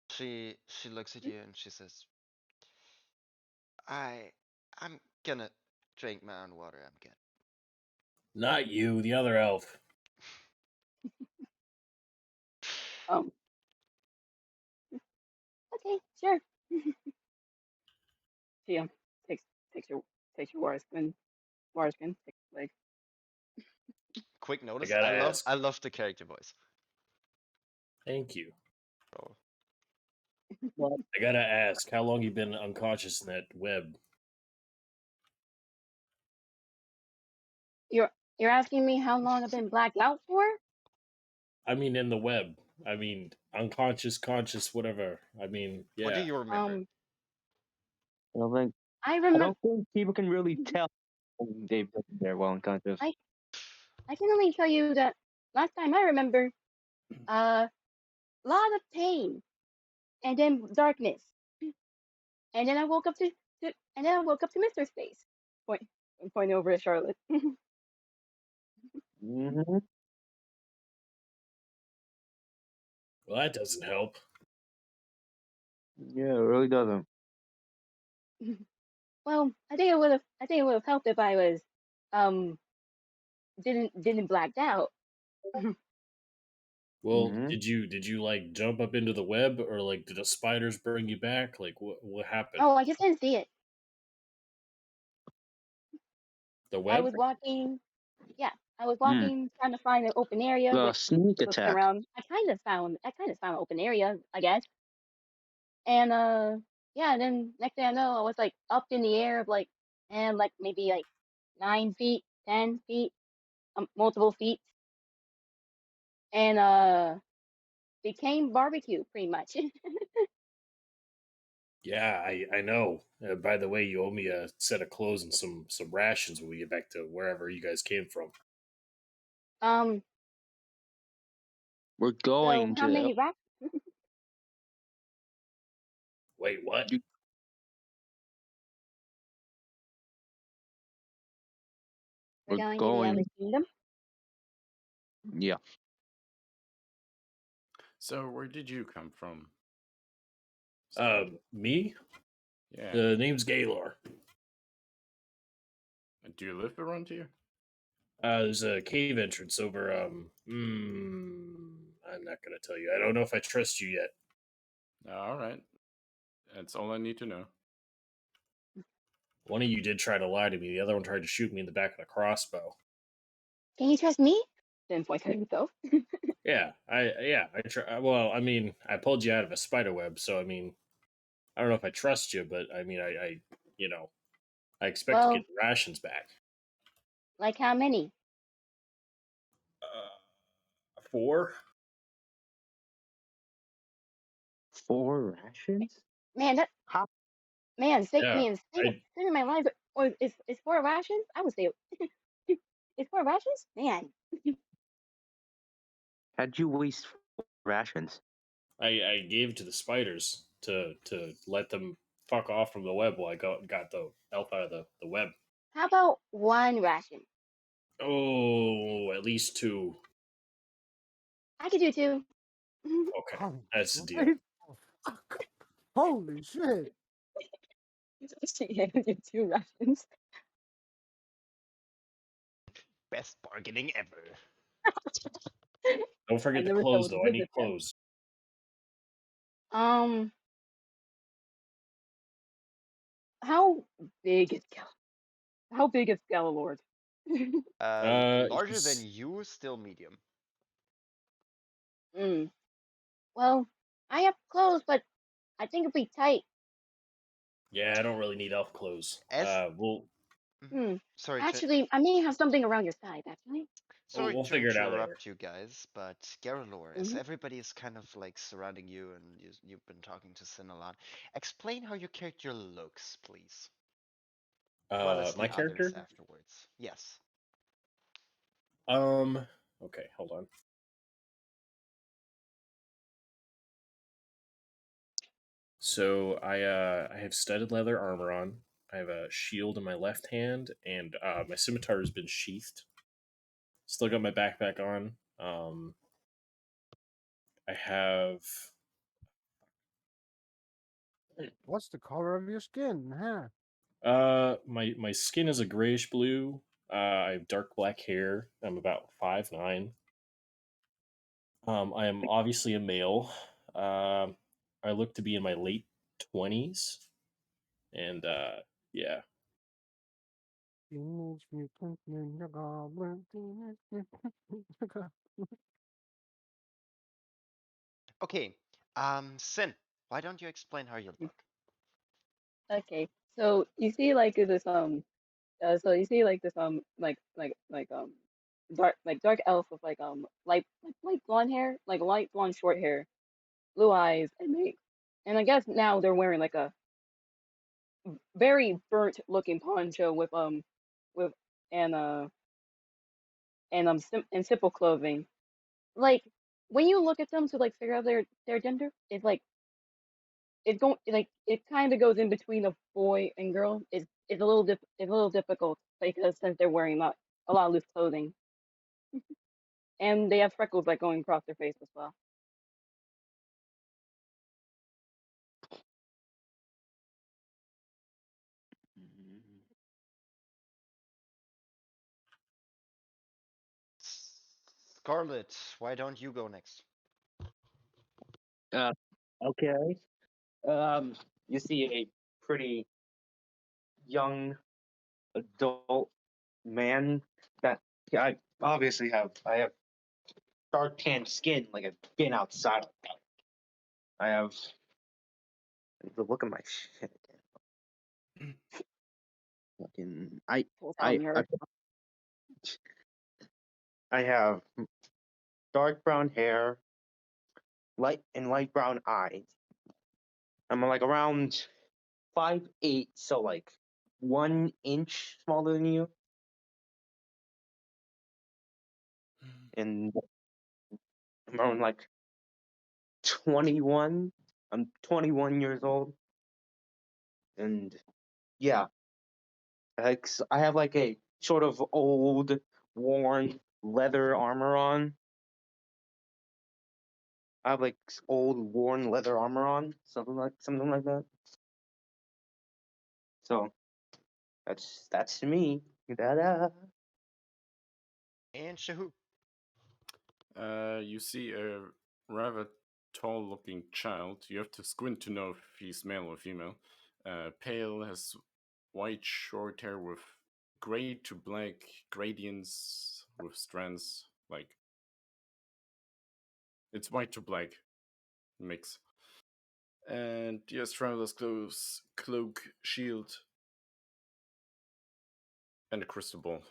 She looks at you and she says, I'm gonna drink my own water. I'm good. Not you, the other elf. Okay, sure. She takes your water skin, takes like. Quick notice, gotta I ask. love the character voice. Thank you. Oh. I gotta ask, how long you been unconscious in that web? You're asking me how long I've been blacked out for? I mean, in the web. I mean, unconscious, conscious, whatever. I mean, yeah. What do you remember? I remember. I don't think people can really tell they've been there while unconscious. I can only tell you that last time I remember, lot of pain, and then darkness, and then I woke up to Mr. Space. Point over at Charlotte. Well, that doesn't help. Yeah, it really doesn't. Well, I think it would have helped if I was didn't blacked out. Well, did you like jump up into the web, or like did the spiders bring you back? Like what happened? Oh, I just didn't see it. The I web? was walking. Yeah, I was walking, trying to find an open area. The sneak looking attack. around. I kind of found an open area, I guess. And yeah. And then next thing I know, I was like up in the air of like, and like maybe like 9 feet, 10 feet, multiple feet, and became barbecue pretty much. Yeah, I know. By the way, you owe me a set of clothes and some rations when we get back to wherever you guys came from. Um. We're So going how to. many racks? Wait, what? We're We're going to the other going. kingdom. Yeah. So, where did you come from? Me? Yeah. The name's Gaylor. Do you live around here? There's a cave entrance over. I'm not gonna tell you. I don't know if I trust you yet. All right. That's all I need to know. One of you did try to lie to me. The other one tried to shoot me in the back with a crossbow. Can you trust me? Then point at himself. Yeah, I try. Well, I mean, I pulled you out of a spider web, so I mean, I don't know if I trust you, but I mean, you know, I expect to Well, get the rations back. like how many? 4. 4 rations? Man, that How? man, Yeah, saving my life. Or is 4 rations? I would say it's 4 rations. Man, How'd you waste 4 rations? I gave to the spiders to let them fuck off from the web while I got the elf out of the web. how about 1 ration? Oh, at least 2. I could do 2. Okay, Holy that's the deal. shit. Holy shit. Yeah, I could do 2 rations. Best bargaining ever. Don't forget I the never thought clothes, would though. I live need with them. clothes. Um, how big is how big is Galalord? Larger than He's you, still medium. Well, I have clothes, but I think it'll be tight. yeah. I don't really need elf clothes. As We'll sorry to Actually, I may have something around your side. Actually. sorry we'll to figure it out later. interrupt you guys, but Garalor, as Hmm. everybody is kind of like surrounding you and you've been talking to Sin a lot, explain how your character looks, please. As well as My the others character. afterwards. Yes. Um. Okay, hold on. So I have studded leather armor on. I have a shield in my left hand, and my scimitar has been sheathed. Still got my backpack on. I have What's the color of your skin, huh? my skin is a grayish blue. I have dark black hair. I'm about 5'9". I am obviously a male. I look to be in my late 20s, and yeah. Teenage Mutant Ninja Goblin. Teenage Mutant Ninja Goblin. Okay. Sin, why don't you explain how you look? Okay. So you see like this so you see like this dark elf with light blonde hair, like light blonde short hair, blue eyes, and I guess now they're wearing like a very burnt looking poncho with and and simple clothing. Like when you look at them to like figure out their gender, it's like it kind of goes in between a boy and girl. It's a little difficult because since they're wearing a lot of loose clothing and they have freckles like going across their face as well. Scarlet, why don't you go next? Okay. You see a pretty young adult man that I obviously have dark tan skin, like I've been outside. I have the look of my shit again. Fucking Pulls out I I mirror. I have dark brown hair, light brown eyes. I'm like around 5'8", so like 1 inch smaller than you. And I'm around like 21. I'm 21 years old. And yeah, like I have like a sort of old, worn leather armor on. I have like old, worn leather armor on, something like that. So that's me. Da-da. And Shahu. You see a rather tall-looking child. You have to squint to know if he's male or female. Pale, has white short hair with gray to black gradients with strands. Like it's white to black mix. And yes, traveler's clothes, cloak, shield, and a crystal ball.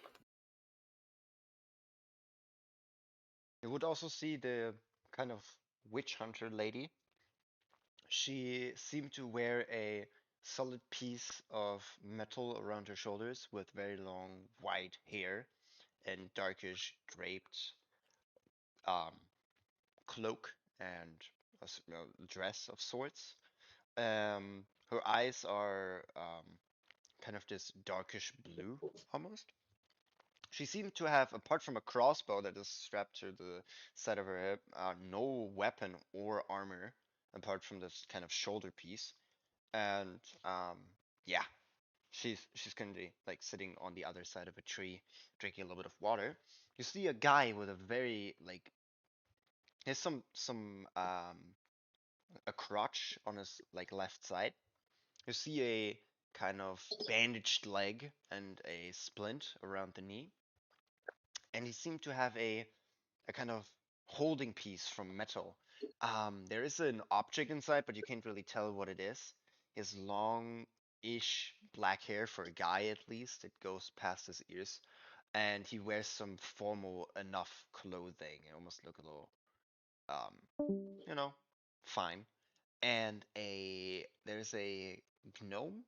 You would also see the kind of witch hunter lady. She seemed to wear a solid piece of metal around her shoulders with very long white hair and darkish draped um, cloak and a dress of sorts. Her eyes are kind of this darkish blue almost. She seemed to have, apart from a crossbow that is strapped to the side of her hip, no weapon or armor apart from this kind of shoulder piece. And yeah, she's currently like sitting on the other side of a tree, drinking a little bit of water. You see a guy with a very like, he has some a crotch on his like left side. You see a kind of bandaged leg and a splint around the knee, and he seemed to have a kind of holding piece from metal. There is an object inside, but you can't really tell what it is. He has long-ish black hair for a guy at least. It goes past his ears, and he wears some formal enough clothing. It almost look a little, you know, fine. And there's a gnome.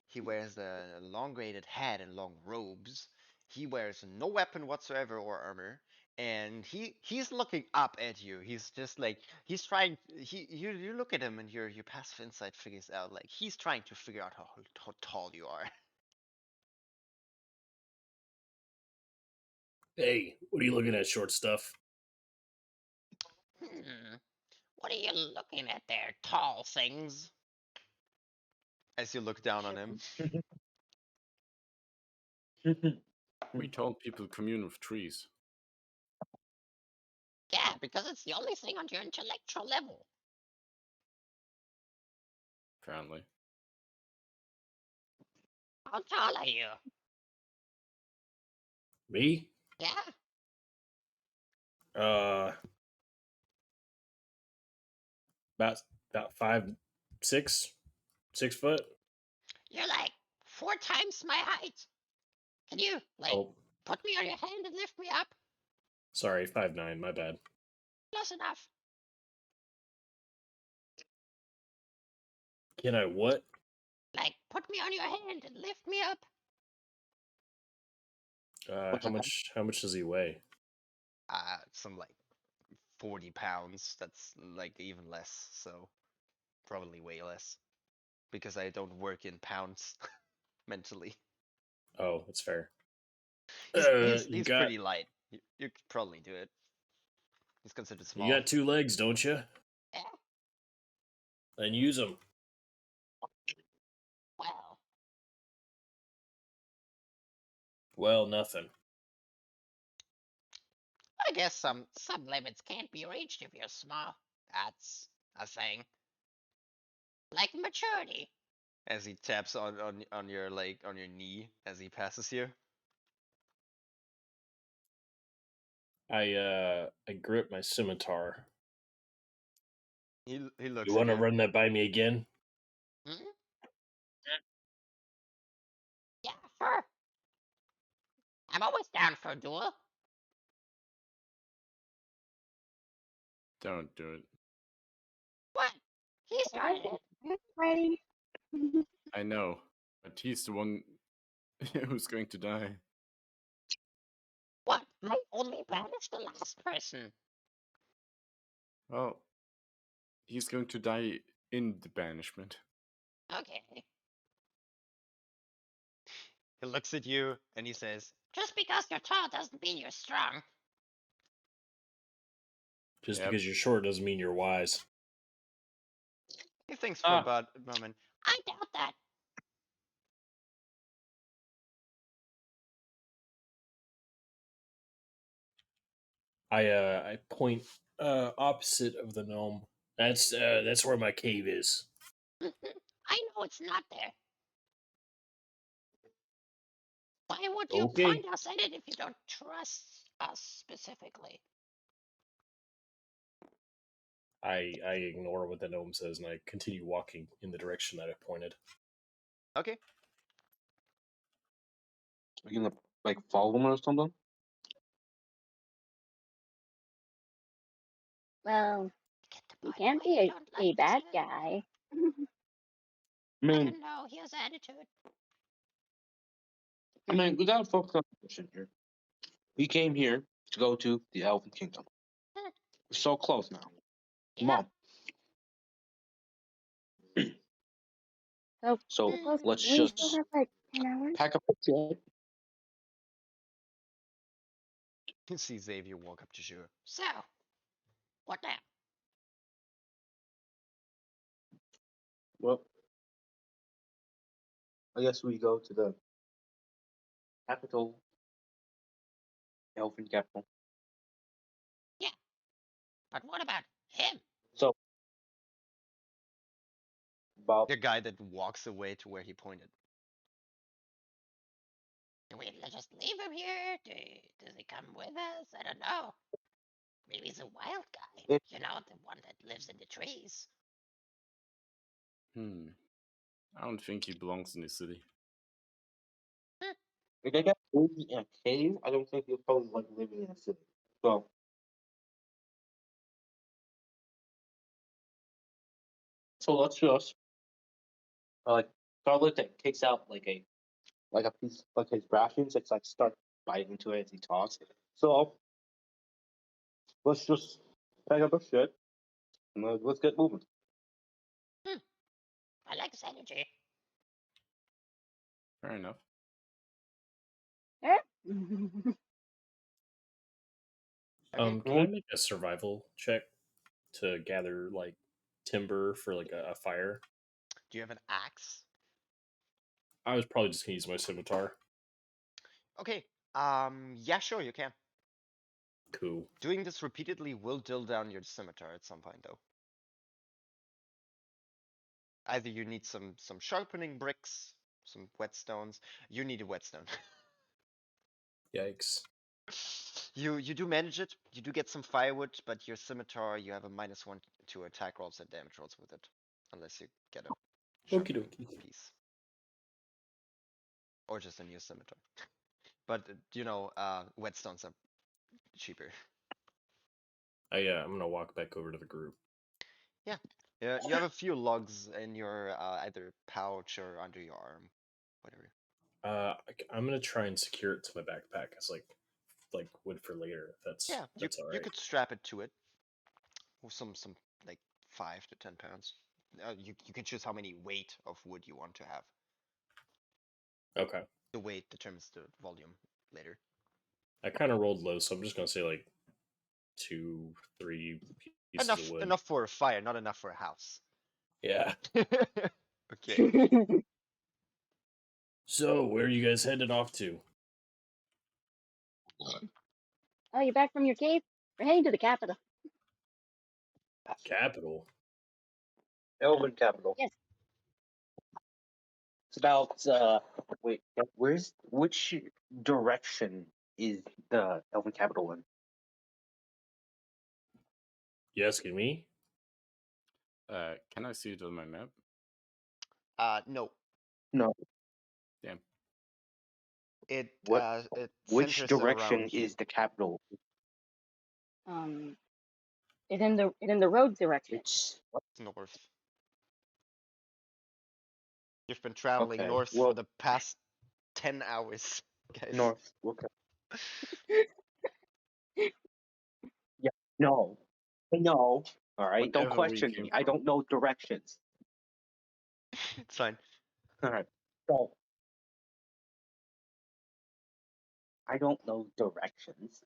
He wears a long braided hat and long robes. He wears no weapon whatsoever or armor, and he's looking up at you. He's just like he's trying. You look at him and your passive insight figures out like he's trying to figure out how tall you are. Hey, what are you looking at, short stuff? What are you looking at there, tall things? As you look down on him. We told people commune with trees. Yeah, because it's the only thing on your intellectual level. Apparently. How tall are you? Me? Yeah? Uh, about 5'6", 6 foot. You're like 4 times my height. Can you, like, Oh, put me on your hand and lift me up? sorry, 5'9". My bad. Close enough. Can I what? Like, put me on your hand and lift me up. How much does he weigh? Some like 40 pounds. That's like even less. So probably way less because I don't work in pounds mentally. Oh, that's fair. You He's got pretty light. You could probably do it. He's considered you small. got 2 legs, don't you? Yeah? Then use them. Well, Well, nothing. I guess some limits can't be reached if you're small. That's a thing. Like maturity. As he taps on your like on your knee as he passes you. I grip my scimitar. He You looks at want to you. run that by me again? Hmm? Yeah, sure. I'm always down for a duel. Don't do it. What? He started it. Ready? I know, but he's the one who's going to die. What? I only banished the last person. Well, he's going to die in the banishment. Okay. He looks at you and he says, Just because you're tall doesn't mean you're strong. Just Yep. because you're short doesn't mean you're wise. he thinks for about a moment. I doubt that. I point opposite of the gnome. That's where my cave is. I know it's not there. Why would you Okay. point us at it if you don't trust us specifically? I ignore what the gnome says and I continue walking in the direction that I pointed. Okay. Are you gonna like follow him or something? Well, Get the you point can't why you be don't a like bad this guy. I I mean, don't know. He has attitude. we gotta focus on the mission here. We came here to go to the Elven Kingdom. Hmm. We're so close now. Come Yeah. on. So, So so close. let's We still just have like 10 hours. pack up the shit. You see Xavier walk up to Shur. So, what now? Well, I guess we go to the capital, Elven capital. Yeah. But what about him? So about The guy that walks away to where he pointed. Do we just leave him here? Does he come with us? I don't know. Maybe he's a wild guy. It- You know, the one that lives in the trees. I don't think he belongs in the city. if they got living in a cave, I don't think they'll probably like living in a city. So let's just like Scarlet that takes out like a piece like his rations. It's like start biting into it as he talks. So let's just pack up our shit and let's get moving. I like his energy. Fair enough. Eh? Okay. Can I make a survival check to gather like timber for like a fire? Do you have an axe? I was probably just gonna use my scimitar. Okay. Yeah, sure, you can. Cool. Doing this repeatedly will dull down your scimitar at some point, though. Either you need some sharpening bricks, some whetstones. You need a whetstone. Yikes. You do manage it. You do get some firewood, but your scimitar, you have a -1 to attack rolls and damage rolls with it, unless you get a Okie sharpening dokie. piece or just a new scimitar. But you know, whetstones are cheaper. I'm gonna walk back over to the group. Yeah. Yeah, you have a few logs in your either pouch or under your arm, whatever. I'm gonna try and secure it to my backpack as like wood for later. If Yeah, that's all you right. could strap it to it with some like 5 to 10 pounds. You can choose how many weight of wood you want to have. Okay. The weight determines the volume later. I kind of rolled low, so I'm just gonna say like 2, 3 pieces of wood. Enough for a fire, not enough for a house. Yeah. Okay. So where are you guys headed off to? Oh, you're back from your cave? We're heading to the capital. Capital. Elven capital. Yes. It's about wait, which direction is the Elven capital in? You asking me? Can I see it on my map? No. No. Damn. It Which centers direction around you. is the capital? It's in the road direction. It's North. You've been traveling Okay, north well- for the past 10 hours, guys. North. Okay. Yeah. No. No. All right. Don't Wherever we question came me. I from. don't know directions. It's fine. All right. So I don't know directions.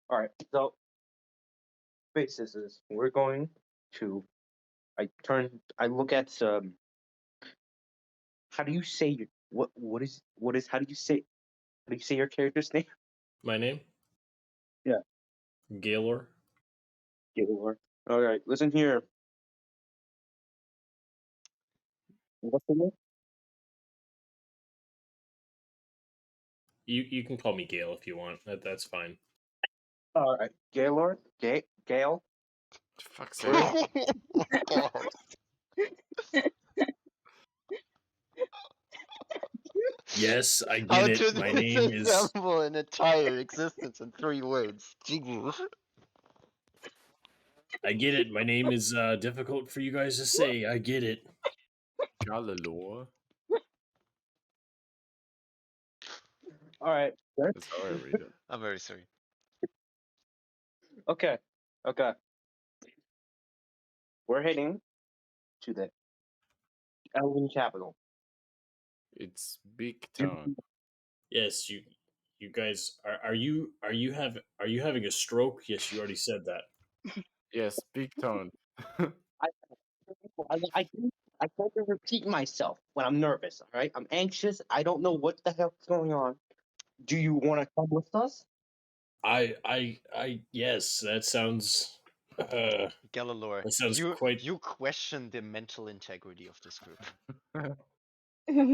All right. So basis is we're going to. I look at how do you say your what is how do you say your character's name? My name? Yeah. Gaylor. Gaylor. All right. Listen here. What's the name? You can call me Gale if you want. That's fine. All right. Gaylor. Gale. Fuck's sake. We're Oh my god. Yes, I How get it. to My name is. disassemble an entire existence in 3 words. Jesus. I get it. My name is difficult for you guys to say. I get it. Galalore. all right. Good. That's how I read it. I'm very sorry. Okay. Okay. We're heading to the Elven capital. It's Big Town. Yes, you guys are you having a stroke? Yes, you already said that. Yes, Big Town. I tend to repeat myself when I'm nervous. All right. I'm anxious. I don't know what the hell's going on. Do you want to come with us? I yes, that sounds Galalore, that sounds you quite you question the mental integrity of this group.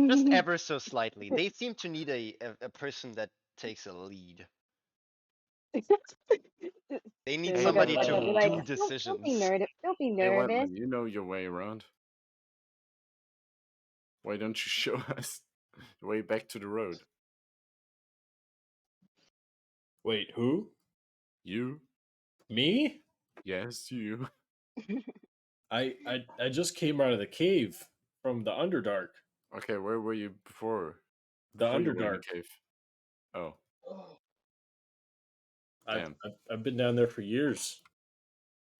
Just ever so slightly. They seem to need a person that takes a lead. They need They Hey, look at somebody each other, to be like, do don't be decisions. don't be hey, nervous. Whiteman, you know your way around. Why don't you show us the way back to the road? Wait, who? You? Me? Yes, you. I just came out of the cave from the Underdark. Okay, where were you before? The Before you were in the Underdark. cave. Oh, I've, damn. I've I've been down there for years.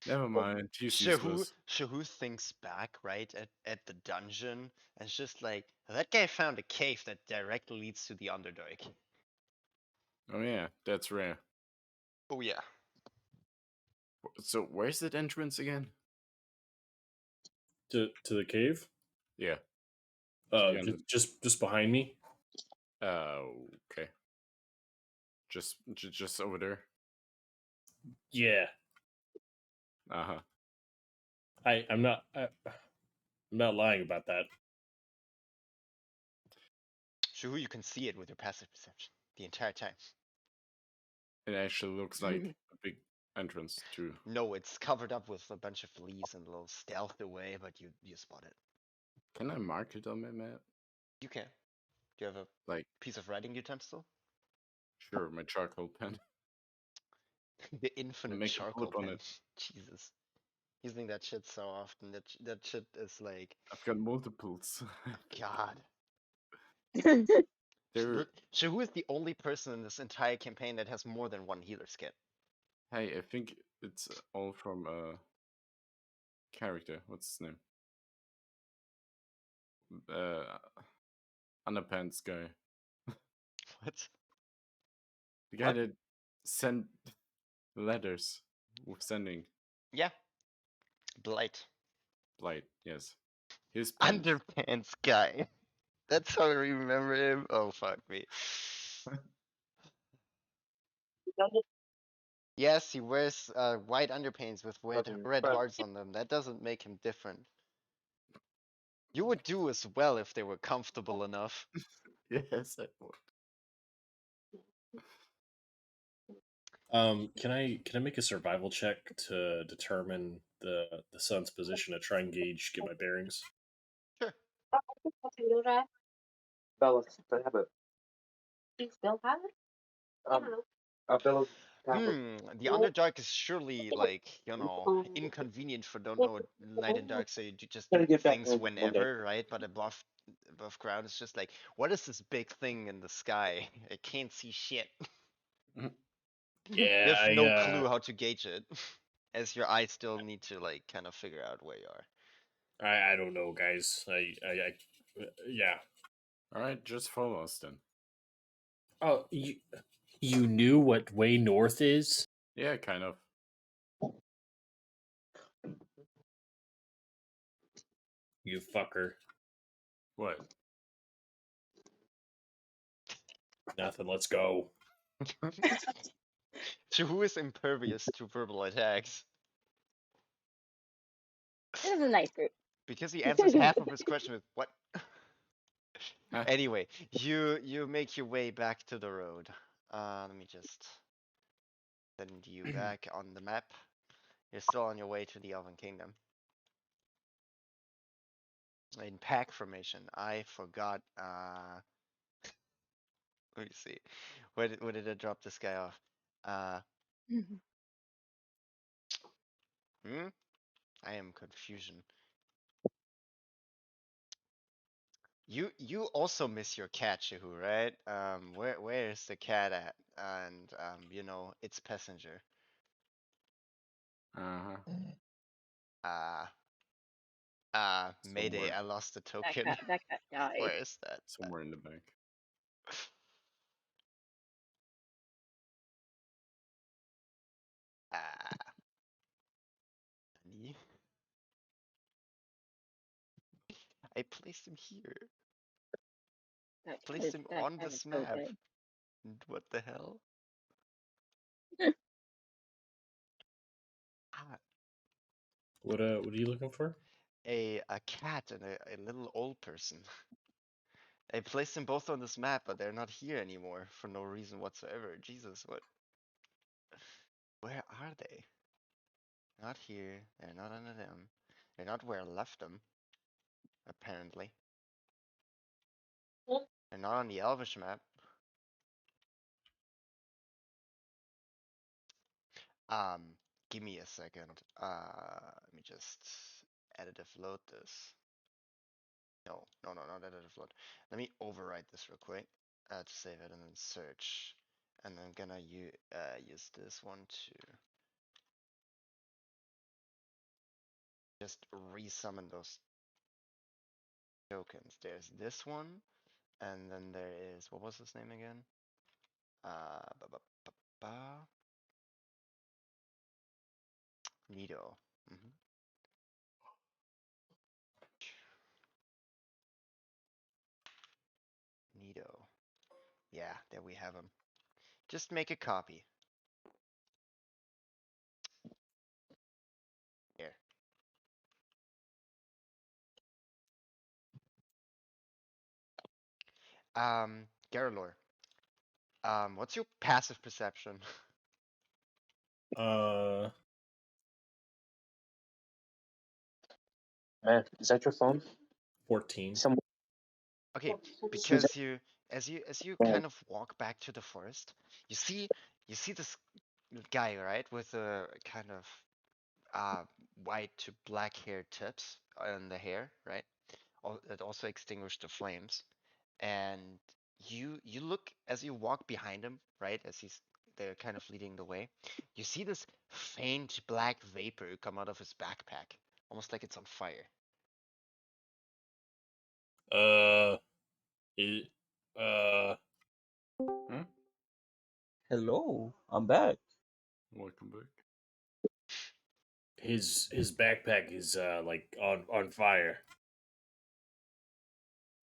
Never mind. He's useless. Shahu thinks back, right, at the dungeon, and it's just like, that guy found a cave that directly leads to the Underdark. Oh yeah, that's rare. Oh yeah. So where's that entrance again? To the cave? Yeah. the under- Just behind me. Okay. Just over there. Yeah. Uh-huh. I'm not lying about that. Shahu, you can see it with your passive perception the entire time. It actually looks like a big entrance too. No, it's covered up with a bunch of leaves and a little stealth away, but you spot it. Can I mark it on my map? You can. Do you have a Like, piece of writing utensil? sure, my charcoal pen. The infinite Make a charcoal flip on pen. it. Jesus. Using that shit so often. That shit is like, I've got multiples. God. There. Shahu is the only person in this entire campaign that has more than one healer's kit. Hey, I think it's all from character. What's his name? Uh, Underpants guy. What? The guy What? that sent letters with sending Yeah. Blight. blight. Yes, his pants. Underpants guy. That's how I remember him. Oh, fuck me. Yes, he wears white underpants with red hearts on them. That doesn't make him different. You would do as well if they were comfortable enough. Yes, I would. Can I make a survival check to determine the sun's position to try and get my bearings? Sure. Bella, I have it. You still have it? Um, The Underdark is surely like, inconvenient for don't know light and dark, so you just do things whenever, right? But above ground, it's just like, what is this big thing in the sky? I can't see shit. You Yeah, have no clue how to gauge it, as your eyes still need to like kind of figure out where you are. I don't know, guys. Yeah. All right, just follow us then. Oh, you knew what way north is? Yeah, kind of. You fucker. What? Nothing. Let's go. So who is impervious to verbal attacks? This is a nice group. Because he answers half of his question with what? Huh? Anyway, you make your way back to the road. Let me just send you back on the map. You're still on your way to the Elven Kingdom. In pack formation, I forgot. Let me see. Where did I drop this guy off? I am confusion. You also miss your cat, Shehu, right? Where is the cat at? And its passenger. Uh-huh. Mayday, Somewhere, I lost the that token. cat died. Where is that? somewhere in the back. Ah, Nani? I placed him here. Placed him That on cat is this so map. dead. What the hell? Ah, What are you looking for? a cat and a little old person. I placed them both on this map, but they're not here anymore for no reason whatsoever. Jesus, what? Where are they? Not here. They're not under them. They're not where I left them, apparently. They're not on the Elvish map. Um, Give me a second. Let me just additive load this. No, not additive load. Let me overwrite this real quick to save it and then search. And I'm gonna use this one to just resummon those tokens. There's this one, and then there is, what was his name again? Ba, ba, ba, ba. Nido. Nido. Yeah, there we have him. Just make a copy. Here. Garalor. What's your passive perception? Uh, Man, is that your phone? 14. Some Okay, is because as you kind of walk back to the forest, you see this guy, right, with a kind of white to black hair tips on the hair, right? It also extinguished the flames. And you look as you walk behind him, right? As they're kind of leading the way. You see this faint black vapor come out of his backpack, almost like it's on fire. Uh, it, uh, Huh? Hello, I'm back. Welcome back. his backpack is like on fire.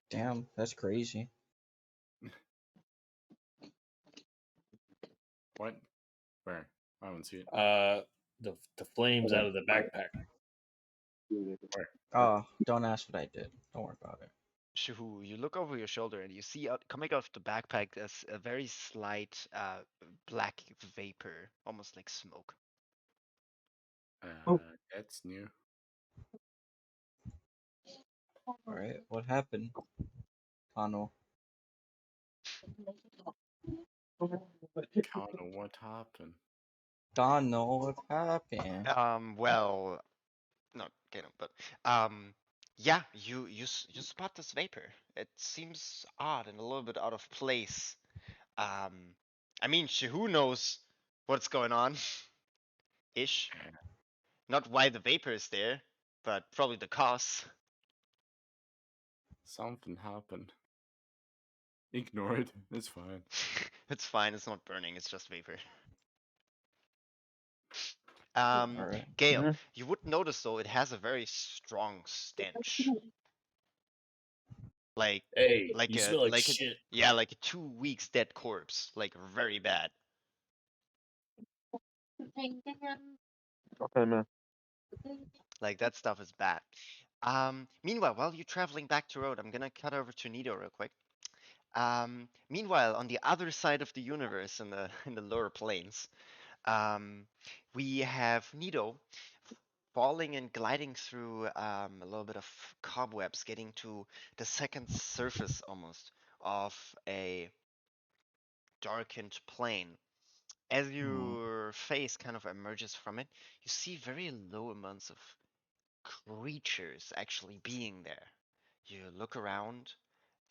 Damn, that's crazy. What? Where? I haven't seen it. The flames out of the backpack. Where? Don't ask what I did. Don't worry about it. Shuhu, you look over your shoulder and you see coming off the backpack there's a very slight black vapor, almost like smoke. That's new. All right, what happened, Kano? Kinda what happened. Don't know what happened. Well, not Ganon, but yeah, you spot this vapor. It seems odd and a little bit out of place. I mean, who knows what's going on? Ish. Not why the vapor is there, but probably the cause. Something happened. Ignore it. It's fine. It's fine. It's not burning. It's just vapor. Alright. Gale, you would notice though it has a very strong stench. Like Hey, like you a smell like like a shit. yeah, like a 2 weeks dead corpse. Like very bad. Okay, man. Like that stuff is bad. Meanwhile, while you're traveling back to road, I'm gonna cut over to Nido real quick. Meanwhile, on the other side of the universe, in the in the lower planes, we have Nido falling and gliding through a little bit of cobwebs, getting to the second surface almost of a darkened plane. As your face kind of emerges from it, you see very low amounts of creatures actually being there. You look around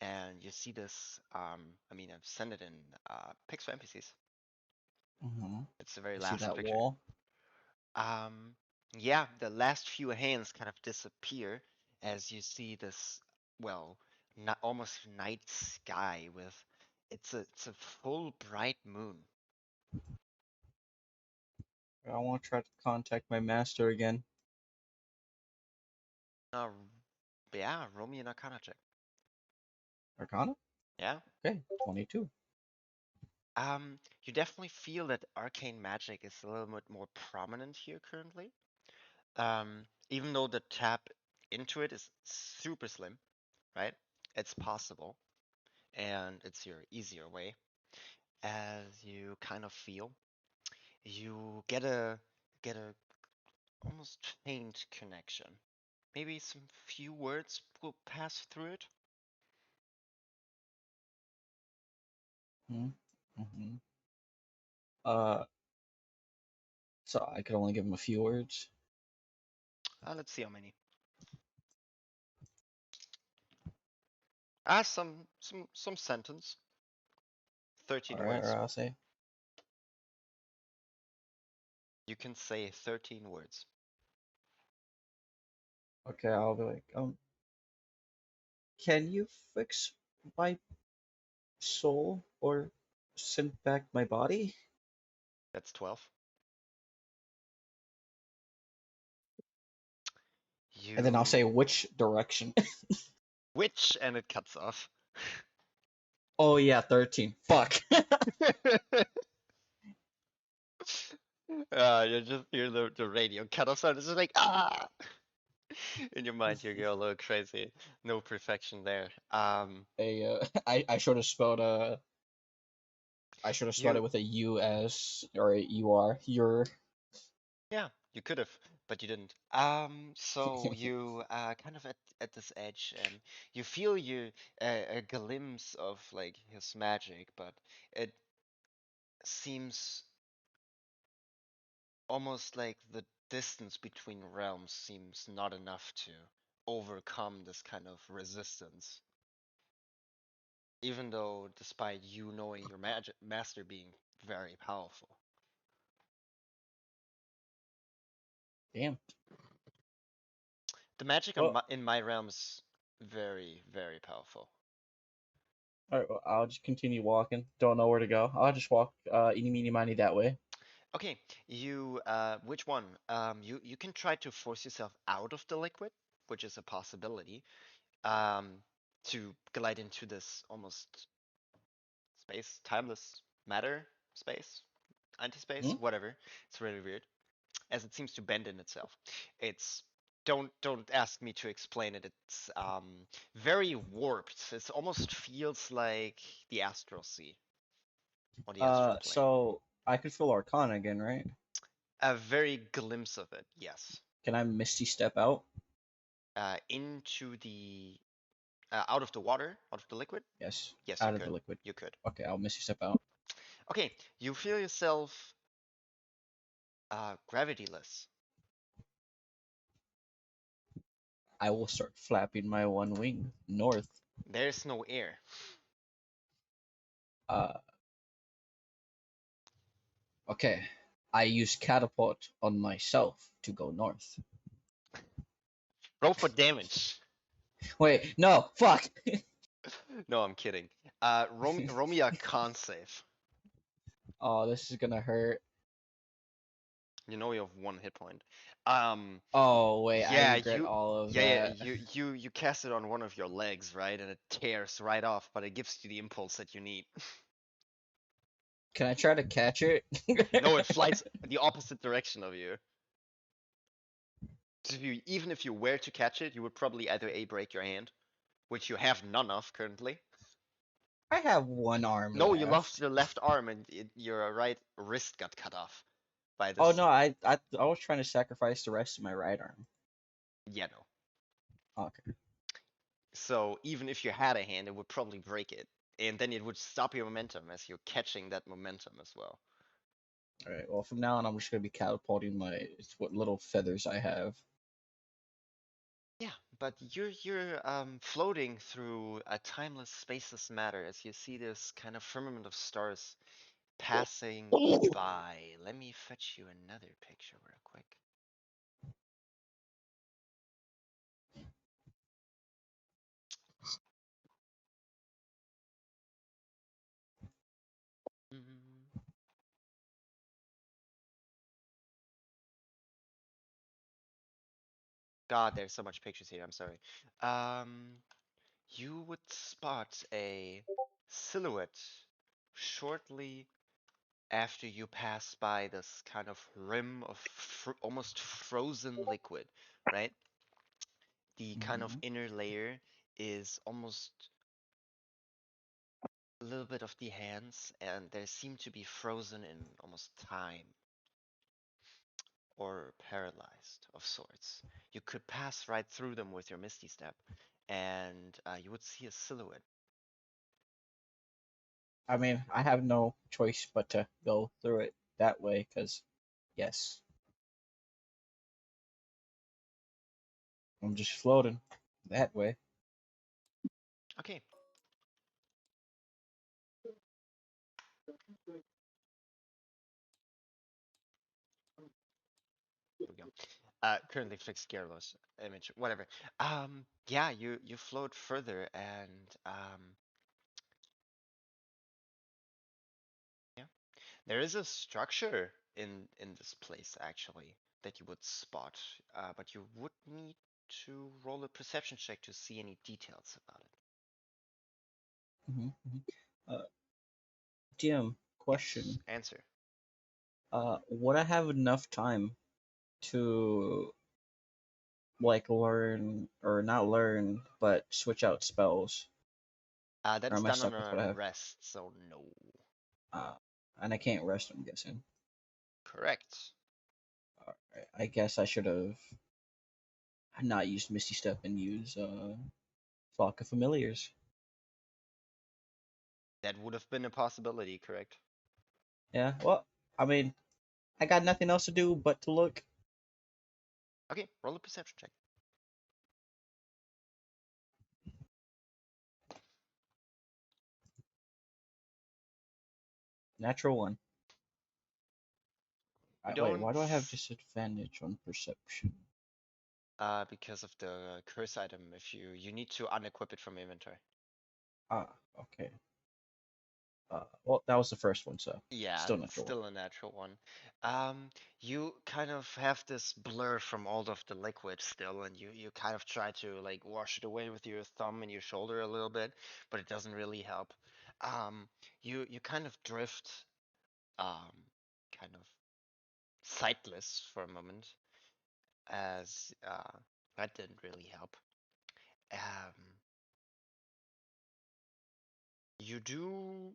and you see this. I mean, I've sent it in pics for NPCs. Mm-hmm. It's the very See last that picture. wall? Yeah, the last few hands kind of disappear as you see this, well, not almost night sky with it's a full bright moon. I want to try to contact my master again. Uh, yeah, roll me an Arcana check. Arcana? Yeah. Okay, 22. You definitely feel that arcane magic is a little bit more prominent here currently. Even though the tap into it is super slim, right? It's possible, and it's your easier way. As you kind of feel, you get a almost faint connection. Maybe some few words will pass through it. Mm-hmm. Uh, so I could only give him a few words. Let's see how many. Some sentence. 13 Alright, words. or I'll say, You can say 13 words. okay, I'll be like, can you fix my soul or send back my body? That's 12. And then I'll say You which direction. which and it cuts off. Oh yeah, 13. Fuck. You just hear the radio cut off sound. It's just like ah. In your mind, you go a little crazy. No perfection there. I should have spelled I should have spelled it You with a U-S or a U-R. Your. yeah, you could have, but you didn't. So you kind of at this edge, and you feel a glimpse of like his magic, but it seems almost like the distance between realms seems not enough to overcome this kind of resistance. Even though, despite you knowing your magic master being very powerful. Damn. The magic Well, in my realm is very, very powerful. alright, well, I'll just continue walking. Don't know where to go. I'll just walk eeny, meeny, miny that way. Okay, which one? You can try to force yourself out of the liquid, which is a possibility. Um, to glide into this almost space, timeless matter space, anti-space, Hmm? whatever. It's really weird, as it seems to bend in itself. It's don't ask me to explain it. It's very warped. It almost feels like the astral sea or the astral plane. So I could feel Arcana again, right? A very glimpse of it, yes. Can I Misty Step out? Into the out of the water, out of the liquid. Yes. Yes, you Out of the could. liquid. You could. Okay, I'll Misty Step out. Okay, you feel yourself gravityless. I will start flapping my one wing north. There's no air. Uh, okay. I use catapult on myself to go north. Roll for damage. Wait, no, fuck. No, I'm kidding. Roll me a con save. Oh, this is gonna hurt. You know you have 1 hit point. Oh wait, I Yeah, regret all of yeah, that. you cast it on one of your legs, right? And it tears right off, but it gives you the impulse that you need. Can I try to catch it? No, it flies the opposite direction of you. So even if you were to catch it, you would probably either A, break your hand, which you have none of currently. I have one arm No, you lost left. your left arm and your right wrist got cut off by Oh this. no, I was trying to sacrifice the rest of my right arm. Yeah, no. Okay. So even if you had a hand, it would probably break it. And then it would stop your momentum as you're catching that momentum as well. All right. Well, from now on, I'm just gonna be catapulting what little feathers I have. Yeah, but you're floating through a timeless spaceless matter as you see this kind of firmament of stars passing by. Let me fetch you another picture real quick. Mm. God, there's so much pictures here. I'm sorry. You would spot a silhouette shortly after you pass by this kind of rim of almost frozen liquid, right? The kind of Mm-hmm. inner layer is almost a little bit of the hands, and they seem to be frozen in almost time or paralyzed of sorts. You could pass right through them with your Misty Step, and you would see a silhouette. I mean, I have no choice but to go through it that way, because, yes, I'm just floating that way. Okay. Here we go. Currently fixed gearless image, whatever. Yeah, you float further, and yeah, there is a structure in this place actually that you would spot, but you would need to roll a perception check to see any details about it. Mm-hmm. DM Yes, question. answer. Would I have enough time to like learn or not learn, but switch out spells? Or That's am I done on stuck with a what I have? rest, so no. Uh, and I can't rest, I'm guessing. Correct. Alright, I guess I should have not used Misty Step and use Flock of Familiars. That would have been a possibility, correct? Yeah, well, I mean, I got nothing else to do but to look. Okay, roll a perception check. Natural one. You Wait, don't why do I have disadvantage on perception? because of the curse item. If you need to unequip it from inventory. Ah, okay. Well, that was the first one, so Yeah, still it's natural one. still a natural one. You kind of have this blur from all of the liquid still, and you kind of try to like wash it away with your thumb and your shoulder a little bit, but it doesn't really help. You kind of drift, um, kind of sightless for a moment, as that didn't really help. Um, you do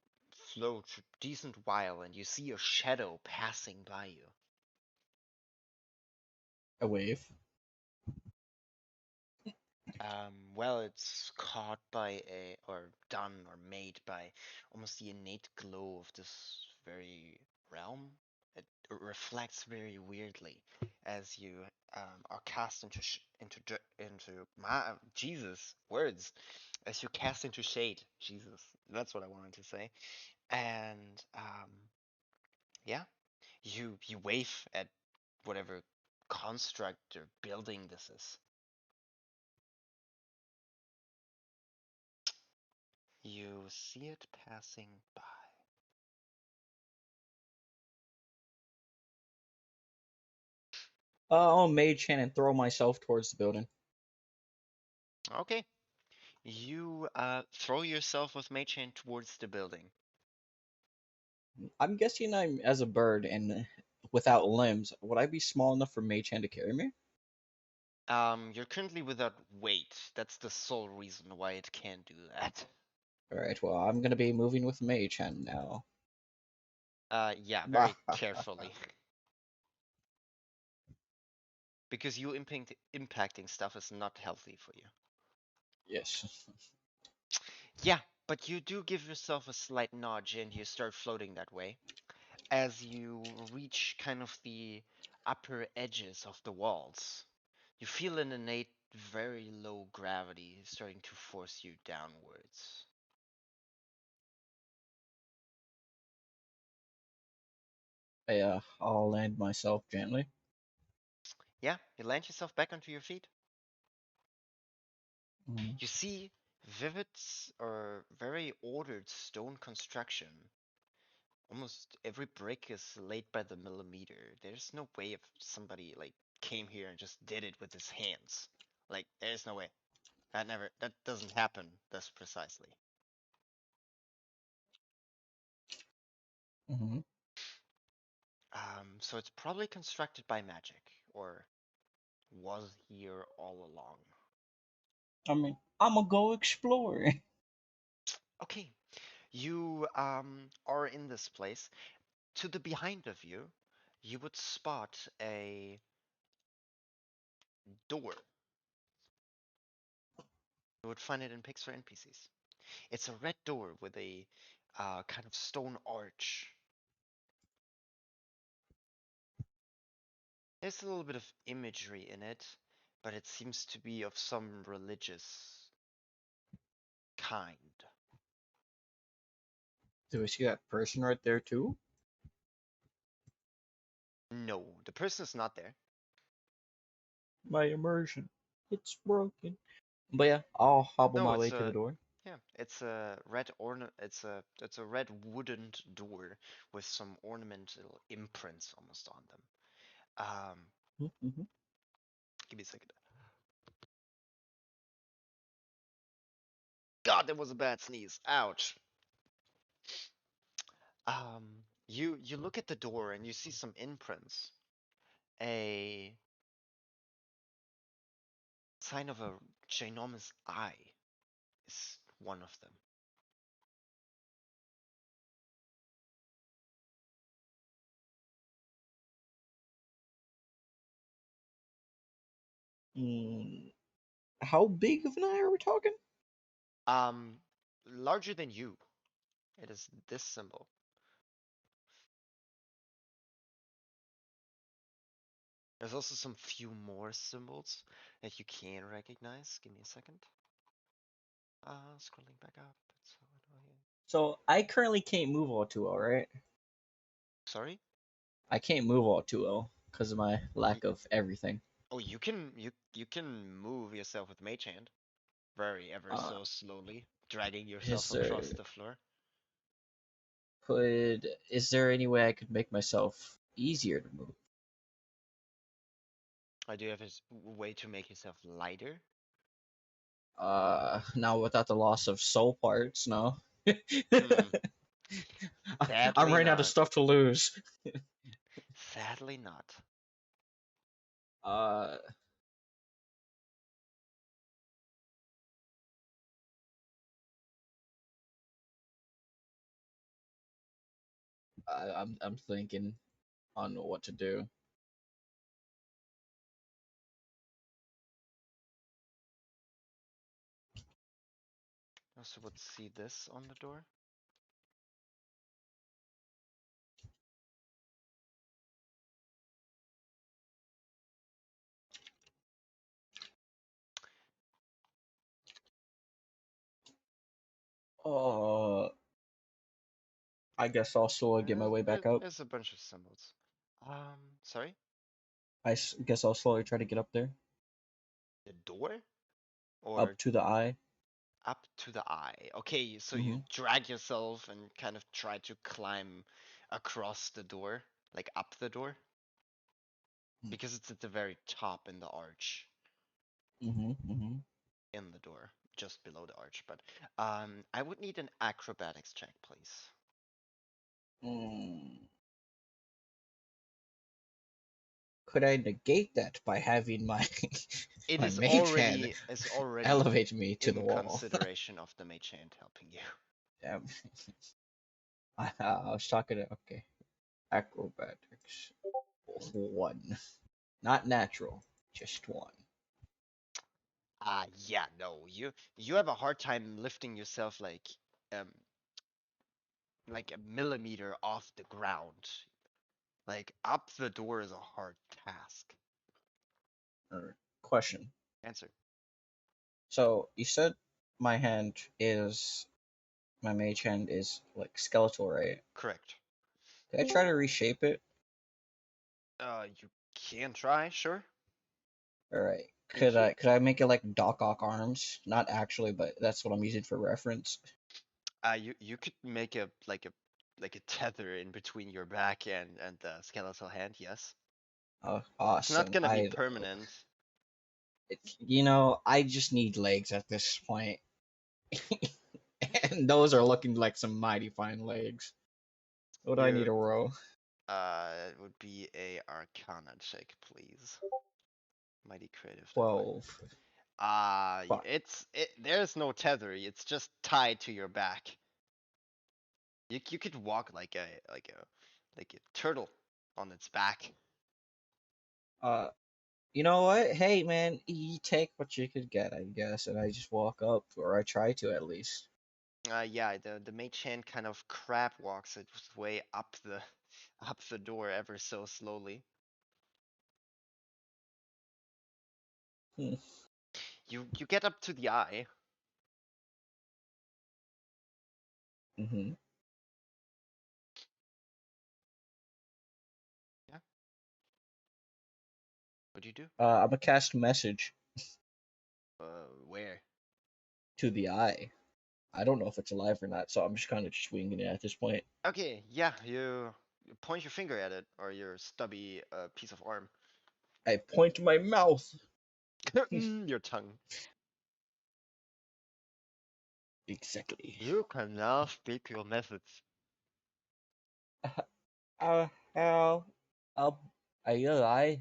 float a decent while, and you see a shadow passing by you. A wave. Well, it's caught by or done or made by almost the innate glow of this very realm. It reflects very weirdly as you are cast into my Jesus words, as you cast into shade. Jesus, that's what I wanted to say. And yeah, you wave at whatever construct or building this is. You see it passing by. I'll mage hand and throw myself towards the building. Okay. You throw yourself with Mage Hand towards the building. I'm guessing I'm as a bird and without limbs. Would I be small enough for mage hand to carry me? You're currently without weight. That's the sole reason why it can't do that. All right. Well, I'm gonna be moving with mage hand now. Yeah, very carefully. Because you impacting stuff is not healthy for you. Yes. Yeah, but you do give yourself a slight nudge and you start floating that way. As you reach kind of the upper edges of the walls, you feel an innate, very low gravity starting to force you downwards. I'll land myself gently. Yeah, you land yourself back onto your feet. Mhm. You see vivid or very ordered stone construction. Almost every brick is laid by the millimeter. There's no way if somebody like came here and just did it with his hands. Like there's no way. That doesn't happen this precisely. Mhm. So it's probably constructed by magic or was here all along. I mean, I'm gonna go explore. Okay, you are in this place. To the behind of you, you would spot a door. You would find it in Pix for NPCs. It's a red door with a kind of stone arch. There's a little bit of imagery in it, but it seems to be of some religious kind. Do we see that person right there too? No, the person is not there. My immersion, it's broken. But yeah, I'll hobble No, my way it's to the a door. yeah, it's a red orna it's a red wooden door with some ornamental imprints almost on them. Mm-hmm. Give me a second. God, that was a bad sneeze. Ouch. You look at the door and you see some imprints. A sign of a ginormous eye is one of them. How big of an eye are we talking? Um, Larger than you. It is this symbol. There's also some few more symbols that you can recognize. Give me a second. Scrolling back up. That's so annoying. So I currently can't move all too well, right? Sorry? I can't move all too well because of my Y lack of everything. Oh, you can move yourself with Mage Hand, very ever Uh, so slowly, dragging is yourself across there the floor. is there any way I could make myself easier to move? I do have a way to make yourself lighter. Now without the loss of soul parts, no. Hmm. I'm Sadly running out of not. stuff to lose. Sadly not. Uh, I'm thinking on what to do. Also would see this on the door. Uh, I guess I'll slowly get my way back up. There's a bunch of symbols. Sorry? Guess I'll slowly try to get up there, The door? Or up to the eye. up to the eye? Okay, so you Mm-hmm. drag yourself and kind of try to climb across the door, like up the door, because it's at the very top in the arch, Mm-hmm. Mm-hmm. in the door, just below the arch. But I would need an acrobatics check, please. Mm. Could I negate that by having my It my is mage hand already elevate me to the in wall? consideration of the mage hand helping you. Damn. I was talking to okay. Acrobatics 1, not natural, just 1. Yeah, no, you have a hard time lifting yourself um like a millimeter off the ground. Like up the door is a hard task. Question. Answer. So you said my mage hand is like skeletal, right? Correct. Could I try to reshape it? You can try, sure. All right. You Could I make it like Doc Ock arms? Not actually, but that's what I'm using for reference. you could make a tether in between your back and the skeletal hand, yes. Oh, It's not awesome. gonna be permanent. I just need legs at this point. And those are looking like some mighty fine legs. What do I need to roll? It would be a Arcana check, please. Mighty creative. 12. Fuck. There's no tether. It's just tied to your back. You could walk like a turtle on its back. You know what? Hey, man, you take what you could get, I guess, and I just walk up, or I try to at least. Yeah, the mage hand kind of crab walks its way up the up the door ever so slowly. Hmm. You get up to the eye. Mm-hmm. Yeah. What do you do? I'm gonna cast message Where? to the eye. I don't know if it's alive or not, so I'm just kind of just winging it at this point. Okay, yeah, you point your finger at it or your stubby piece of arm. I point my mouth. Your tongue. Exactly. You can now speak your message. How? Are you alive?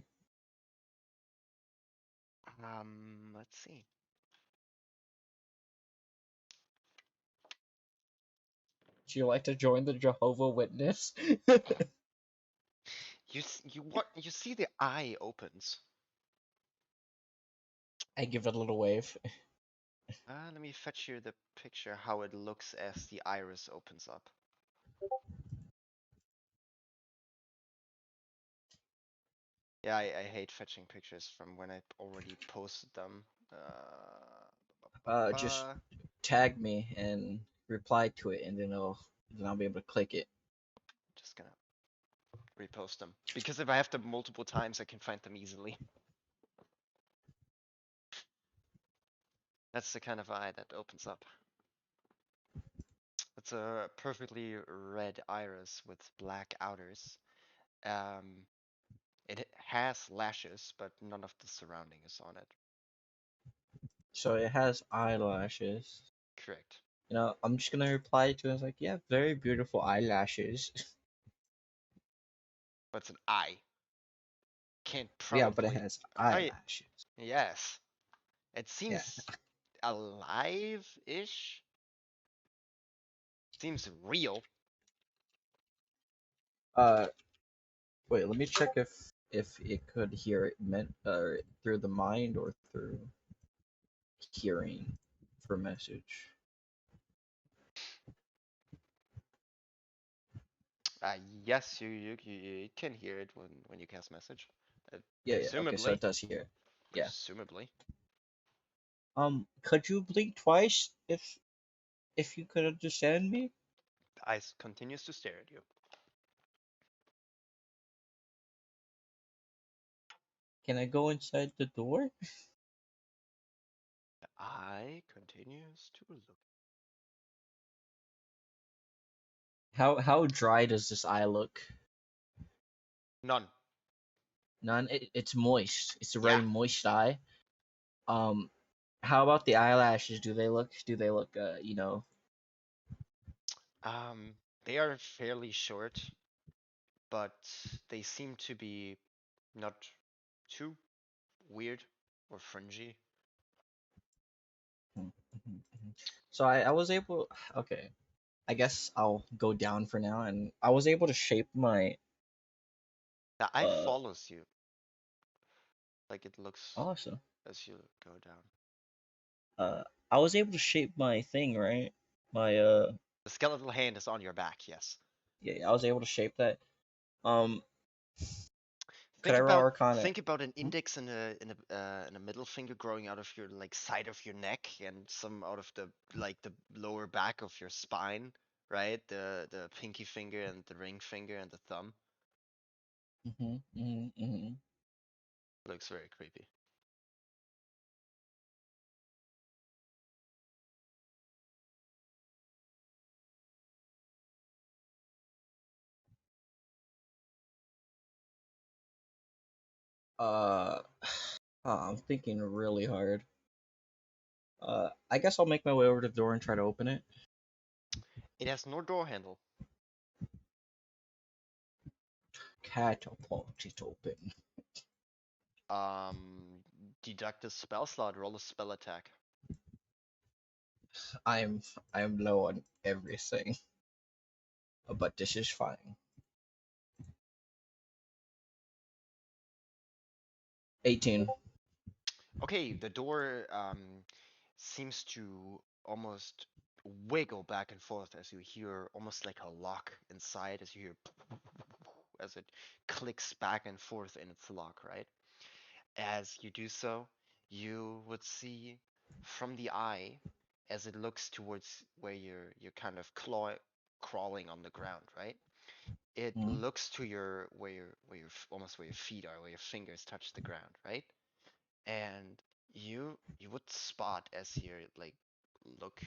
Let's see. Would you like to join the Jehovah Witness? You see the eye opens. I give it a little wave. Let me fetch you the picture how it looks as the iris opens up. Yeah, I hate fetching pictures from when I already posted them. Just tag me and reply to it, and then I'll be able to click it. Just gonna repost them because if I have them multiple times, I can find them easily. That's the kind of eye that opens up. It's a perfectly red iris with black outers. It has lashes, but none of the surrounding is on it. So it has eyelashes. Correct. I'm just gonna reply to it. It's like, yeah, very beautiful eyelashes. But it's an eye. Can't Yeah, but it probably. has eyelashes. Yes. It Yeah. seems alive-ish. Seems real. Wait, let me check if it could hear it meant through the mind or through hearing for message. Yes, you can hear it when you cast message. Yeah, yeah. Okay, so Presumably. it does hear. Yeah. Presumably. Could you blink twice if if you could understand me. The eye continues to stare at you. Can I go inside the door? The eye continues to look. How dry does this eye look? None. None. It's moist. It's a Yeah. very moist eye. Um, how about the eyelashes? Do they look Um, they are fairly short, but they seem to be not too weird or fringy. So I was able. Okay, I guess I'll go down for now, and I was able to shape my The eye uh. follows you, like it looks Awesome. as you go down. I was able to shape my thing, right? My The skeletal hand is on your back, yes. yeah, I was able to shape that. Um, could Think I roll about Arcana? think about an index and a middle finger growing out of your like side of your neck and some out of the like the lower back of your spine, right? The pinky finger and the ring finger and the thumb. Looks very creepy. Uh, I'm thinking really hard. I guess I'll make my way over to the door and try to open it. It has no door handle. Catapult it open. Deduct a spell slot, roll a spell attack. I'm low on everything, but this is fine. 18. Okay, the door seems to almost wiggle back and forth as you hear almost like a lock inside as you hear as it clicks back and forth in its lock, right? As you do so, you would see from the eye as it looks towards where you're kind of crawling on the ground, right? It Mm, looks to your almost where your feet are, where your fingers touch the ground, right? And you would spot as you like look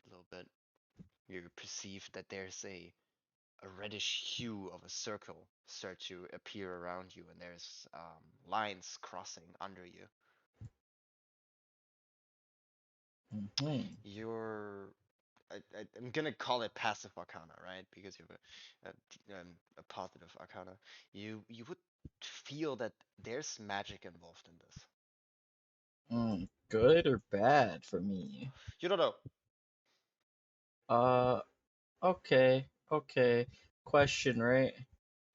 a little bit, you perceive that there's a reddish hue of a circle start to appear around you, and there's lines crossing under you. mhm. You're I'm gonna call it passive arcana, right? Because you have a positive arcana. You would feel that there's magic involved in this. Good or bad for me? You don't know. Uh, okay. Question, right?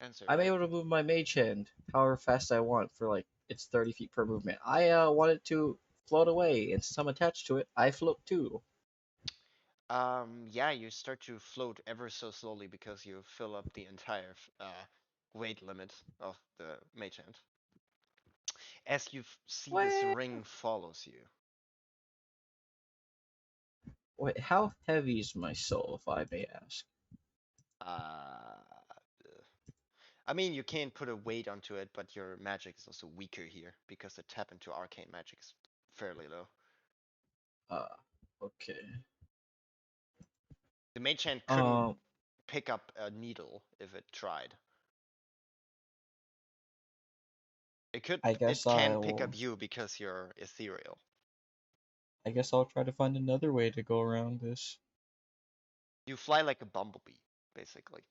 Answer, I'm right? able to move my mage hand however fast I want for like it's 30 feet per movement. I want it to float away, and since I'm attached to it, I float too. Yeah, you start to float ever so slowly because you fill up the entire weight limit of the mage hand. As you see this Wait, ring follows you. wait, how heavy is my soul, if I may ask? Uh, I mean, you can't put a weight onto it, but your magic is also weaker here because the tap into arcane magic is fairly low. Uh, okay. The mage hand couldn't Um, pick up a needle if it tried. I guess It I can pick will. up you because you're ethereal. I guess I'll try to find another way to go around this. You fly like a bumblebee, basically.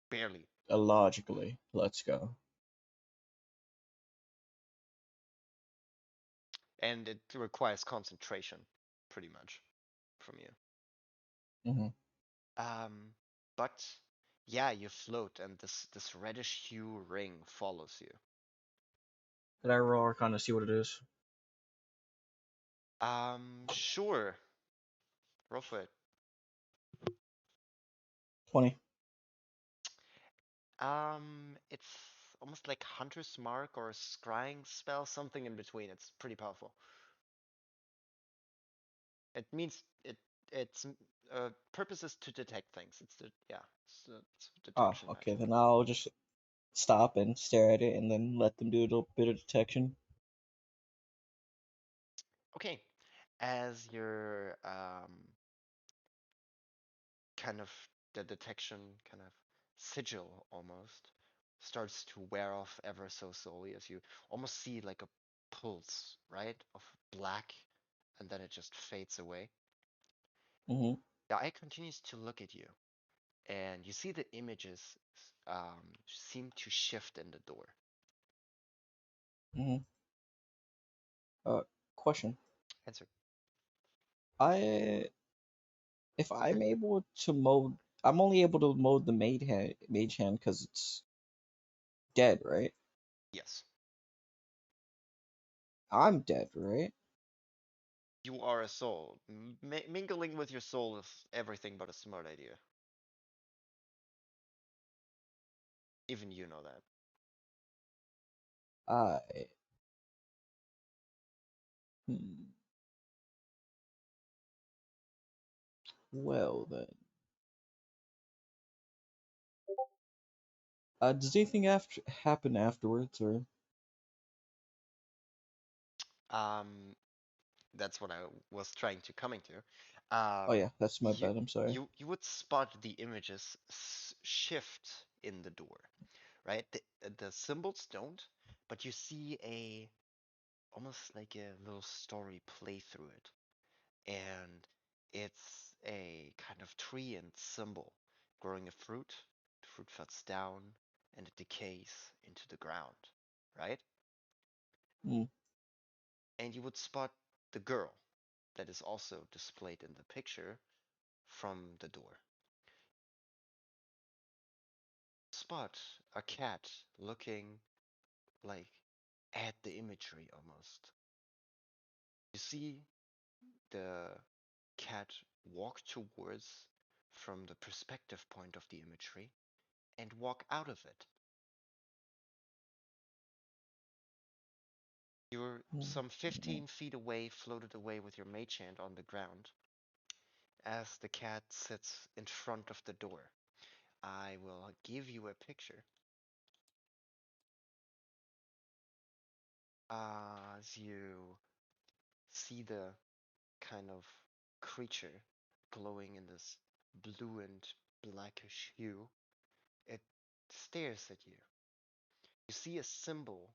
Barely. Illogically, let's go. And it requires concentration, pretty much, from you. Hmm. Um, but yeah, you float, and this reddish hue ring follows you. Did I roll Arcana to see what it is? Sure. Roll for it. 20. It's almost like Hunter's Mark or a scrying spell, something in between. It's pretty powerful. It means its purpose is to detect things. It's Oh, detection okay. magic. Then I'll just stop and stare at it, and then let them do a little bit of detection. Okay, as your kind of the detection kind of sigil almost starts to wear off ever so slowly as you almost see like a pulse, right, of black, and then it just fades away. Mm-hmm. The eye continues to look at you, and you see the images seem to shift in the door. Mm-hmm. Question. Answer. I if Mhm. I'm able to mode, I'm only able to mode the mage hand because it's dead, right? Yes, I'm dead, right? you are a soul. Mingling with your soul is everything but a smart idea. Even you know that. I hmm. Well then. Does anything happen afterwards, or? Um, that's what I was trying to coming to. Oh yeah, that's my You bad. I'm sorry. you would spot the images shift in the door, right? The symbols don't, but you see a almost like a little story play through it, and it's a kind of tree and symbol growing a fruit. The fruit falls down and it decays into the ground, right? Hmm. And you would spot the girl that is also displayed in the picture from the door. Spot a cat looking like at the imagery almost. You see the cat walk towards from the perspective point of the imagery and walk out of it. You're some Hmm. 15 feet away, floated away with your mage hand on the ground as the cat sits in front of the door. I will give you a picture. As you see the kind of creature glowing in this blue and blackish hue, it stares at you. You see a symbol.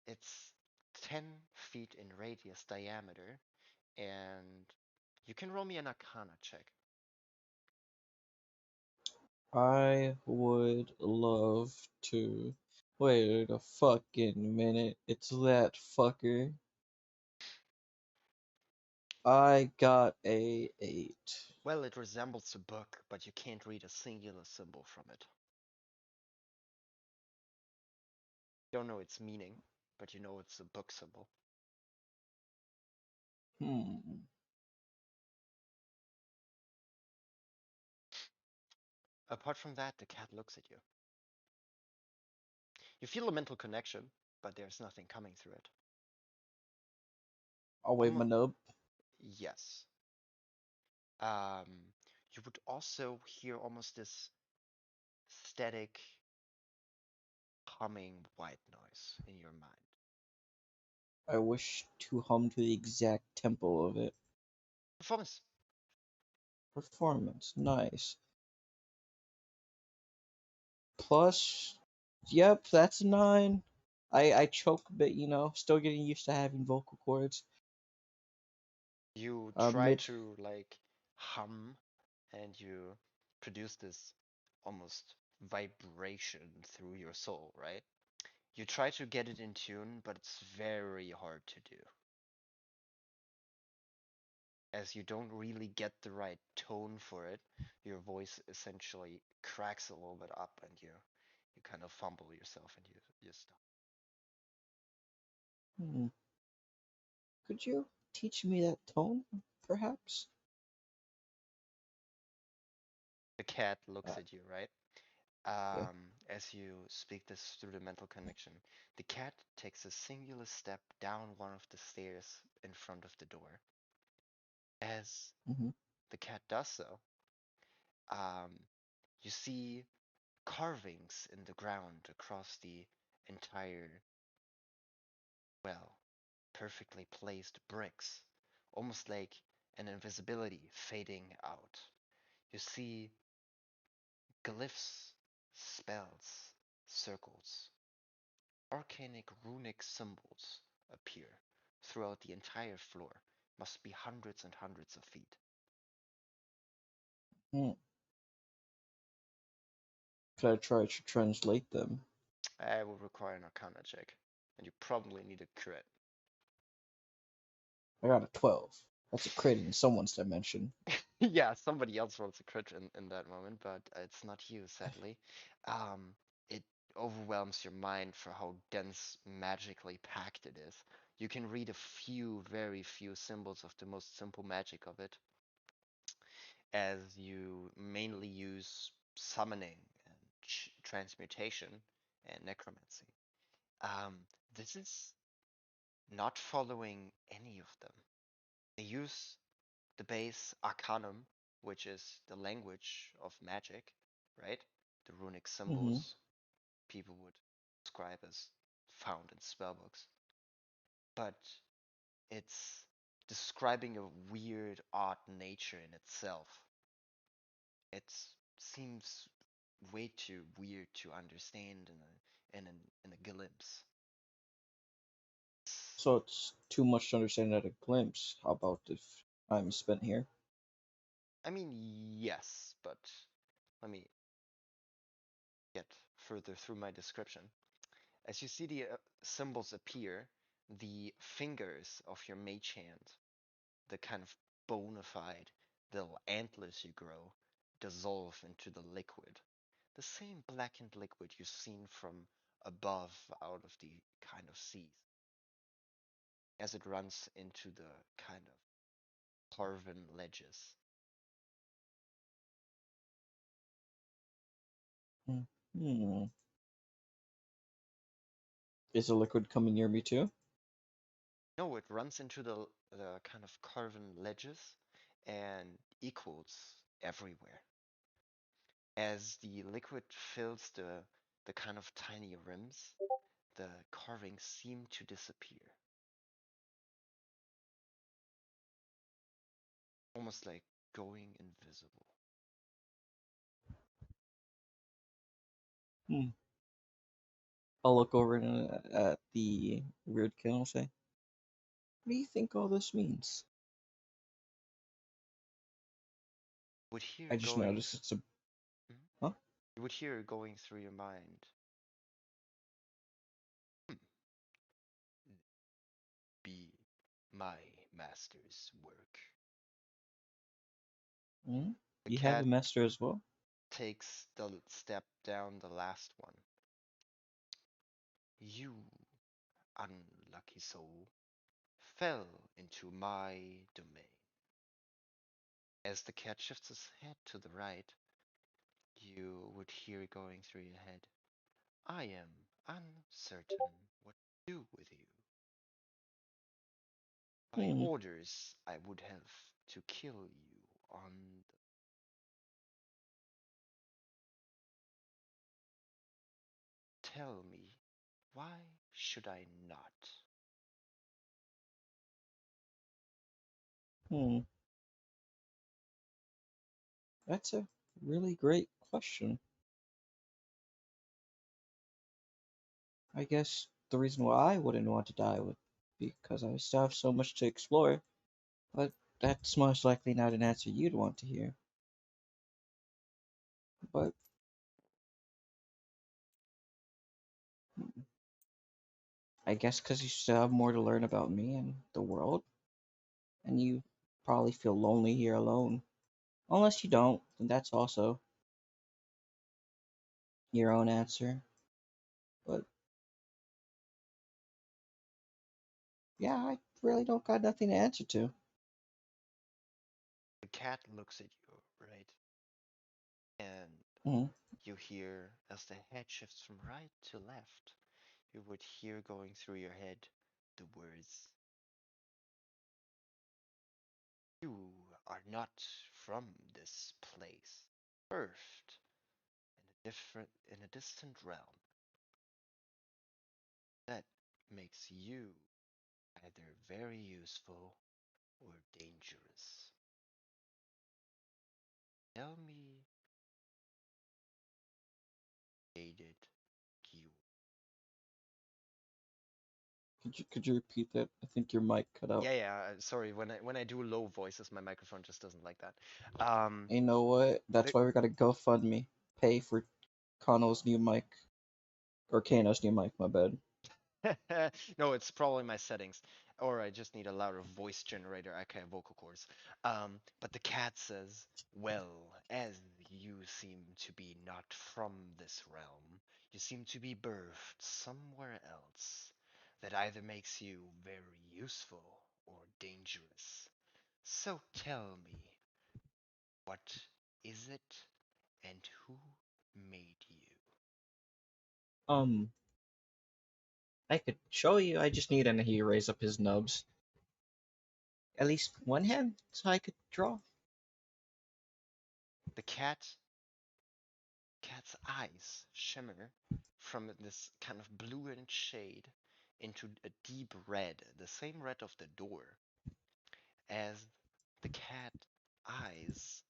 It's 10 feet in radius diameter, and you can roll me an Arcana check. I would love to. Wait a fucking minute. It's that fucker. I got a 8. Well, it resembles a book, but you can't read a singular symbol from it. Don't know its meaning, but you know it's a book symbol. Hmm. Apart from that, the cat looks at you. You feel a mental connection, but there's nothing coming through it. I'll wave my nub. Yes. Um, you would also hear almost this static humming white noise in your mind. I wish to hum to the exact tempo of it. Performance. Performance. Nice. Plus, yep, that's a 9. I choke a bit, still getting used to having vocal cords. You try Mid. to like hum and you produce this almost vibration through your soul, right? You try to get it in tune, but it's very hard to do. As you don't really get the right tone for it, your voice essentially cracks a little bit up and you kind of fumble yourself and you stop. Hmm. Could you teach me that tone, perhaps? The cat looks Uh, at you, right? okay. As you speak this through the mental connection, the cat takes a singular step down one of the stairs in front of the door As Mm-hmm. the cat does so, um, you see carvings in the ground across the entire, well, perfectly placed bricks, almost like an invisibility fading out. You see glyphs, spells, circles, arcanic runic symbols appear throughout the entire floor. Must be hundreds and hundreds of feet. Hmm. Could I try to translate them? I will require an arcana check, and you probably need a crit. I got a 12. That's a crit in someone's dimension. Yeah, somebody else rolls a crit in that moment, but it's not you, sadly. It overwhelms your mind for how dense magically packed it is. You can read a few, very few symbols of the most simple magic of it, as you mainly use summoning and transmutation and necromancy. Um, this is not following any of them. They use the base arcanum, which is the language of magic, right? The runic Mm-hmm. symbols people would describe as found in spellbooks. But it's describing a weird, odd nature in itself. It seems way too weird to understand in a glimpse. So it's too much to understand at a glimpse. How about if time is spent here? I mean, yes, but let me get further through my description. As you see the symbols appear, the fingers of your mage hand, the kind of bona fide little antlers you grow, dissolve into the liquid. The same blackened liquid you've seen from above out of the kind of seas, as it runs into the kind of carven ledges. Hmm. Is the liquid coming near me too? No, it runs into the kind of carven ledges and equals everywhere. As the liquid fills the kind of tiny rims, the carvings seem to disappear. Almost like going invisible. Hmm. I'll look over at the weird kid and I'll say, "What do you think all this means?" Would hear I just going noticed it's a. Mhm. Huh? You would hear going through your mind. Hmm. Be my master's work. Hmm? The You have a cat master as well? takes the step down the last one. You, unlucky soul, fell into my domain. As the cat shifts his head to the right, you would hear going through your head. I am uncertain what to do with you. By Hmm. orders, I would have to kill you on the... Tell me, why should I not? Hmm. That's a really great question. I guess the reason why I wouldn't want to die would be because I still have so much to explore, but that's most likely not an answer you'd want to hear. But I guess because you still have more to learn about me and the world, and you probably feel lonely here alone. Unless you don't, then that's also your own answer. But yeah, I really don't got nothing to answer to. The cat looks at you, right? And Mhm. you hear, as the head shifts from right to left, you would hear going through your head the words, You are not from this place. Birthed in a distant realm. That makes you either very useful or dangerous. Tell me, created you. Could you repeat that? I think your mic cut out. Yeah. Sorry, when I do low voices, my microphone just doesn't like that. You know what? That's The why we got to GoFundMe. Pay for Kano's new mic. Or Kano's new mic, my bad. no, it's probably my settings, or I just need a louder voice generator. Okay, vocal cords. But the cat says, "Well, as you seem to be not from this realm, you seem to be birthed somewhere else. That either makes you very useful or dangerous. So tell me, what is it, and who made you?" Um, I could show you. I just need, and he raise up his nubs. At least one hand, so I could draw. The cat's eyes shimmer from this kind of bluish shade into a deep red, the same red of the door, as the cat eyes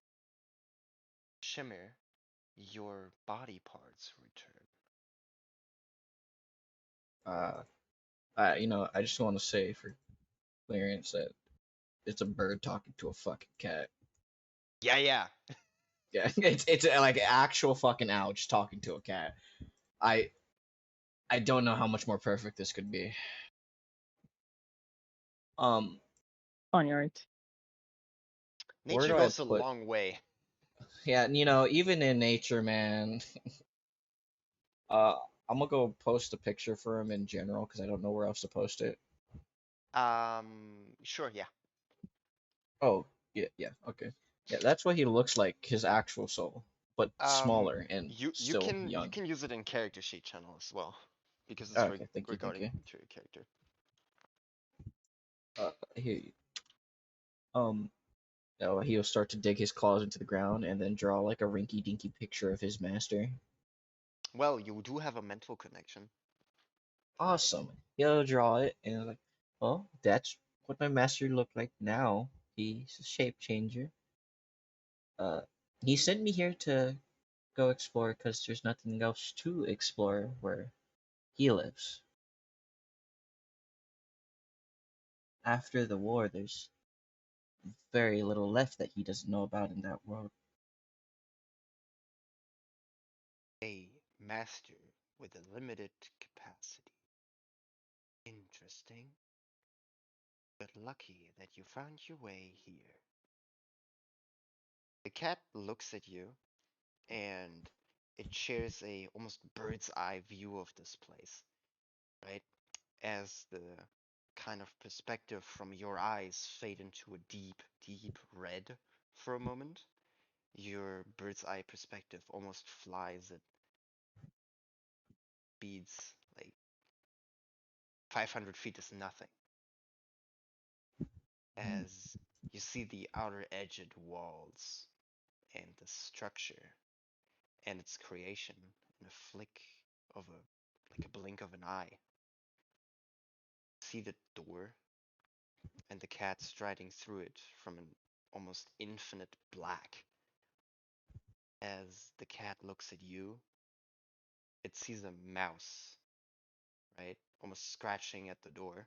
shimmer, your body parts return. I just want to say for clearance that it's a bird talking to a fucking cat. Yeah. Yeah, it's like actual fucking owl just talking to a cat. I I don't know how much more perfect this could be. Um, Funny art. where Nature do I goes a put? long way. Yeah, even in nature, man. I'm gonna go post a picture for him in general because I don't know where else to post it. Sure, yeah. Oh, yeah, okay. Yeah, that's what he looks like, his actual soul, but Um, smaller and you still can young. use it in character sheet channel as well, because it's Okay, thank regarding you. to your character. I hear you. Um, he'll start to dig his claws into the ground and then draw like a rinky-dinky picture of his master. Well, you do have a mental connection. Awesome. He'll draw it and like, well, that's what my master looked like now. He's a shape changer. Uh, he sent me here to go explore because there's nothing else to explore where he lives. After the war, there's very little left that he doesn't know about in that world. A master with a limited capacity. Interesting, but lucky that you found your way here. The cat looks at you and it shares a almost bird's eye view of this place, right? As the kind of perspective from your eyes fade into a deep red for a moment, your bird's eye perspective almost flies at speeds like 500 feet is nothing. As you see the outer edged walls and the structure and its creation in a flick of a blink of an eye. See the door and the cat striding through it from an almost infinite black. As the cat looks at you, it sees a mouse, right? Almost scratching at the door.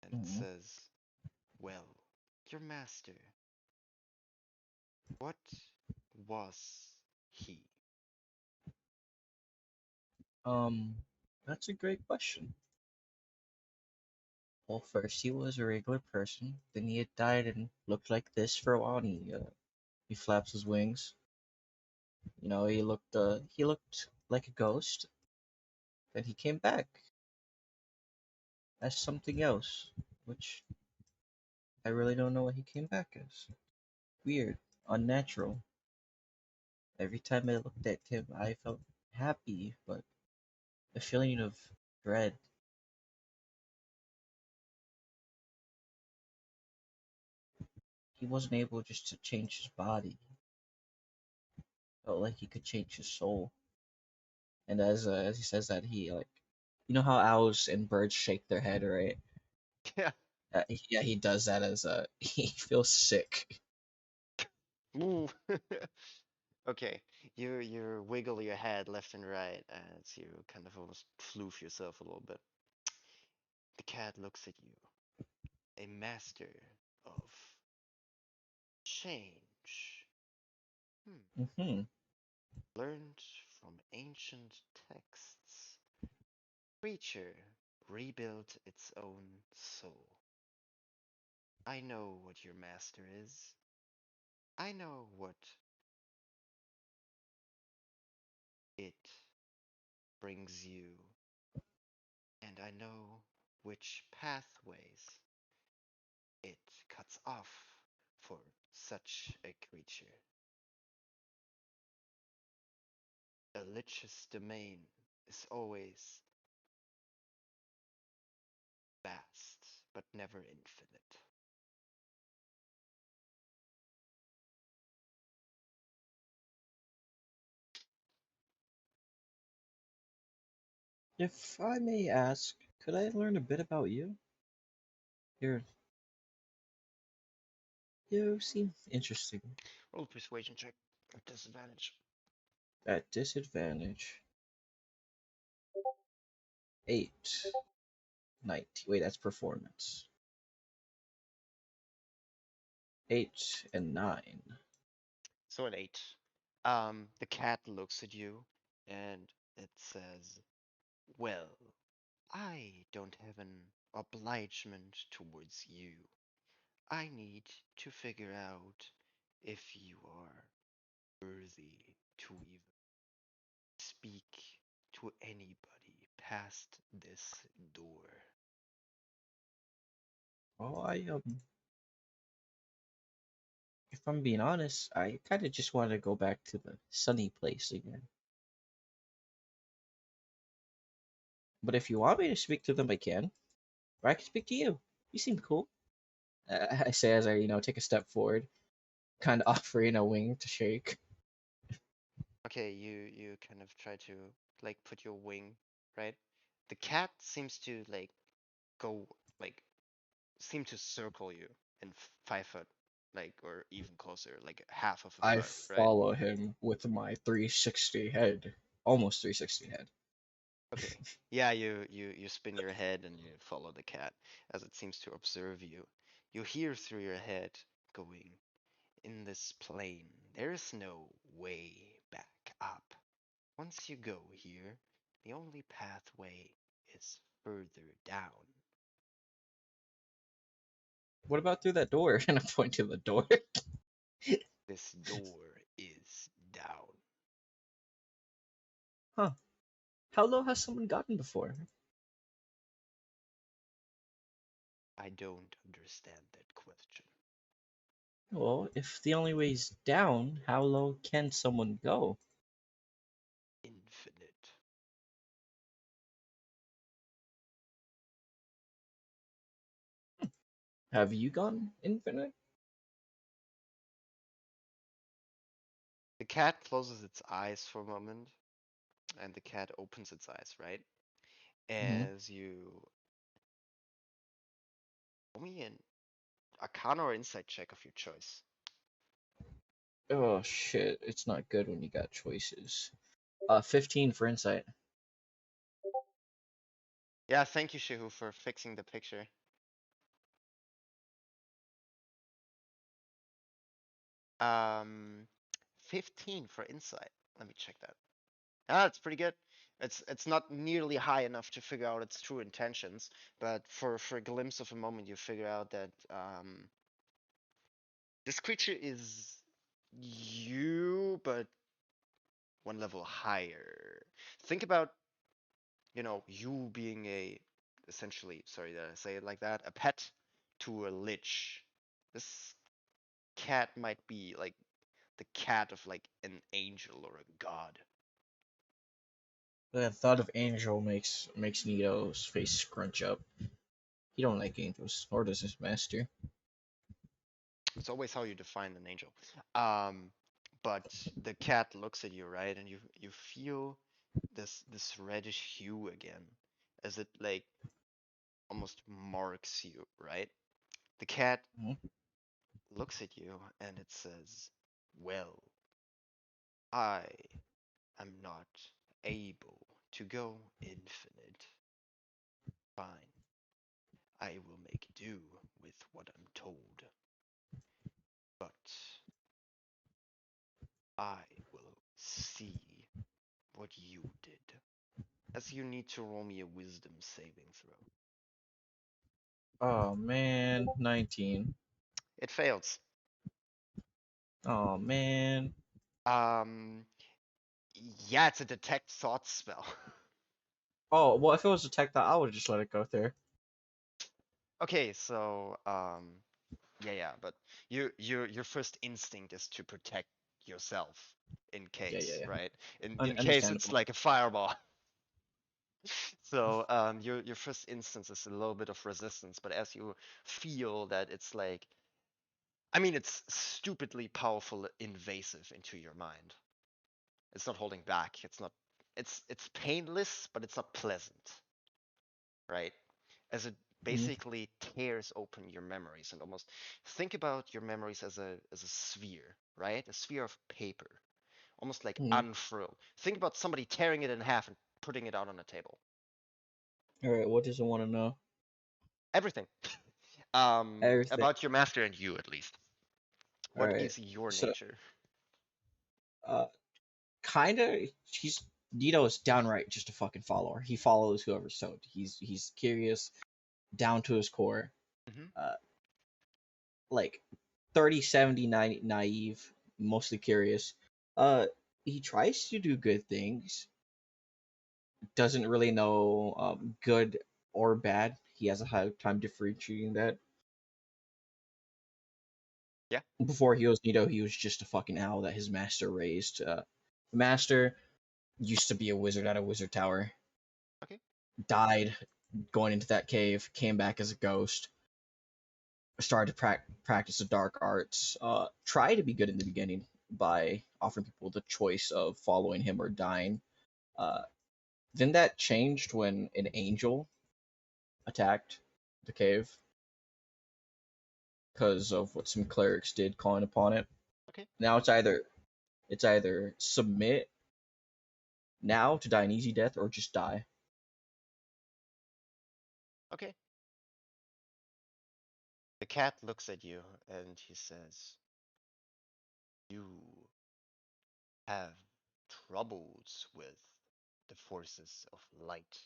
And it Mhm. says, "Well, your master, what was he?" That's a great question. Well, first he was a regular person, then he had died and looked like this for a while, and he flaps his wings. He looked like a ghost. Then he came back as something else, which I really don't know what he came back as. Weird, unnatural. Every time I looked at him, I felt happy, but a feeling of dread. he wasn't able just to change his body. Felt like he could change his soul. And as he says that, he like, you know how owls and birds shake their head, right? Yeah. Yeah, he does that as he feels sick. Move. Okay, you wiggle your head left and right as you kind of almost floof yourself a little bit. The cat looks at you, a master of change. Hmm. Learned from ancient texts. Creature rebuilt its own soul. I know what your master is. I know what it brings you, and I know which pathways it cuts off for such a creature. A lich's domain is always vast, but never infinite. If I may ask, could I learn a bit about you? You're, you seem interesting. Roll a persuasion check at disadvantage. At disadvantage. 8. 19. Wait, that's performance. 8 and 9. So an 8. The cat looks at you and it says, well, I don't have an obligement towards you. I need to figure out if you are worthy to even speak to anybody past this door. Well, if I'm being honest, I kind of just want to go back to the sunny place again. But if you want me to speak to them, I can. Or I can speak to you. You seem cool. I say as I take a step forward, kind of offering a wing to shake. Okay, you kind of try to like put your wing, right? The cat seems to like go like seem to circle you in 5 foot, like or even closer, like half of a I foot, right? follow him with my 360 head, almost 360 head. Okay. Yeah, you spin your head and you follow the cat as it seems to observe you. You hear through your head going, in this plane, there is no way back up. Once you go here, the only pathway is further down. What about through that door? And I point to the door. This door is down. Huh. How low has someone gotten before? I don't understand that question. Well, if the only way is down, how low can someone go? Infinite. Have you gone infinite? The cat closes its eyes for a moment, and the cat opens its eyes, right? Hmm. As you roll me an Arcana or Insight check of your choice. Oh shit, it's not good when you got choices. 15 for insight. Yeah, thank you, Shehu, for fixing the picture. 15 for Insight. Let me check that. Ah, that's pretty good. It's not nearly high enough to figure out its true intentions, but for a glimpse of a moment, you figure out that this creature is you, but one level higher. Think about, you being essentially, sorry that I say it like that, a pet to a lich. This cat might be like the cat of like an angel or a god. The thought of Angel makes Nito's face scrunch up. He don't like angels, nor does his master. It's always how you define an angel. Um, but the cat looks at you, right, and you feel this reddish hue again, as it like almost marks you, right? The cat Mhm. looks at you and it says, "Well, I am not able to go infinite. Fine, I will make do with what I'm told, but I will see what you did." As you need to roll me a wisdom saving throw. Oh man, 19. It fails. Oh man. Um, yeah, it's a detect thoughts spell. Oh, well, if it was a tech that I would have just let it go there. Okay, so yeah, but your first instinct is to protect yourself in Yeah, yeah, case, yeah. right? In case it's Understandable. like a fireball. So your first instance is a little bit of resistance, but as you feel that it's like, I mean, it's stupidly powerful, invasive into your mind. It's not holding back. It's not. It's painless, but it's not pleasant, right? As it Mhm. basically tears open your memories and almost think about your memories as a sphere, right? A sphere of paper, almost like Mhm. unfurled. Think about somebody tearing it in half and putting it out on a table. All right, what does it want to know? Everything. Everything. About your master and you at least. All What right. is your So, nature? uh, kind of, he's Nito is downright just a fucking follower. He follows whoever's told. He's curious down to his core. Hmm. Uh, like 30, 70, naive, mostly curious. Uh, he tries to do good things. Doesn't really know good or bad. He has a hard time differentiating that. Yeah. Before he was Nito, he was just a fucking owl that his master raised. The master used to be a wizard at a wizard tower. Okay. Died going into that cave. Came back as a ghost. Started to practice the dark arts. Tried to be good in the beginning by offering people the choice of following him or dying. Uh, then that changed when an angel attacked the cave because of what some clerics did calling upon it. Okay. Now it's either submit now to die an easy death or just die. Okay. The cat looks at you and he says, "You have troubles with the forces of light."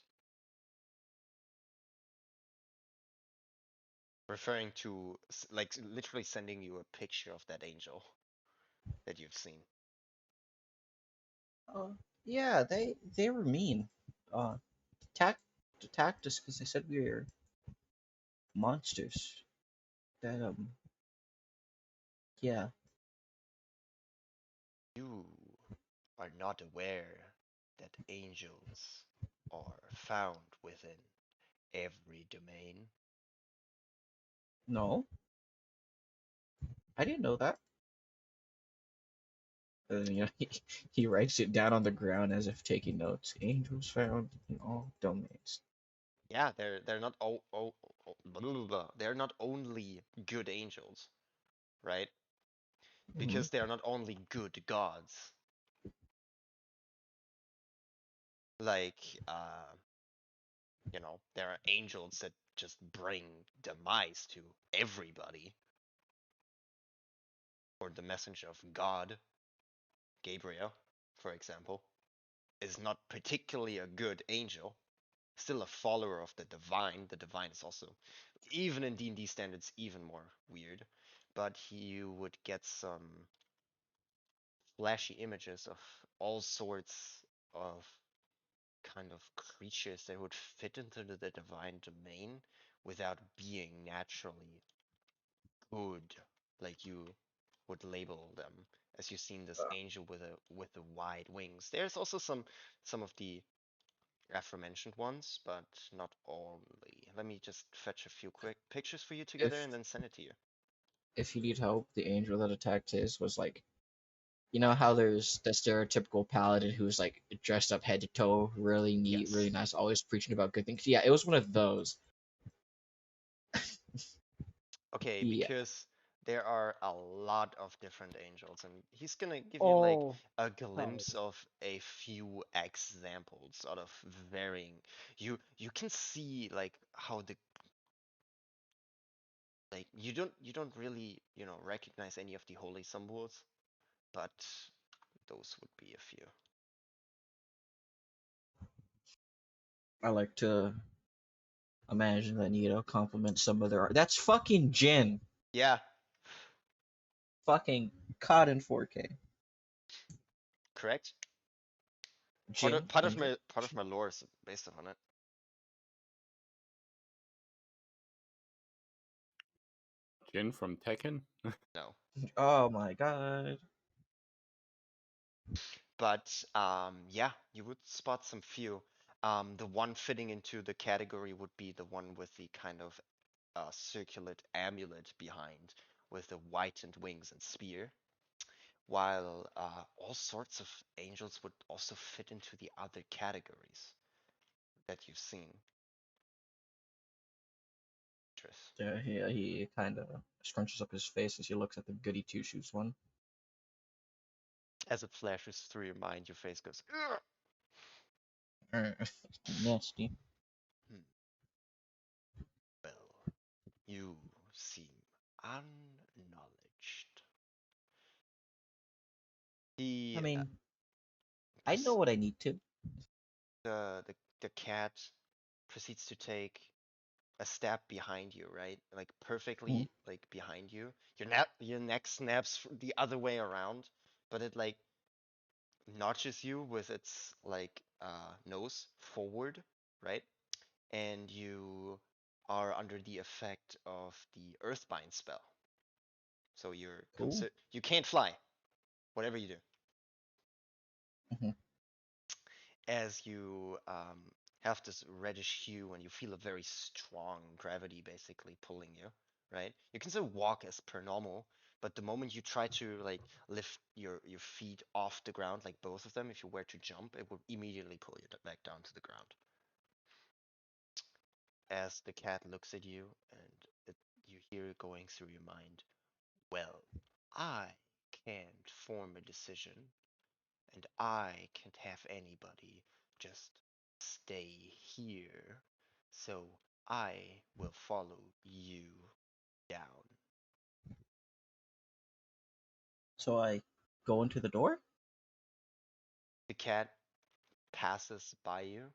Referring to like literally sending you a picture of that angel that you've seen. Yeah, they were mean. Uh, attacked attacked us because they said we were monsters. That yeah. You are not aware that angels are found within every domain. No, I didn't know that. And then, he writes it down on the ground as if taking notes. Angels found in all domains. Yeah, they're not blah, blah, blah. They're not only good angels, right? Hmm. Because they are not only good gods. Like there are angels that just bring demise to everybody. Or the messenger of God, Gabriel, for example, is not particularly a good angel, still a follower of the divine. The divine is also, even in D&D standards, even more weird. But he would get some flashy images of all sorts of kind of creatures that would fit into the divine domain without being naturally good, like you would label them. As you've seen this angel with the wide wings. There's also some of the aforementioned ones, but not only. Let me just fetch a few quick pictures for you together If and then send it to you. if you need help, the angel that attacked his was like, you know how there's the stereotypical paladin who's like dressed up head to toe, really neat, really Yes. nice, always preaching about good things. Yeah, it was one of those. Okay, Yeah. because there are a lot of different angels, and he's gonna give you like Oh, a sorry. glimpse of a few examples out of varying. You can see like how the like you don't really recognize any of the holy symbols, but those would be a few. I like to imagine that Nito compliments some of their art. That's fucking Jin. Yeah, Fucking caught in 4K. correct. Part of Jin, part of angel. my part of my lore is based upon it. Jin from Tekken. No. Oh my god. But yeah, you would spot some few. The one fitting into the category would be the one with the kind of circular amulet behind, with the whitened wings and spear. While all sorts of angels would also fit into the other categories that you've seen. Tris. Yeah, he kind of scrunches up his face as he looks at the goody two shoes one. As it flashes through your mind, your face goes, "Ugh!" Nasty. Hmm. Well, you seem unknowledged. I He mean, I know pres- what I need to. the cat proceeds to take a step behind you, right? Like Mhm. perfectly like behind you. Your neck snaps the other way around, but it like notches you with its like nose forward, right? And you are under the effect of the Earthbind spell. So Cool. you can't fly, whatever you do. Mhm. As you have this reddish hue and you feel a very strong gravity basically pulling you, right? You can still walk as per normal, but the moment you try to like lift your feet off the ground, like both of them, if you were to jump, it would immediately pull you back down to the ground. As the cat looks at you and you hear it going through your mind, well, I can't form a decision and I can't have anybody just stay here. So I will follow you down. So I go into the door? The cat passes by you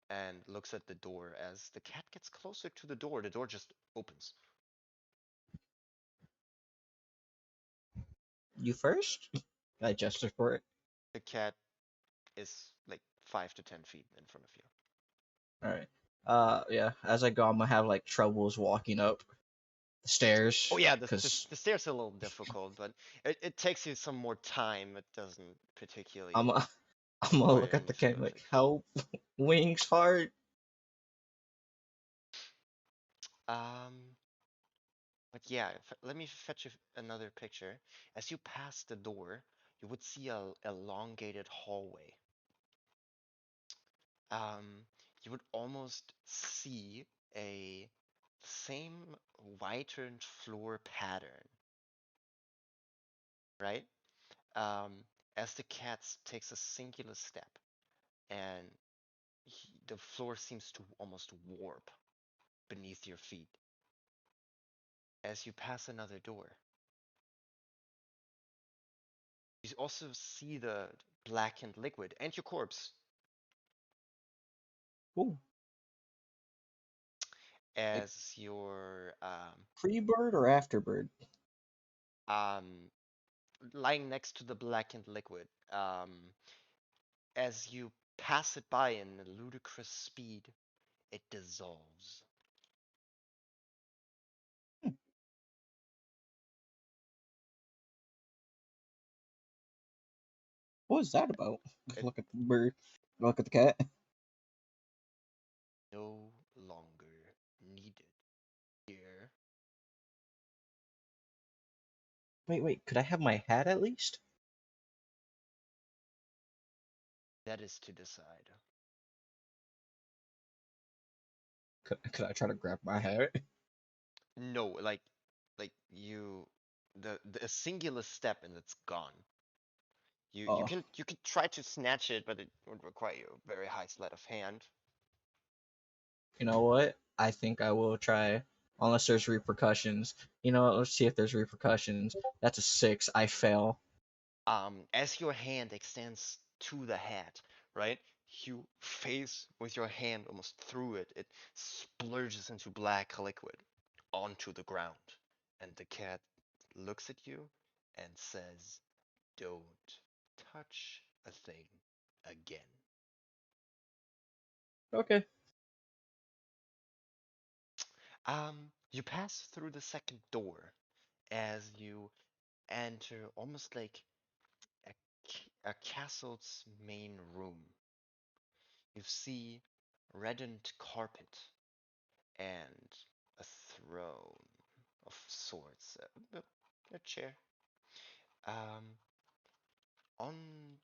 and looks at the door. As the cat gets closer to the door just opens. You first? I gesture for it. The cat is like 5 to 10 feet in front of you. Alright. Yeah, as I go, I'm gonna have like troubles walking up the Oh stairs, yeah, because the stairs are a little difficult, but it takes you some more time. It doesn't I'm, particularly I'm gonna require look at the anything cat of like, like. help, wings, heart. Um, but yeah, let me fetch you another picture. As you pass the door, you would see a elongated hallway. Um, you would almost see a same whitened floor pattern, right? As the cat takes a singular step, and the floor seems to almost warp beneath your feet. As you pass another door, you also see the blackened liquid and your corpse. Ooh, like As your pre-bird or afterbird? um, lying next to the blackened liquid, as you pass it by in a ludicrous speed, it dissolves. Hmm, what is that about? It Look at the bird. Look at the cat. no longer needed here. Wait. Could I have my hat at least? That is to decide. Could I try to grab my hat? No, like you, the singular step and it's gone. You Oh, can try to snatch it, but it would require a very high sleight of hand. you know what? I think I will try. Unless there's repercussions. You know what? Let's see if there's repercussions. That's a 6. I fail. As your hand extends to the hat, right? You face with your hand almost through it. It splurges into black liquid onto the ground, and the cat looks at you and says, "Don't touch a thing again." Okay. You pass through the second door as you enter almost like a castle's main room. You see reddened carpet and a throne of sorts, a chair. Um, on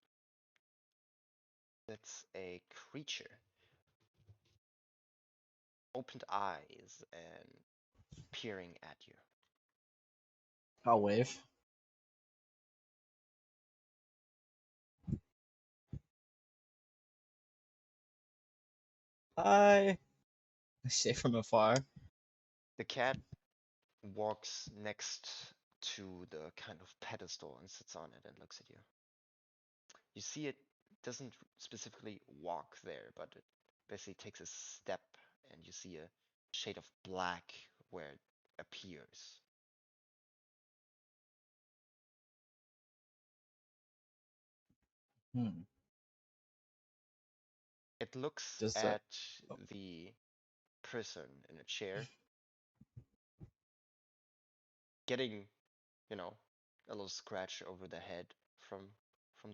that's a creature, opened eyes and peering at you. I'll wave. Hi. I say from afar. The cat walks next to the kind of pedestal and sits on it and looks at you. You see it doesn't specifically walk there, but it basically takes a step and you see a shade of black where it appears. Hmm. It looks Does that? at the person in a chair, getting, you know, a little scratch over the head from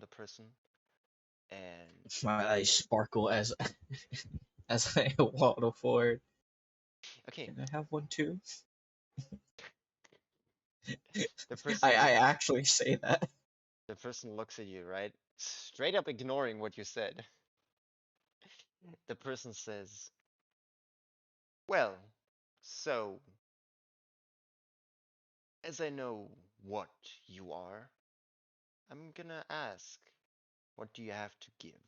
the person, and My eyes sparkle as as I waddle forward. okay, Can I have one too? the I person actually say that. the person looks at you, right? Straight up ignoring what you said. The person says, "Well, so as I know what you are, I'm gonna ask, what do you have to give?"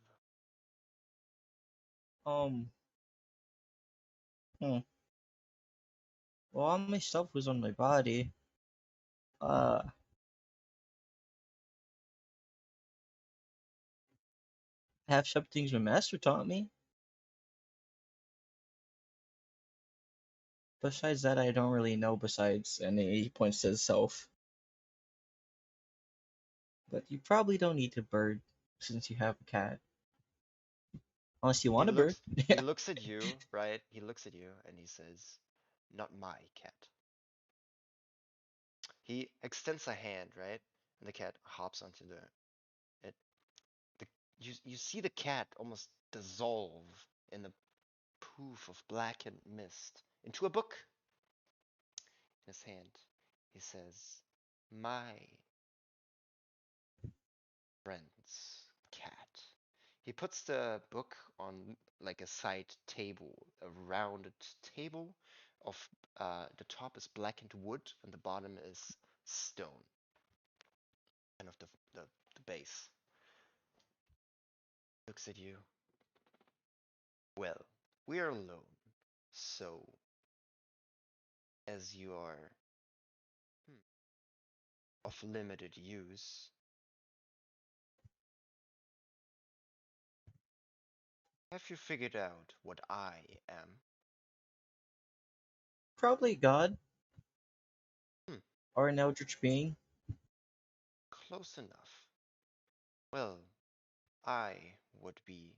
Um. Hmm. Well, all my stuff was on my body. Uh, have some things my master taught me. Besides that, I don't really know. Besides, and he points to himself. But you probably don't need a bird since you have a cat. Unless you want a bird. He looks at you, right? He looks at you and he says, "Not my cat." He extends a hand, right? And the cat hops onto it. The you see the cat almost dissolve in the poof of blackened mist into a book in his hand. He says, "My friend's cat." He puts the book on like a side table, a rounded table of the top is blackened wood and the bottom is stone, kind of the base. Looks at you. "Well, we're alone, so as you are hmm, of limited use, have you figured out what I am?" Probably God Hmm, or an eldritch being. close enough. Well, I would be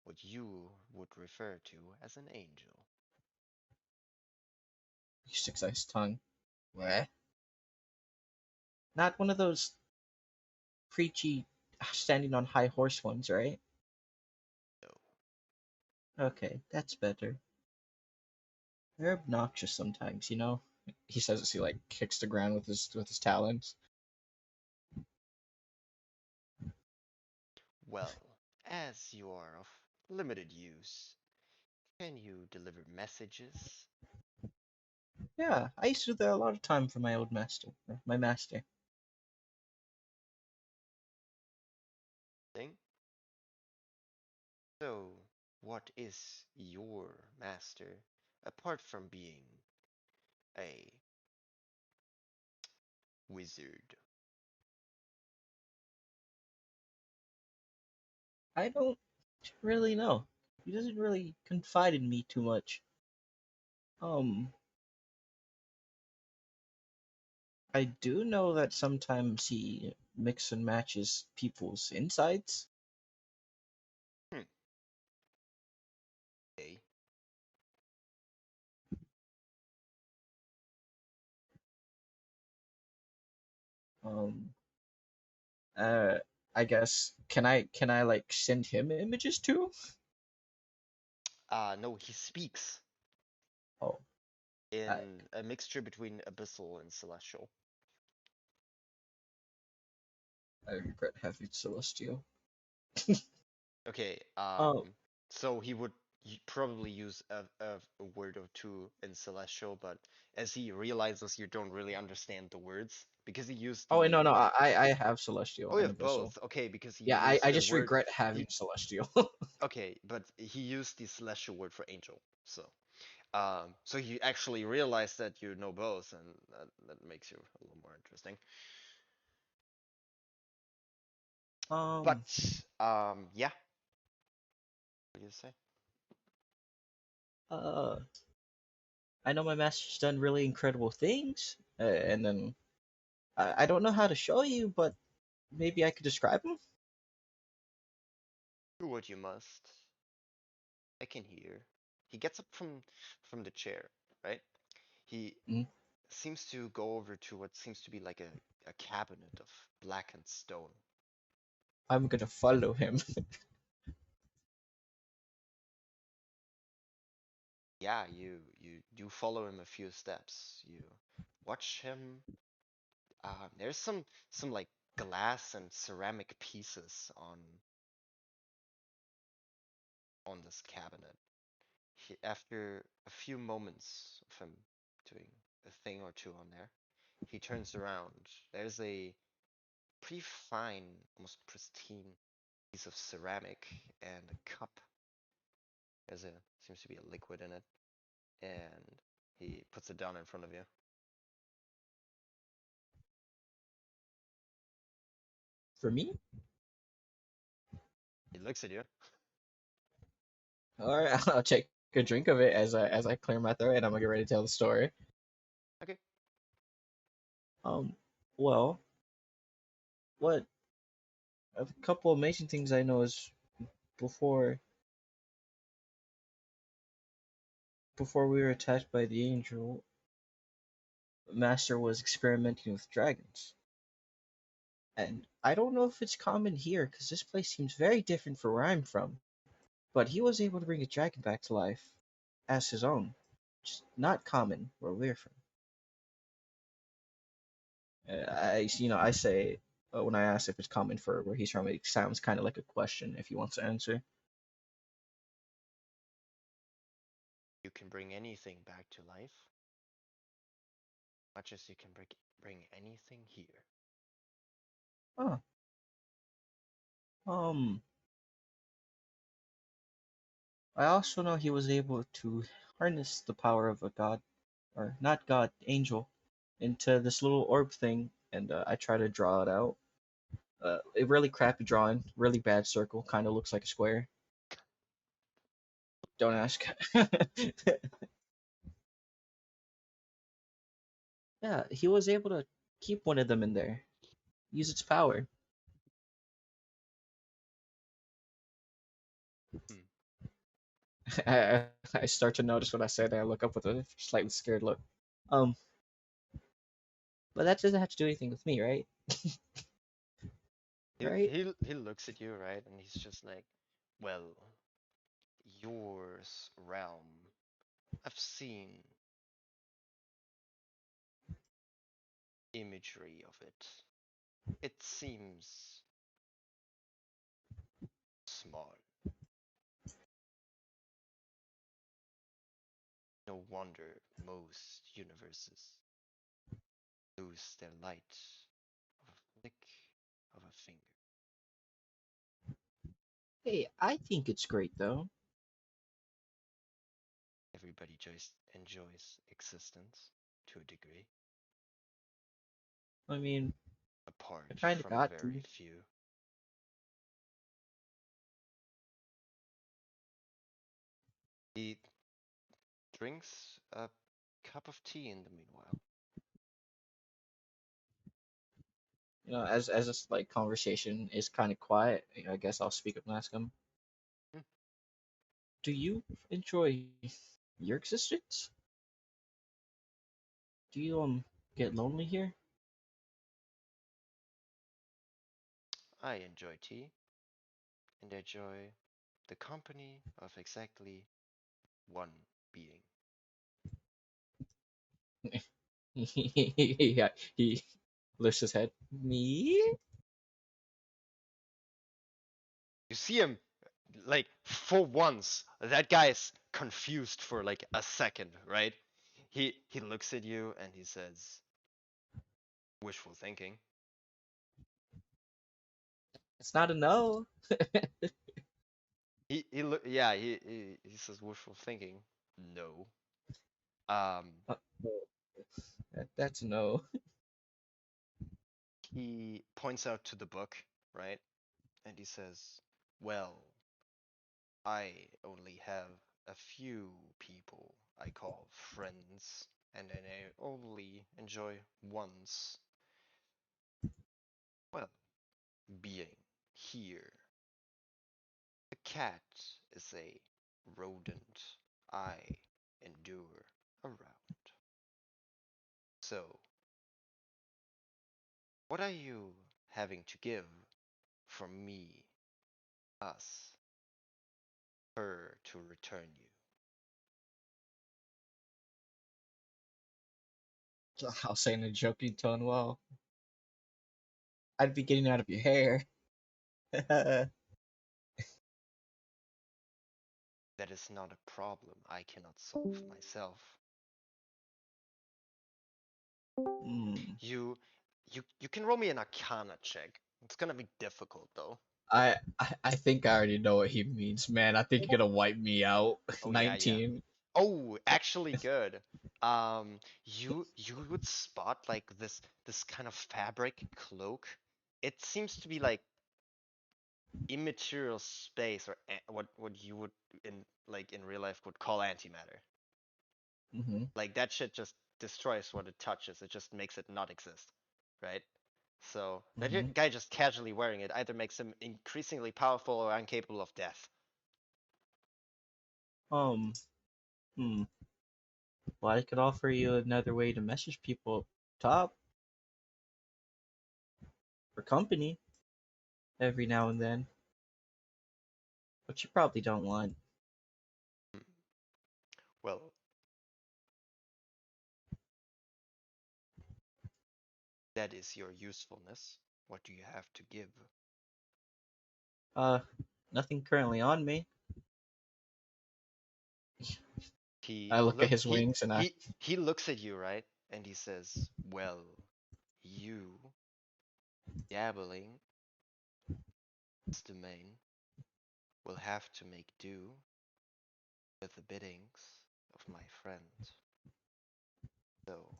what you would refer to as an angel. He sticks out his tongue. What? Not one of those preachy, standing on high horse ones, right? No. Okay, that's better. They're obnoxious sometimes, you know. He says as he like kicks the ground with his talons. Well, as you are of limited use, can you deliver messages? Yeah, I used to do that a lot of time for my old master, my master. Thing? So, what is your master, apart from being a wizard? I don't really know. He doesn't really confide in me too much. Um, I do know that sometimes he mix and matches people's insides. Hmm. Okay. Um, uh, I guess can I like send him images too? No, he speaks Oh, I in a mixture between abyssal and celestial. I regret having Celestial. Okay, Oh, so he would probably use a word or two in celestial, but as he realizes you don't really understand the words, because he used oh wait, the no, I have Celestial oh, you and have Abyssal. both. Okay, because he Yeah, I used the just word regret having he Celestial. okay, but he used the celestial word for angel. So he actually realized that you know both, and that makes you a little more interesting. But um, yeah, what do you say? uh, I know my master's done really incredible things, and then I don't know how to show you, but maybe I could describe him. Do what you must. I can hear. He gets up from the chair, right? He Mm, seems to go over to what seems to be like a cabinet of blackened stone. I'm gonna follow him. Yeah, you do follow him a few steps. You watch him. There's some like glass and ceramic pieces on this cabinet. After a few moments of him doing a thing or two on there, he turns around. There's a pretty fine, almost pristine piece of ceramic and a cup. There's a seems to be a liquid in it, and he puts it down in front of you. For me? He looks at you. All right, I'll take a drink of it as I clear my throat, and I'm gonna get ready to tell the story. Okay. Um, well, what a couple amazing things I know is before before we were attacked by the angel, Master was experimenting with dragons. And I don't know if it's common here, because this place seems very different from where I'm from. But he was able to bring a dragon back to life as his own. Just not common where we're from. I say when I ask if it's common for where he's from, it sounds kind of like a question if he wants to answer. You can bring anything back to life, much as you can bring anything here. Oh, um, I also know he was able to harness the power of a god, or not god, angel, into this little orb thing, and I try to draw it out. A really crappy drawing, really bad circle, kind of looks like a square. Don't ask. Yeah, he was able to keep one of them in there, use its power. Hmm. I start to notice what I said, and I look up with a slightly scared look. Um, but that doesn't have to do anything with me, right? He Right? he looks at you, right, and he's just like, well, yours realm. I've seen imagery of it. It seems small. No wonder most universes lose their light of a flick of a finger. Hey, I think it's great though. Everybody just enjoys existence to a degree, I mean, I apart kind of from got very to. few. He drinks a cup of tea in the meanwhile. As this like conversation is kind of quiet, I guess I'll speak up and ask him. Hmm. Do you enjoy your existence? Do you get lonely here? I enjoy tea and enjoy the company of exactly one being. Yeah, he lifts his head. Me? You see him, like, for once, that guy's confused for like a second, right? He looks at you and he says, wishful thinking. It's not a no. Yeah, he says wishful thinking. No. Um, Uh, that's a no. he points out to the book, right? And he says, well, I only have a few people I call friends, and then I only enjoy once, well, being here. The cat is a rodent I endure around. So, what are you having to give from me, us, her to return you? I'll say in a joking tone, well, I'd be getting out of your hair. That is not a problem I cannot solve myself. Hmm. You can roll me an Arcana check. It's gonna be difficult though. I think I already know what he means, man. I think you're gonna wipe me out. Oh yeah, yeah. 19. Oh, actually good. You would spot like this kind of fabric cloak. It seems to be like immaterial space, or what you would in real life would call antimatter. Mm-hmm. Like that shit just destroys what it touches. It just makes it not exist, right? So that Mm-hmm. guy just casually wearing it either makes him increasingly powerful or incapable of death. Um. Hmm. Well, I could offer you another way to message people up top for company every now and then, but you probably don't want. Hmm. Well, that is your usefulness. What do you have to give? Uh, Nothing currently on me. He I look at look his wings and I. he looks at you, right? And he says, "Well, you dabbling this domain will have to make do with the biddings of my friend. So,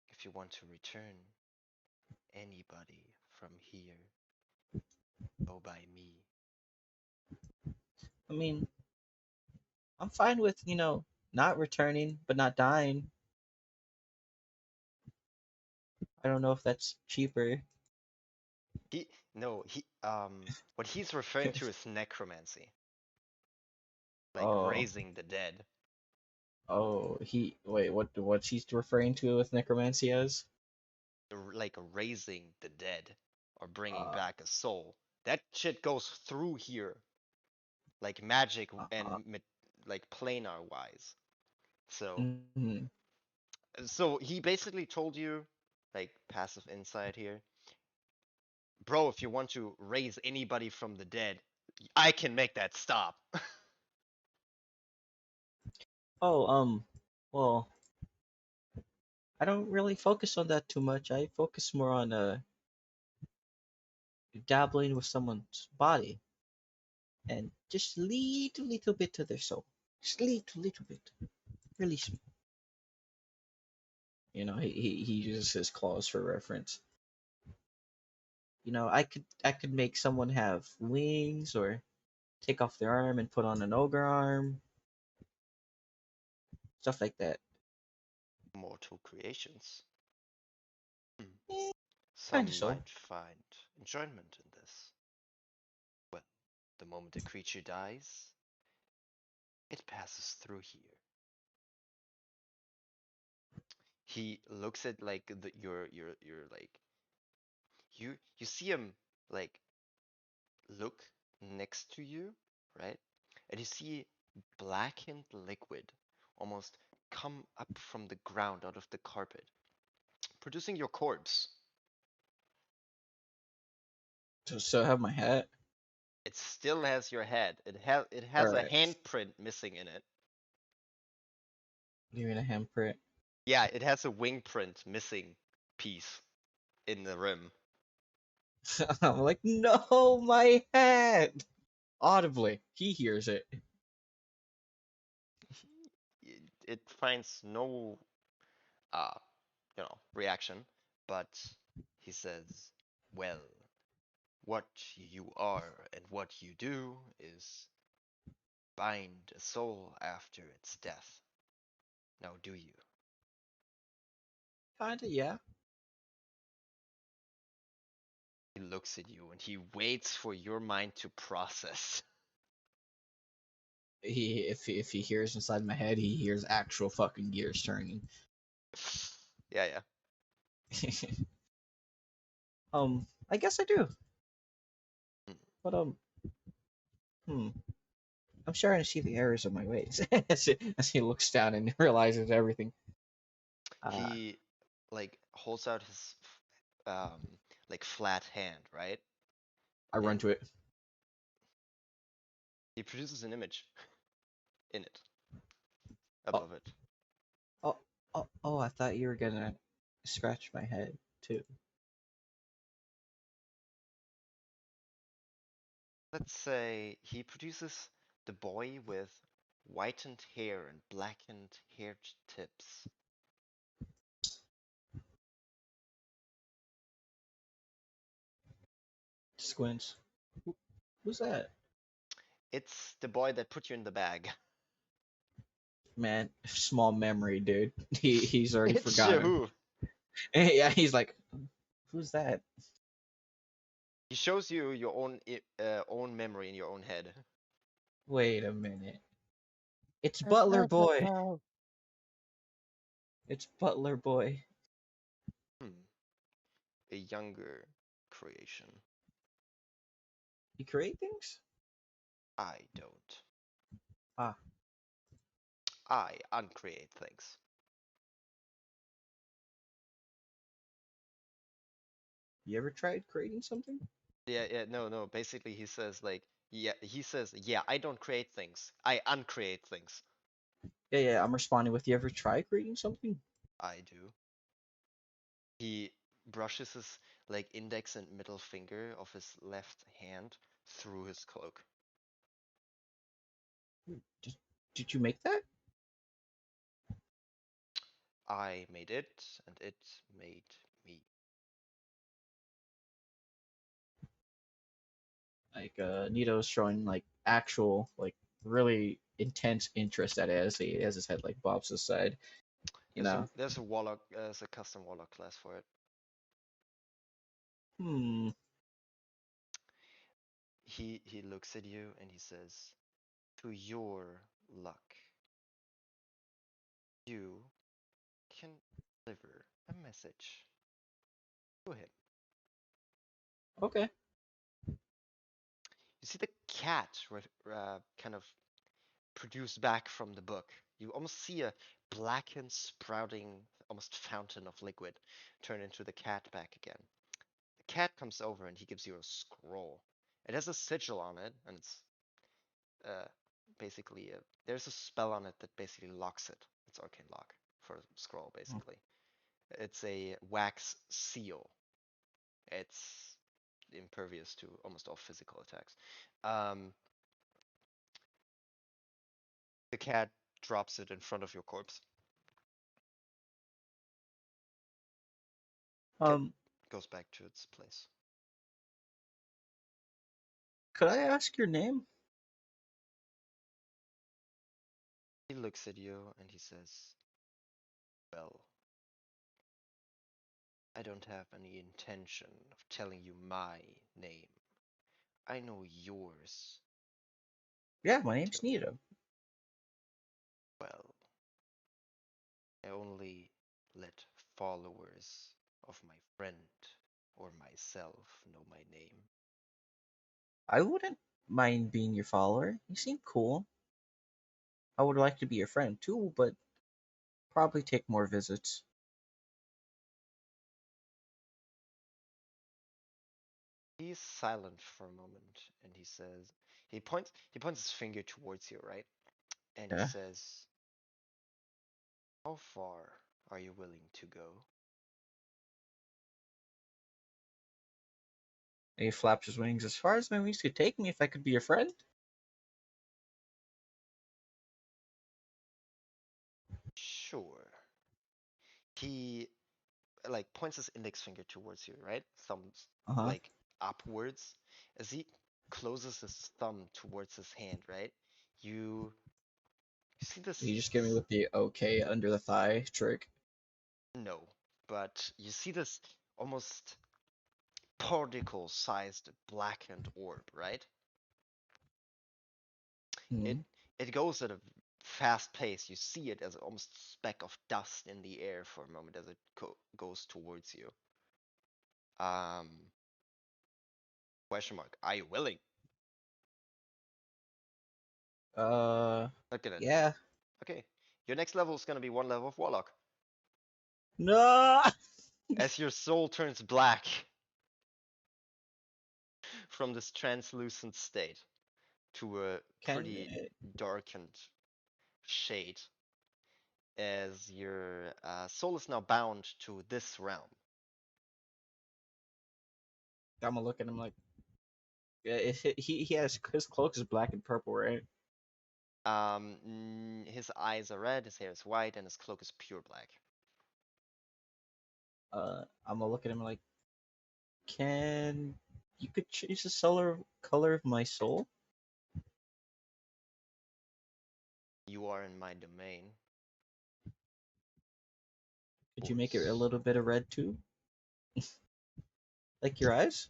if you want to return anybody from here, go by me." I mean, I'm fine with not returning but not dying. I don't know if that's cheaper. He no, he what he's referring to is necromancy, like Oh, raising the dead. oh, he wait. What's he referring to with necromancy as? Like raising the dead or bringing Uh, back a soul. That shit goes through here, like magic uh, and like planar wise. So, mhm. so he basically told you, like passive insight here, bro. If you want to raise anybody from the dead, I can make that stop. Oh, well, I don't really focus on that too much. I focus more on dabbling with someone's body and just little bit to their soul. Just little bit. Really small. You know, he uses his claws for reference. You know, I could make someone have wings or take off their arm and put on an ogre arm, stuff like that. Mortal creations. Eh, kind of Some so. might find enjoyment in this. Well, the moment a creature dies, it passes through here. He looks at like your like you see him like look next to you, right? And you see blackened liquid almost come up from the ground out of the carpet, producing your corpse. So I have my hat. It still has your head. It has a Alright. handprint missing in it. What do you mean a handprint? Yeah, it has a wing print missing piece in the rim. I'm like, no, my hat! Audibly, he hears it. It finds no reaction, but he says, "Well, what you are and what you do is bind a soul after its death. Now, do you?" Kinda, yeah. He looks at you and he waits for your mind to process. If he hears inside my head, he hears actual fucking gears turning. Yeah. I guess I do. Hmm. But I'm starting to see the errors of my ways as he looks down and realizes everything. He like holds out his like flat hand, right? I run And to it. he produces an image in it Oh, above it. oh! I thought you were gonna scratch my head too. Let's say he produces the boy with whitened hair and blackened hair tips. Squints. Who's that? It's the boy that put you in the bag. Man, small memory, dude. He's already It's forgotten. Shahu. Yeah, he's like, who's that? He shows you your own memory in your own head. Wait a minute. It's It's Butler not the Boy. cloud. It's Butler Boy. A younger creation. You create things? I don't. Ah, I uncreate things. you ever tried creating something? Yeah, no. Basically, he says like, yeah, I don't create things. I uncreate things. Yeah, I'm responding with, you ever try creating something? I do. He brushes his like index and middle finger of his left hand through his cloak. Did, did you make that? I made it, and it made me. Like, Nito's showing like actual, like really intense interest at it as he has his head like bobs aside. You know? There's a warlock, there's a custom warlock class for it. Hmm. He looks at you and he says, "To your luck, you can deliver a message to him." Okay. You see the cat kind of produced back from the book. You almost see a blackened, sprouting, almost fountain of liquid turn into the cat back again. The cat comes over and he gives you a scroll, It has a sigil on it, and it's basically there's a spell on it that basically locks it. It's arcane lock for a scroll, basically. It's a wax seal. It's impervious to almost all physical attacks. The cat drops it in front of your corpse. Goes back to its place. Could I ask your name? He looks at you and he says, well, I don't have any intention of telling you my name. I know yours. Yeah, my name's Nito. Well, I only let followers of my friend or myself know my name. I wouldn't mind being your follower. You seem cool. I would like to be your friend too, but probably take more visits. He's silent for a moment and he says, he points his finger towards you, right? And he Yeah. says, how far are you willing to go? And he flaps his wings as far as my wings could take me if I could be your friend. Sure. He like points his index finger towards you, right? Thumbs Uh-huh. like upwards. As he closes his thumb towards his hand, right? You see this? You just get me with the okay under the thigh trick. No, but you see this almost particle-sized blackened orb, right? Hmm. It goes at a fast pace. You see it as almost a speck of dust in the air for a moment as it goes towards you. Question mark. Are you willing? Look at it. Yeah. Okay. Your next level is gonna be 1 level of Warlock. No. As your soul turns black from this translucent state to a Can pretty darkened shade, as your soul is now bound to this realm. I'm gonna look at him like, yeah, he has his cloak is black and purple, right? His eyes are red, his hair is white, and his cloak is pure black. I'm gonna look at him like, can you could change the color of my soul? You are in my domain. Could you make it a little bit of red too? Like your eyes?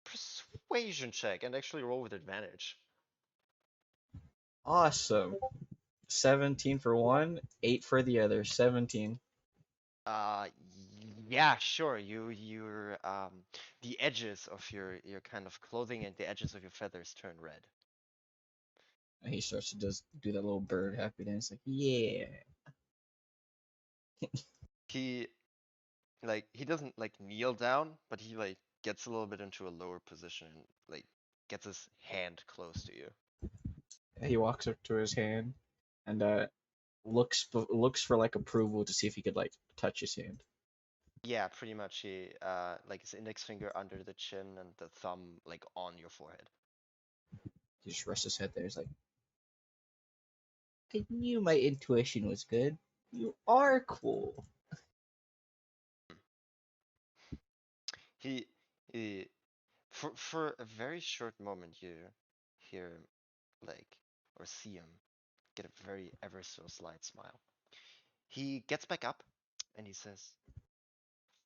Persuasion check and actually roll with advantage. Awesome. 17 for one, 8 for the other. 17. Yeah, sure. The edges of your kind of clothing and the edges of your feathers turn red. And he starts to just do that little bird happy dance, like, yeah. He he doesn't like kneel down, but he like gets a little bit into a lower position and like gets his hand close to you. He walks up to his hand and looks for like approval to see if he could like touch his hand. Yeah, pretty much. He like his index finger under the chin and the thumb like on your forehead. He just rests his head there. He's like, I knew my intuition was good. You are cool. He for a very short moment you hear him like or see him get a very ever so slight smile. He gets back up and he says,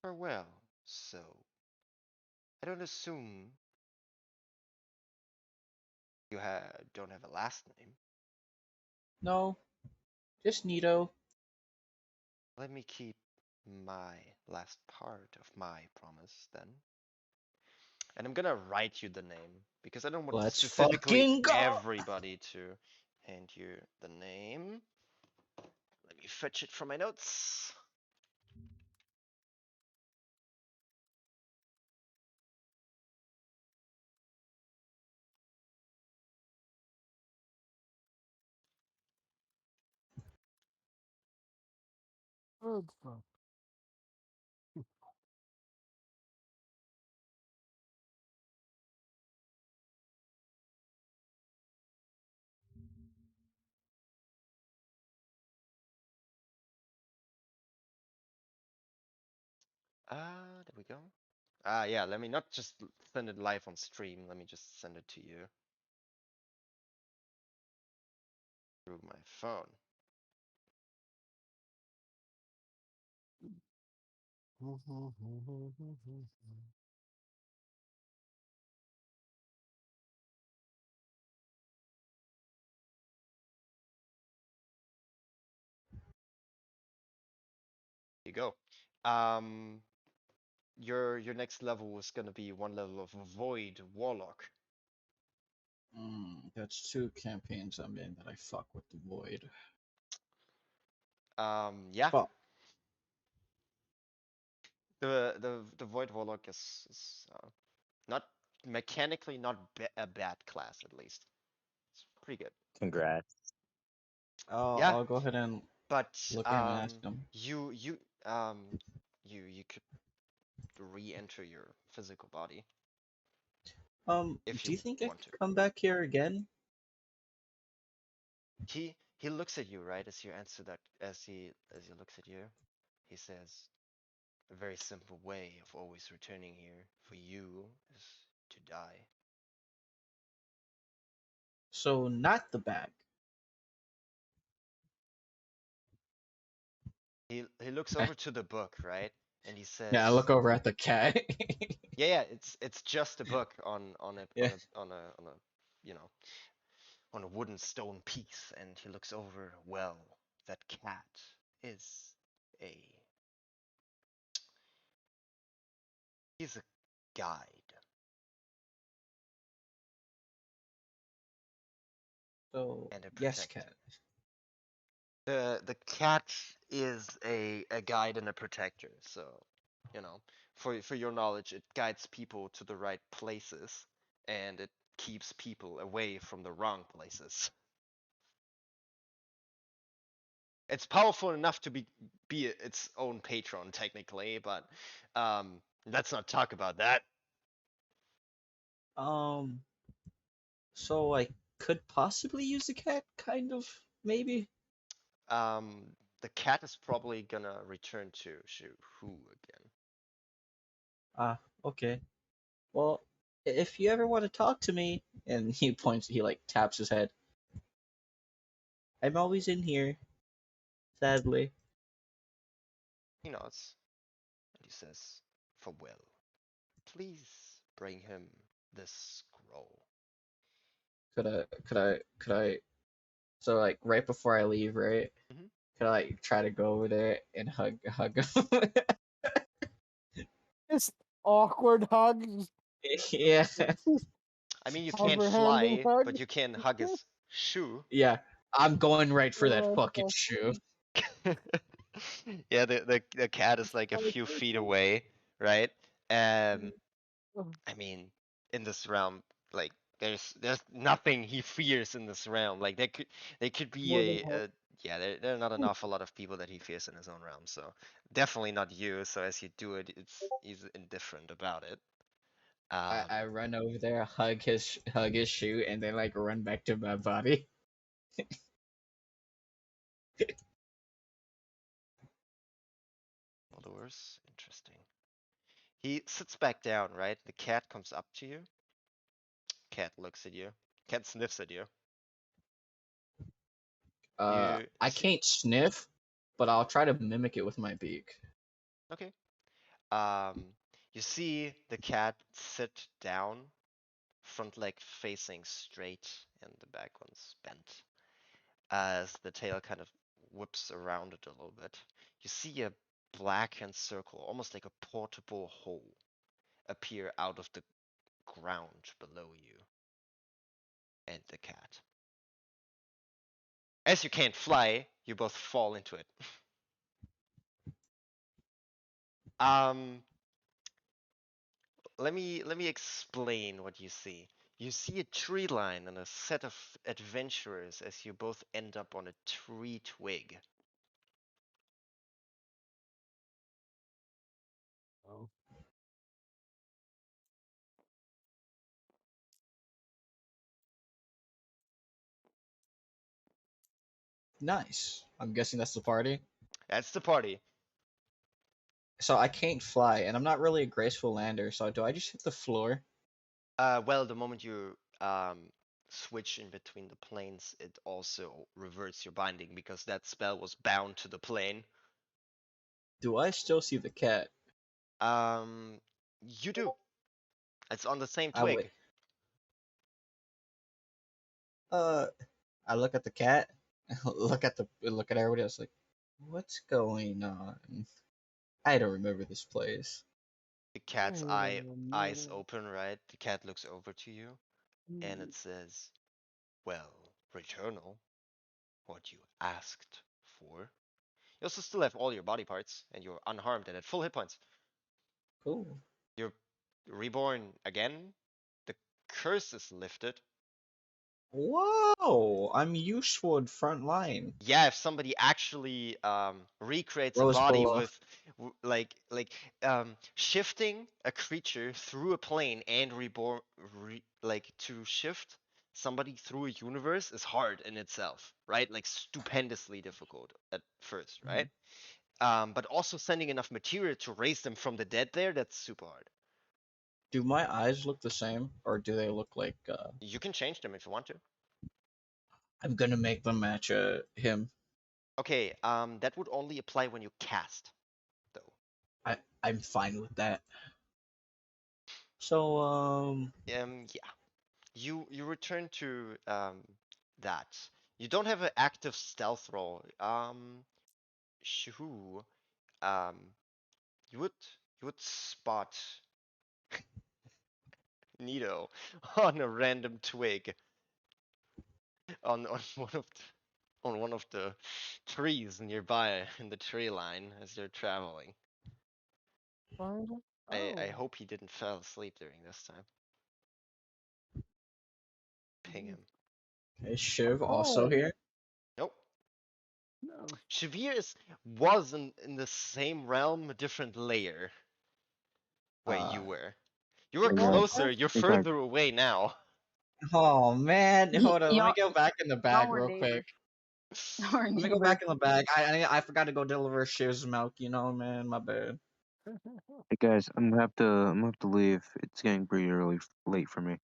farewell, so I don't assume you don't have a last name. No, just Nito. Let me keep my last part of my promise then. And I'm gonna write you the name because I don't want Let's specifically fucking go! everybody to hand you the name. Let me fetch it from my notes. Good stuff. There we go. Yeah, let me not just send it live on stream. Let me just send it to you through my phone. Here you go. Your next level is gonna be one level of Void Warlock. That's 2 campaigns I'm in that I fuck with the void. Yeah. Well, The Void Warlock is not mechanically not a bad class, at least. It's pretty good. Congrats. Yeah, I'll go ahead and but look at him and ask him. you could re-enter your physical body if Do you you think I want to. could come back here again? He looks at you, right, as you answer that, as he looks at you. He says, a very simple way of always returning here for you is to die. So not the bag. He looks Eh, over to the book, right? And he says, Yeah, I look over at the cat. yeah, it's just a book on Yeah. a you know, on a wooden stone piece, and he looks over. Well, that cat is a he's a guide. So And a yes, protector. cat. The cat is a guide and a protector. So, for your knowledge, it guides people to the right places, and it keeps people away from the wrong places. It's powerful enough to be its own patron technically, but let's not talk about that. So I could possibly use the cat, kind of, maybe. The cat is probably gonna return to Who again. Ah, okay. Well, if you ever want to talk to me, and he points, he like taps his head. I'm always in here, sadly. He nods and he says, "For will, please bring him this scroll." Could I? So like right before I leave, right? Mhm. Could I like try to go over there and hug him? Just awkward hugs. Yeah, I mean, you can't Overhanding fly, hug. but you can hug his shoe. yeah. I'm going right for that Oh, fucking shoe. Yeah, the cat is like a few feet away, right? I mean, in this realm, like there's nothing he fears in this realm. Like there could be more than hope. yeah, there are not an awful lot of people that he fears in his own realm. So definitely not you. So as you do it, he's indifferent about it. I run over there, hug his shoe, and then like run back to my body. Followers, interesting. He sits back down, right? The cat comes up to you. Cat looks at you. Cat sniffs at you. You I see, can't sniff, but I'll try to mimic it with my beak. okay. Um, you see the cat sit down, front leg facing straight, and the back one's bent. As the tail kind of whips around it a little bit, you see a blackened circle, almost like a portable hole, appear out of the ground below you and the cat. As you can't fly, you both fall into it. Um, let me explain what you see. You see a tree line and a set of adventurers as you both end up on a tree twig. Nice. I'm guessing that's the party. That's the party. So I can't fly, and I'm not really a graceful lander. So do I just hit the floor? Well, the moment you switch in between the planes, it also reverts your binding because that spell was bound to the plane. Do I still see the cat? You do. It's on the same I wait. twig. I look at the cat. Look at everybody else. Like, what's going on? I don't remember this place. The cat's Oh, eyes no. open, right? The cat looks over to you and Mm. it says, "Well, Returnal, what you asked for." You also still have all your body parts and you're unharmed and at full hit points. Cool. You're reborn again. The curse is lifted. Whoa! I'm useful in front line. Yeah, if somebody actually recreates a Rose body below. with shifting a creature through a plane and reborn to shift somebody through a universe is hard in itself, right? Like stupendously difficult at first, right? But also sending enough material to raise them from the dead there, that's super hard. Do my eyes look the same, or do they look like? You can change them if you want to. I'm gonna make them match him. Okay, that would only apply when you cast, though. I'm fine with that. So Yeah. You return to that. You don't have an active stealth roll. Shoo. Um, you would spot Nito on a random twig on one of the trees nearby in the tree line as you're traveling. Fine. I Oh. hope he didn't fall asleep during this time. Ping him. is Shiv also Oh. here? Nope. No. Shavir was in the same realm, a different layer where you were. You were You know, closer, you're further away now. Oh man, hold on. Let me Y'all, go back in the y'all bag were real quick. neighbors. Y'all were Let me go neighbors. back in the bag. I forgot to go deliver Shiv's milk. You know, man, my bad. Hey guys, I'm gonna have to leave. It's getting pretty late for me.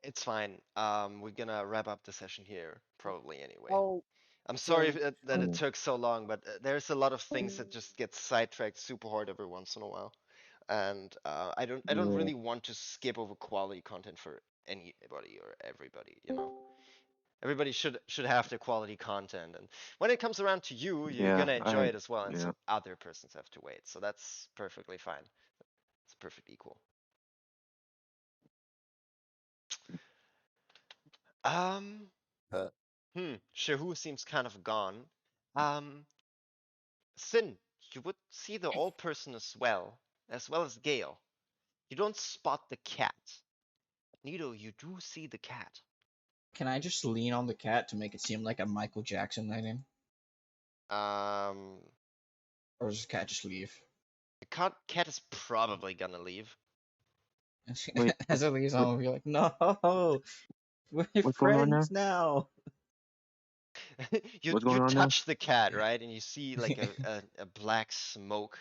It's fine. We're gonna wrap up the session here, probably anyway. oh, I'm sorry okay. that it took so long, but there's a lot of things that just get sidetracked super hard every once in a while, and I don't Yeah. really want to skip over quality content for anybody or everybody, you know. Everybody should have the quality content, and when it comes around to you, you're Yeah. gonna enjoy it as well, and Yeah. some other persons have to wait, so that's perfectly fine. It's perfectly cool. Um, Shehu seems kind of gone. Um, Sin, you would see the old person as well as Gale. You don't spot the cat. Nito, you do see the cat. Can I just lean on the cat to make it seem like a Michael Jackson landing? Um, Or does the cat just leave? the cat is probably gonna leave. Wait. As it leaves, What, I'm gonna be like, no, we're what's going on now? friends now. you What's you going on now? touch the cat, right? And you see like a black smoke,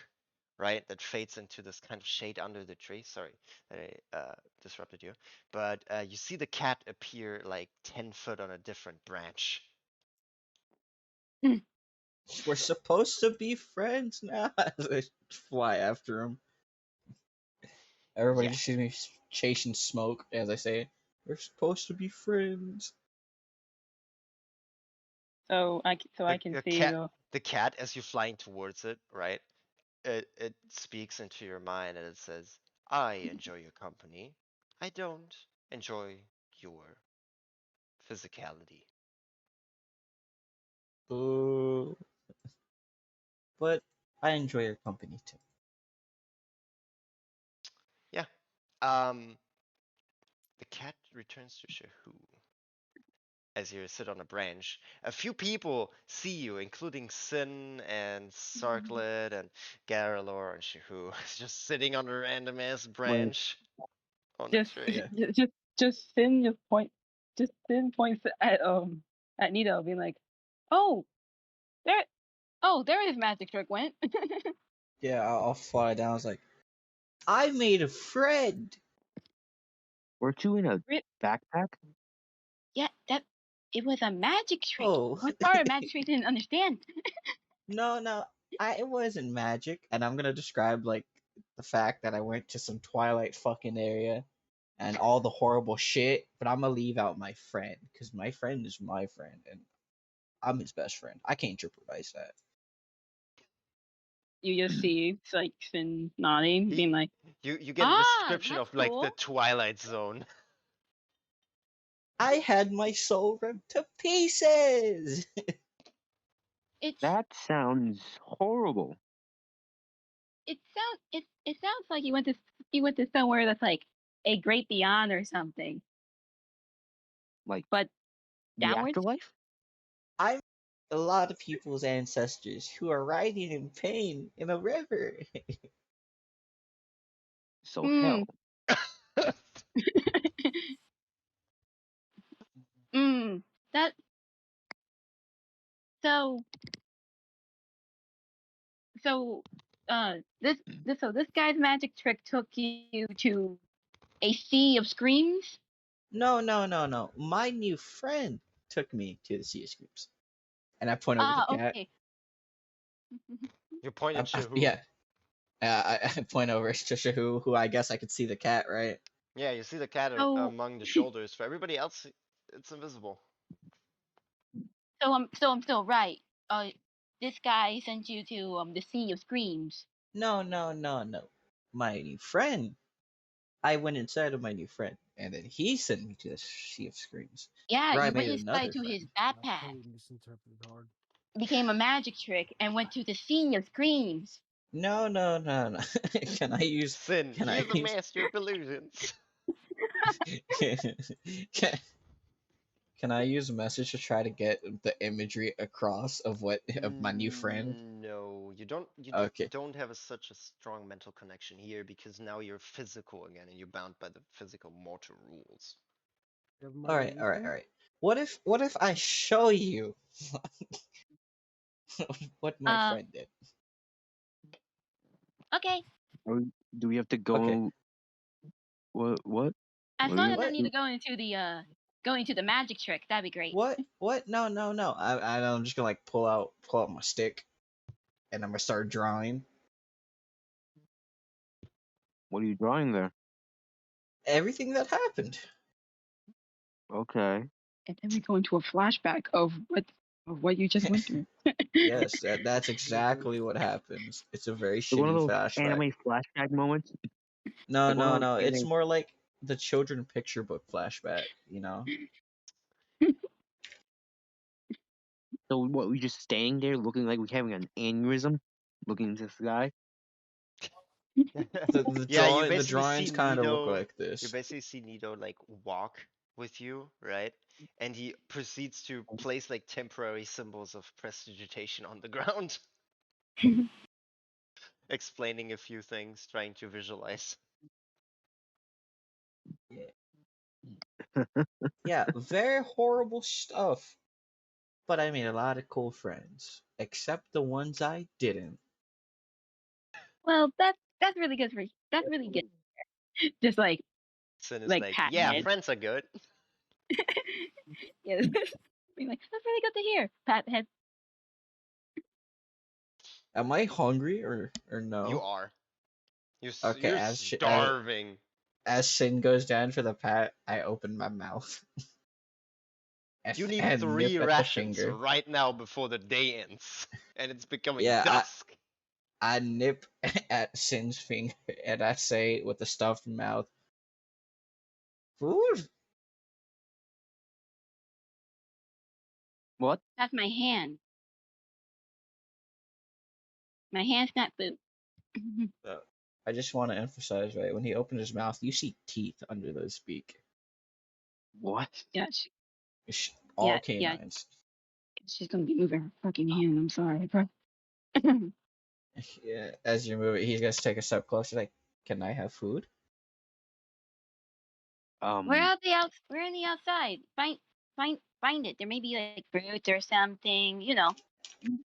right? That fades into this kind of shade under the tree. Sorry, I disrupted you. But you see the cat appear like 10 foot on a different branch. We're supposed to be friends now. As I fly after him. Everybody Yeah. just sees me chasing smoke as I say, we're supposed to be friends. So I can The see cat the. the cat as you're flying towards it, right? It speaks into your mind and it says, "I enjoy your company. I don't enjoy your physicality." Boo. But I enjoy your company too. Yeah. Um, the cat returns to Shahu as you sit on a branch. A few people see you, including Sin and Sarklet and Garalor and Shahu, just sitting on a random ass Wait. branch on a Just tree. Yeah. just Finn just point just Finn points at Nito being like, oh, There. Oh, there his magic trick went. Yeah, I'll fly down. I was like, I made a friend. Weren't you in a backpack? Yeah, it was a magic trick. Oh, What part of magic trick didn't understand? no, it wasn't magic. And I'm gonna describe like the fact that I went to some Twilight fucking area and all the horrible shit, but I'm gonna leave out my friend because my friend is my friend and I'm his best friend. I can't jeopardize that. You just see Sykes and nodding, being like, You get a description that's of like the cool. Twilight Zone. I had my soul ripped to pieces. That sounds horrible. It sounds like you went to somewhere that's like a great beyond or something. Like but the downwards. afterlife? I'm a lot of people's ancestors who are riding in pain in a river. So hell. That this guy's magic trick took you to a sea of screams. No. My new friend took me to the Sea of Screams. And I point over the cat. Okay. You point at Shahu. Yeah. I point over to Shahu, who I guess I could see the cat, right? Yeah, you see the cat among the shoulders. For everybody else, it's invisible. So I'm still right. This guy sent you to the Sea of Screams. No. My new friend. I went inside of my new friend, and then he sent me to the Sea of Screams. Yeah, where I you went made inside another to friend. his backpack. Became a magic trick and went to the Sea of Screams. No. Can I use Sin? Can He I is a use? master of illusions. Can I use a message to try to get the imagery across of what of my new friend? No, you don't. You Okay. don't have such a strong mental connection here because now you're physical again, and you're bound by the physical mortal rules. All right. What if I show you what my friend did? Okay. Do we have to go? Okay. What? As long as I need to What? go into the magic trick, that'd be great. What? No. I'm just gonna like pull out my stick, and I'm gonna start drawing. What are you drawing there? Everything that happened. Okay. And then we go into a flashback of what you just went through. Yes, that's exactly what happens. It's a very So one of shitty those flashback. anime flashback moments. No. Well, It's anime- more like the children picture book flashback, you know? So what? We just standing there looking like we're having an aneurysm, looking into the sky. The Yeah, you drawing the basically drawings see kind of look Nito. like You this. basically see Nito like walk with you, right? And he proceeds to place like temporary symbols of prestidigitation on the ground, explaining a few things, trying to visualize. Yeah, very horrible stuff. But I made a lot of cool friends, except the ones I didn't. Well, that's really good that's really good. Just like Sin is like, pat yeah, head. friends are good. Yeah. Being like, that's really good to hear. Pat head. Am I hungry or no? You are. Okay, You're starving. as Sin goes down for the pat, I open my mouth. You need and 3 nip at the rations finger. right now before the day ends, and it's becoming Yeah, dusk. I nip at Sin's finger and I say with a stuffed mouth, "Food." What? That's my hand. My hand's not food. I just want to emphasize, right? When he opened his mouth, you see teeth under those beak. What? Yeah. All canines. She's gonna be moving her fucking hand. I'm sorry. Yeah, as you move it, he's gonna take a step closer. Like, can I have food? We're in the outside. Find it. There may be like fruits or something. You know.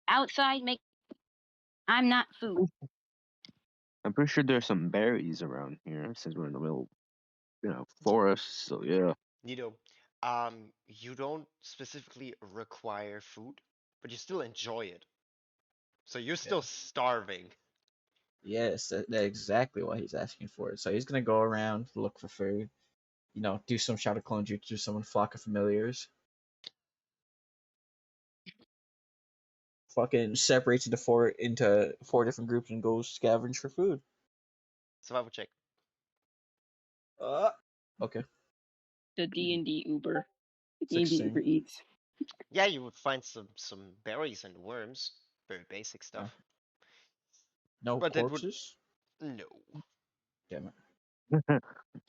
Outside make. I'm not food. I'm pretty sure there's some berries around here since we're in the middle, forest. So yeah. Nito, you don't specifically require food, but you still enjoy it. So you're still starving. Yes, that's exactly what he's asking for. So he's gonna go around, look for food, do some shadow clone jutsu, summon flock of familiars. Fucking separates into four different groups and goes scavenge for food. Survival check. Okay. The D&D Uber. The D&D 16. Uber Eats. Yeah, you would find some berries and worms. Very basic stuff. No But it would corpses? no. Damn it.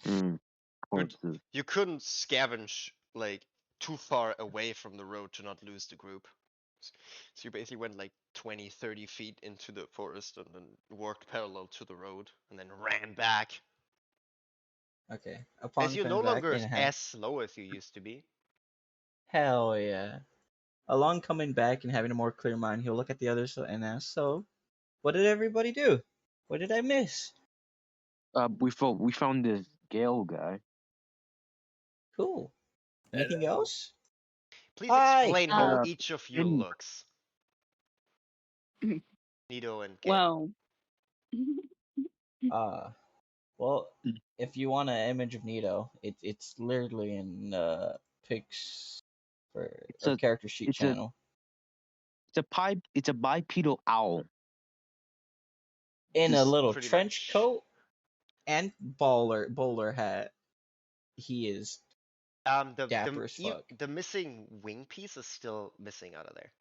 But Corpses. you couldn't scavenge like too far away from the road to not lose the group. So you basically went like 20, 30 feet into the forest and then walked parallel to the road and then ran back. Okay. As Upon you're no coming back longer and as slow as you used to be. hell yeah. Along coming back and having a more clear mind, he'll look at the others and ask, "So, what did everybody do? What did I miss?" We found this Gale guy. Cool. And Anything else? Please Hi. explain how Uh, each of you in looks. Nito and Gale. Well, Uh, well, if you want an image of Nito, it's literally in pics for it's our a character sheet it's a channel. it's a bipedal owl. In a Just little Pretty trench much. coat and bowler hat. He is dapper as fuck. The missing wing piece is still missing out of there.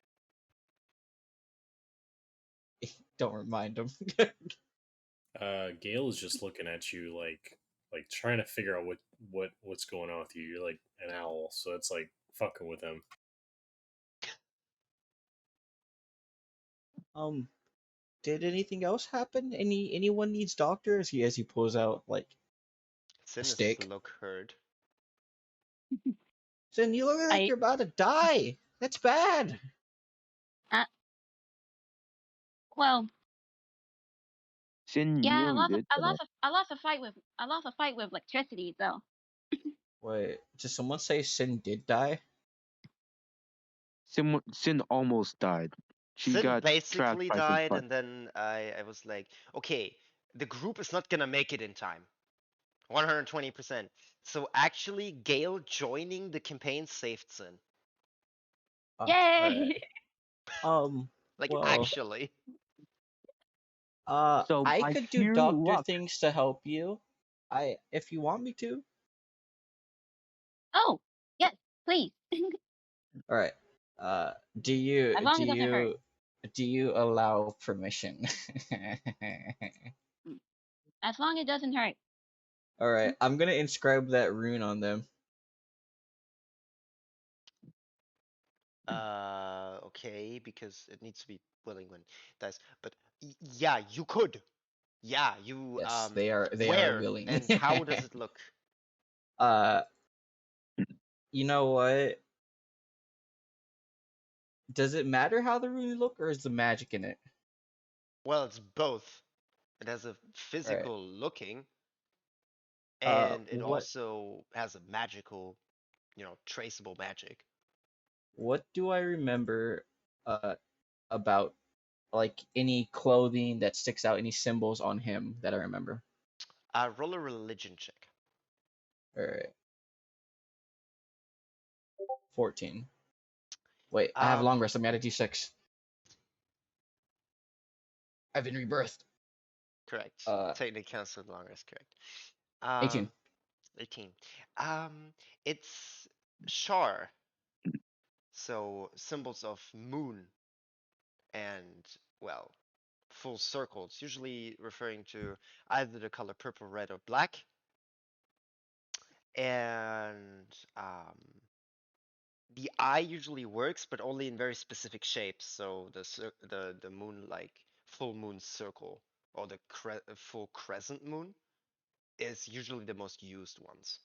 Don't remind him. Gale is just looking at you like trying to figure out what's going on with you. You're like an owl, so it's like fucking with him. Did anything else happen? Anyone needs doctor? As he pulls out like a Sin is stick. look hurt. Then you look like I you're about to die. That's bad. Uh, well, Sin yeah, nearly did that. I lost a fight with electricity, so. Wait, did someone say Sin did die? Sin almost died. She Sin got trapped basically by some died, fire. and then I was like, okay, the group is not gonna make it in time. 120%. So actually, Gale joining the campaign saved Sin. Oh, alright. Yay! Like, Well, actually. So I by could do sheer doctor luck, things to help you. If you want me to. Oh, yes, please. Alright. Do you As long do as it doesn't hurt. you do you allow permission? As long as it doesn't hurt. Alright, I'm gonna inscribe that rune on them. Okay, because it needs to be willing when it dies. But yeah, you could. Yeah, you Yes, they are where willing. and how does it look? uh you know what? Does it matter how the rune look or is the magic in it? Well, it's both. It has a Alright. physical looking, and it What also has a magical, traceable magic. what do I remember uh about like any clothing that sticks out, any symbols on him that I remember? Roll a religion check. Alright. 14. Wait, I have long Um, rest. I'm at a D6. I've been rebirthed. correct. Uh, Technically counts as long as correct. 18. 18. It's Shar, so symbols of moon and, well, full circles, usually referring to either the color purple, red, or black. And the eye usually works, but only in very specific shapes. So the moon, like full moon circle, or the full crescent moon, is usually the most used ones.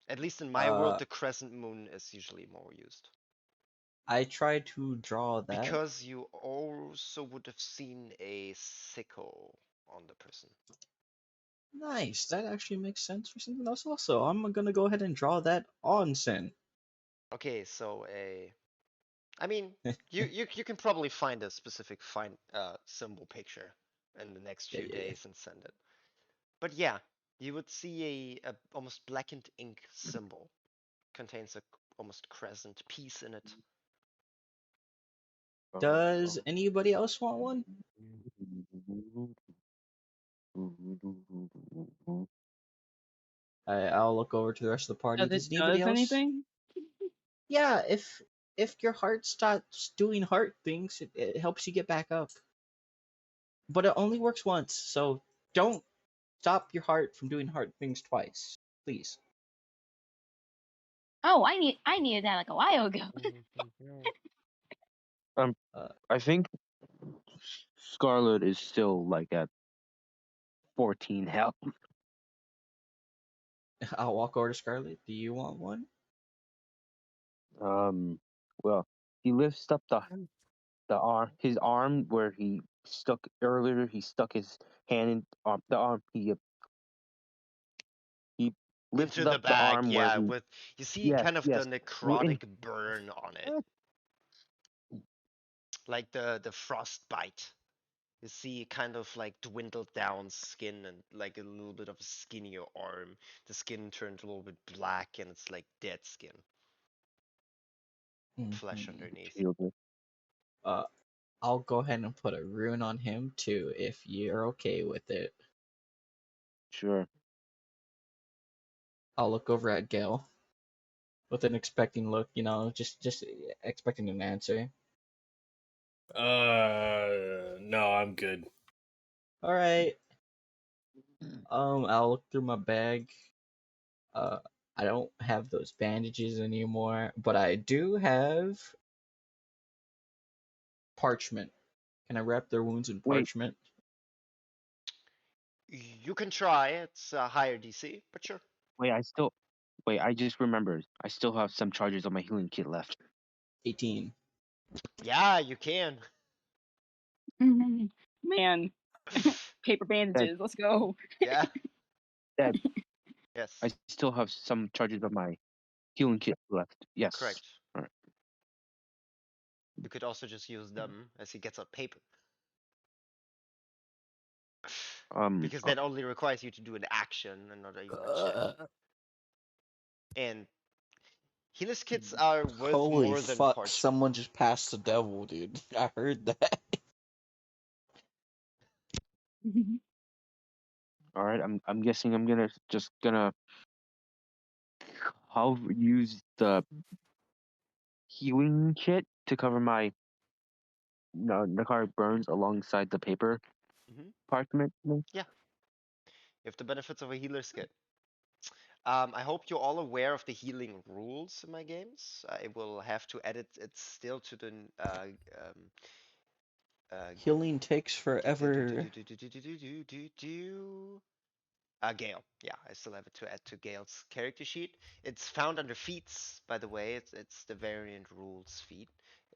At least in my world, Uh, the crescent moon is usually more used. I tried to draw that. Because you also would have seen a sickle on the person. Nice. That actually makes sense for something else also. I'm gonna go ahead and draw that on Sin. Okay, so I mean, you can probably find a specific symbol picture in the next few Yeah. days and send it. But yeah, you would see a almost blackened ink symbol. Contains a almost crescent piece in it. Does anybody else want one? I'll look over to the rest of the party. Does it Does anybody else? anything? Yeah, if your heart stops doing heart things, it helps you get back up. But it only works once, so don't stop your heart from doing heart things twice, please. Oh, I needed that like a while ago. I think Scarlet is still like at 14 health. I'll walk over to Scarlet. Do you want one? Well, he lifts up his arm where he stuck earlier. He stuck his hand in the arm. He Into lifted the up the bag, arm where yeah, he with you see yes kind of the yes in, necrotic burn on it. Like the frostbite. You see kind of like dwindled down skin and like a little bit of a skinnier arm. The skin turned a little bit black and it's like dead skin. Flesh Mhm. underneath. shielded. I'll go ahead and put a rune on him too, if you're okay with it. Sure. I'll look over at Gale with an expecting look, just expecting an answer. No, I'm good. All right. I'll look through my bag. Uh, I don't have those bandages anymore, but I do have parchment. Can I wrap their wounds in Wait, parchment? You can try, it's a higher DC, but sure. wait. I just remembered. I still have some charges on my healing kit left. 18. Yeah, you can. Man, paper Dad, bandages. Let's go. Yeah, Dad, yes, I still have some charges on my healing kit left. Yes. correct. All right. You could also just use them as he gets on paper. Because Uh, that only requires you to do an action and not even a check. And healer's kits are worth Holy more than fuck, parchment. someone just passed the devil, dude. I heard that. all right. I'm guessing I'm gonna use the healing kit to cover my necrotic burns alongside the paper Hmm. parchment. Yeah, you have the benefits of a healer's kit. I hope you're all aware of the healing rules in my games. I will have to edit it still to the Healing takes forever. Gale. Yeah, I still have it to add to Gale's character sheet. It's found under feats, by the way. It's the variant rules feat.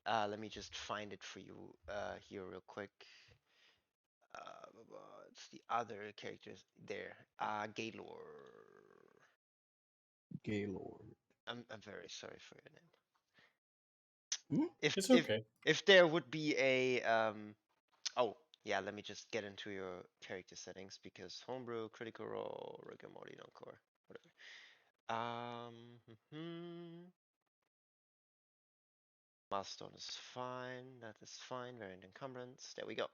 Let me just find it for you here real quick. It's the other characters there. Gaylor. Gaylord. I'm very sorry for your name. Hmm? If It's if okay. if there would be a oh yeah, let me just get into your character settings because homebrew, critical role, rigor morty, non core, whatever. Milestone is fine. That is fine. Variant encumbrance. There we go.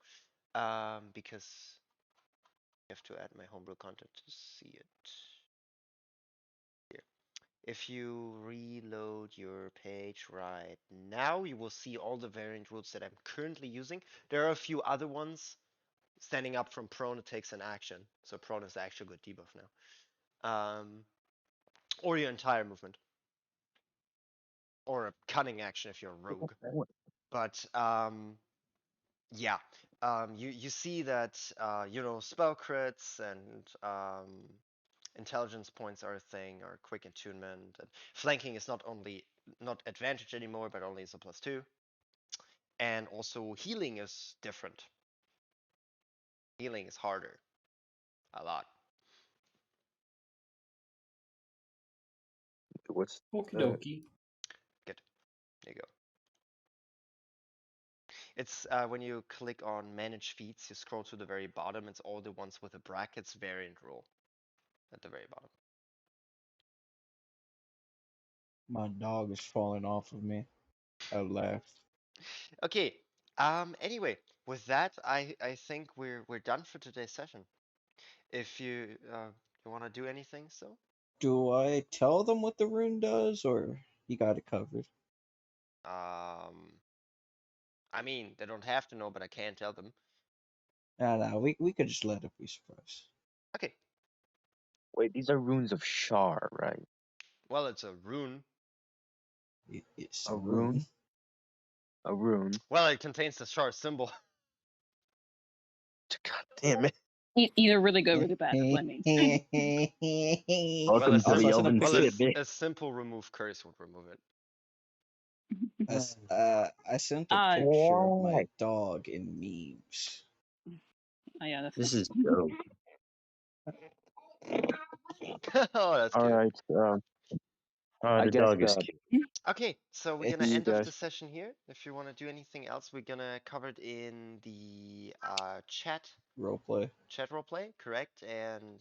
Because I have to add my homebrew content to see it. Here. If you reload your page right now, you will see all the variant rules that I'm currently using. There are a few other ones. Standing up from prone, it takes an action. So prone is actually a good debuff now. Or your entire movement. Or a cunning action if you're a rogue. But yeah, you see that spell crits and intelligence points are a thing, or quick attunement. And flanking is not advantage anymore, but only is a +2. And also healing is different. Healing is harder. A lot. What's Okie dokie. Good. There you go. It's when you click on manage feats, you scroll to the very bottom. It's all the ones with the brackets variant rule at the very bottom. My dog is falling off of me. I laughed. Okay. Anyway, with that, I think we're done for today's session. If you want to do anything, so Do I tell them what the rune does, or you got it covered? I mean, they don't have to know, but I can tell them. Nah, we could just let it be surprised. Okay. Wait, these are runes of Shar, right? Well, it's a rune. It's A a rune? rune. A rune. Well, it contains the Shar symbol. God damn it. Either really good, really bad. That's what I mean. Welcome to Also, the I sent a Elven picture. City. A simple remove curse would remove it. I sent a Uh, picture of my Why? dog in memes. Oh yeah, that's This fine. is dope. Oh, that's All cute. right. The I guess dog is cute. Okay, so we're gonna It's you end off guys. the session here. If you want to do anything else, we're gonna cover it in the chat roleplay. roleplay, correct? And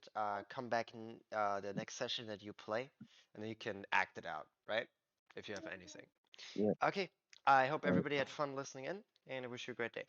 come back in the next session that you play, and then you can act it out, right? If you have anything. Yeah. Okay, I hope All right. everybody had fun listening in, and I wish you a great day.